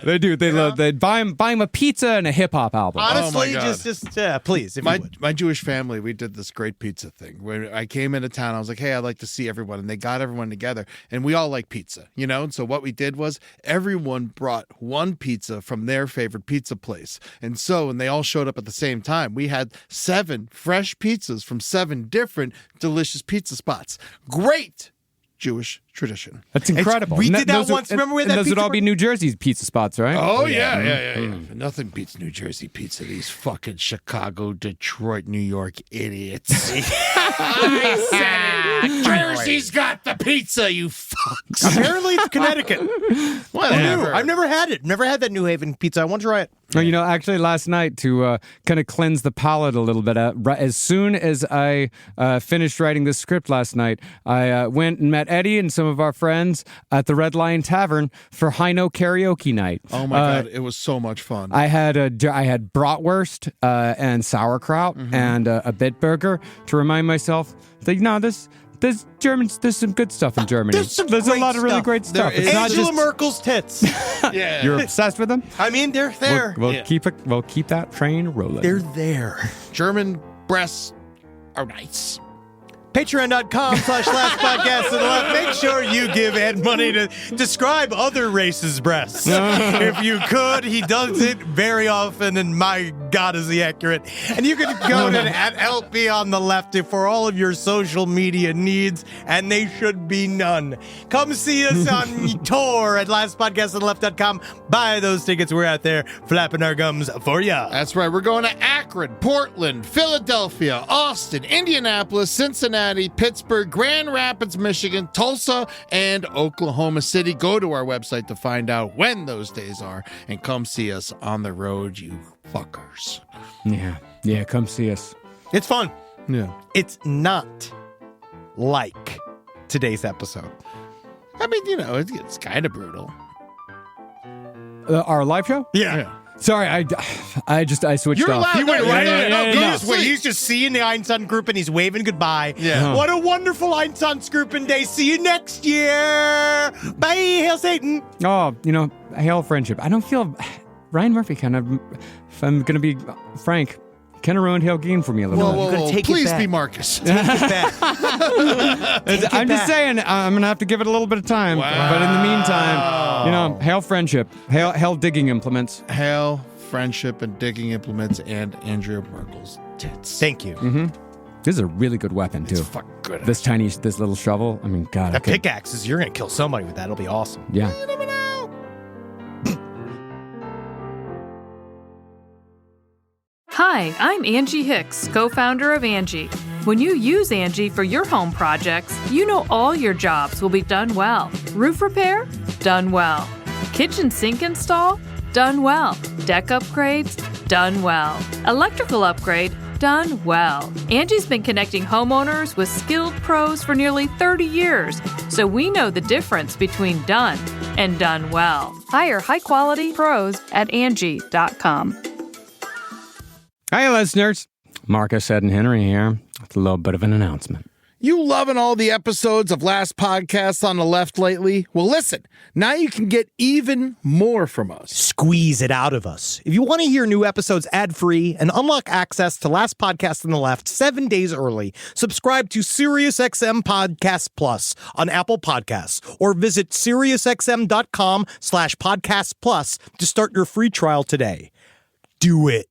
They do. They buy him a pizza and a hip hop album. Honestly, Oh my God. just please, if you would. My Jewish family, we did this great pizza thing. When I came into town, I was like, hey, I'd like to see everyone. And they got everyone together, and we all like pizza, you know? And so what we did was everyone brought one pizza from their favorite pizza place. And so when they all showed up at the same time, we had 7 fresh pizzas from 7 different delicious pizza spots. Great Jewish tradition. That's incredible. We did that once. Remember we had that those would pizza all be New Jersey's pizza spots, right? Oh, yeah. Nothing beats New Jersey pizza. These fucking Chicago, Detroit, New York idiots. I said it. Jersey's got the pizza, you fucks. Apparently it's Connecticut. Whatever. I've never had it. Never had that New Haven pizza. I want to try it. Well, you know, actually last night to kind of cleanse the palate a little bit, as soon as I finished writing this script last night, I went and met Eddie and some of our friends at the Red Lion Tavern for High Note Karaoke night. Oh my God, it was so much fun. I had bratwurst and sauerkraut and a Bitburger to remind myself that, you know, there's some good stuff in Germany. There's a lot of really great stuff. It's not Angela Merkel's tits. Yeah. You're obsessed with them? I mean, they're there. We'll keep that train rolling. They're there. German breasts are nice. Patreon.com/Last Podcast to the Left. Make sure you give Ed money to describe other races' breasts. If you could, he does it very often, and my God, is he accurate. And you can go to at LP on the Left for all of your social media needs, and they should be none. Come see us on tour at lastpodcasttontheleft.com. Buy those tickets. We're out there flapping our gums for ya. That's right. We're going to Akron, Portland, Philadelphia, Austin, Indianapolis, Cincinnati, Pittsburgh, Grand Rapids, Michigan, Tulsa, and Oklahoma City. Go to our website to find out when those days are and come see us on the road, you fuckers. Yeah, come see us. It's fun. Yeah. It's not like today's episode. I mean, you know, it's kind of brutal. Our live show? Yeah. Sorry, I switched You're off. allowed. He went right on. No. He's just seeing the Einsatzgruppen and he's waving goodbye. Yeah. What a wonderful Einsatzgruppen day. See you next year. Bye. Hail Satan. Oh, you know, hail friendship. I don't feel Ryan Murphy kind of, if I'm going to be frank, kind of ruined Hail Geen for me a little bit. Whoa, take it please back. be Marcus. Take it back. I'm just saying, I'm going to have to give it a little bit of time. Wow. But in the meantime, you know, hail friendship, hail digging implements. Hail friendship and digging implements and Andrea Merkel's tits. Thank you. This is a really good weapon, too. It's fucking good. This little shovel. I mean, God. That pickaxe you're going to kill somebody with that. It'll be awesome. Yeah. You never know. Hi, I'm Angie Hicks, co-founder of Angie. When you use Angie for your home projects, you know all your jobs will be done well. Roof repair? Done well. Kitchen sink install? Done well. Deck upgrades? Done well. Electrical upgrade? Done well. Angie's been connecting homeowners with skilled pros for nearly 30 years, so we know the difference between done and done well. Hire high-quality pros at Angie.com. Hi, listeners. Marcus, Ed, and Henry here with a little bit of an announcement. You loving all the episodes of Last Podcast on the Left lately? Well, listen, now you can get even more from us. Squeeze it out of us. If you want to hear new episodes ad-free and unlock access to Last Podcast on the Left 7 days early, subscribe to SiriusXM Podcast Plus on Apple Podcasts or visit SiriusXM.com/Podcast Plus to start your free trial today. Do it.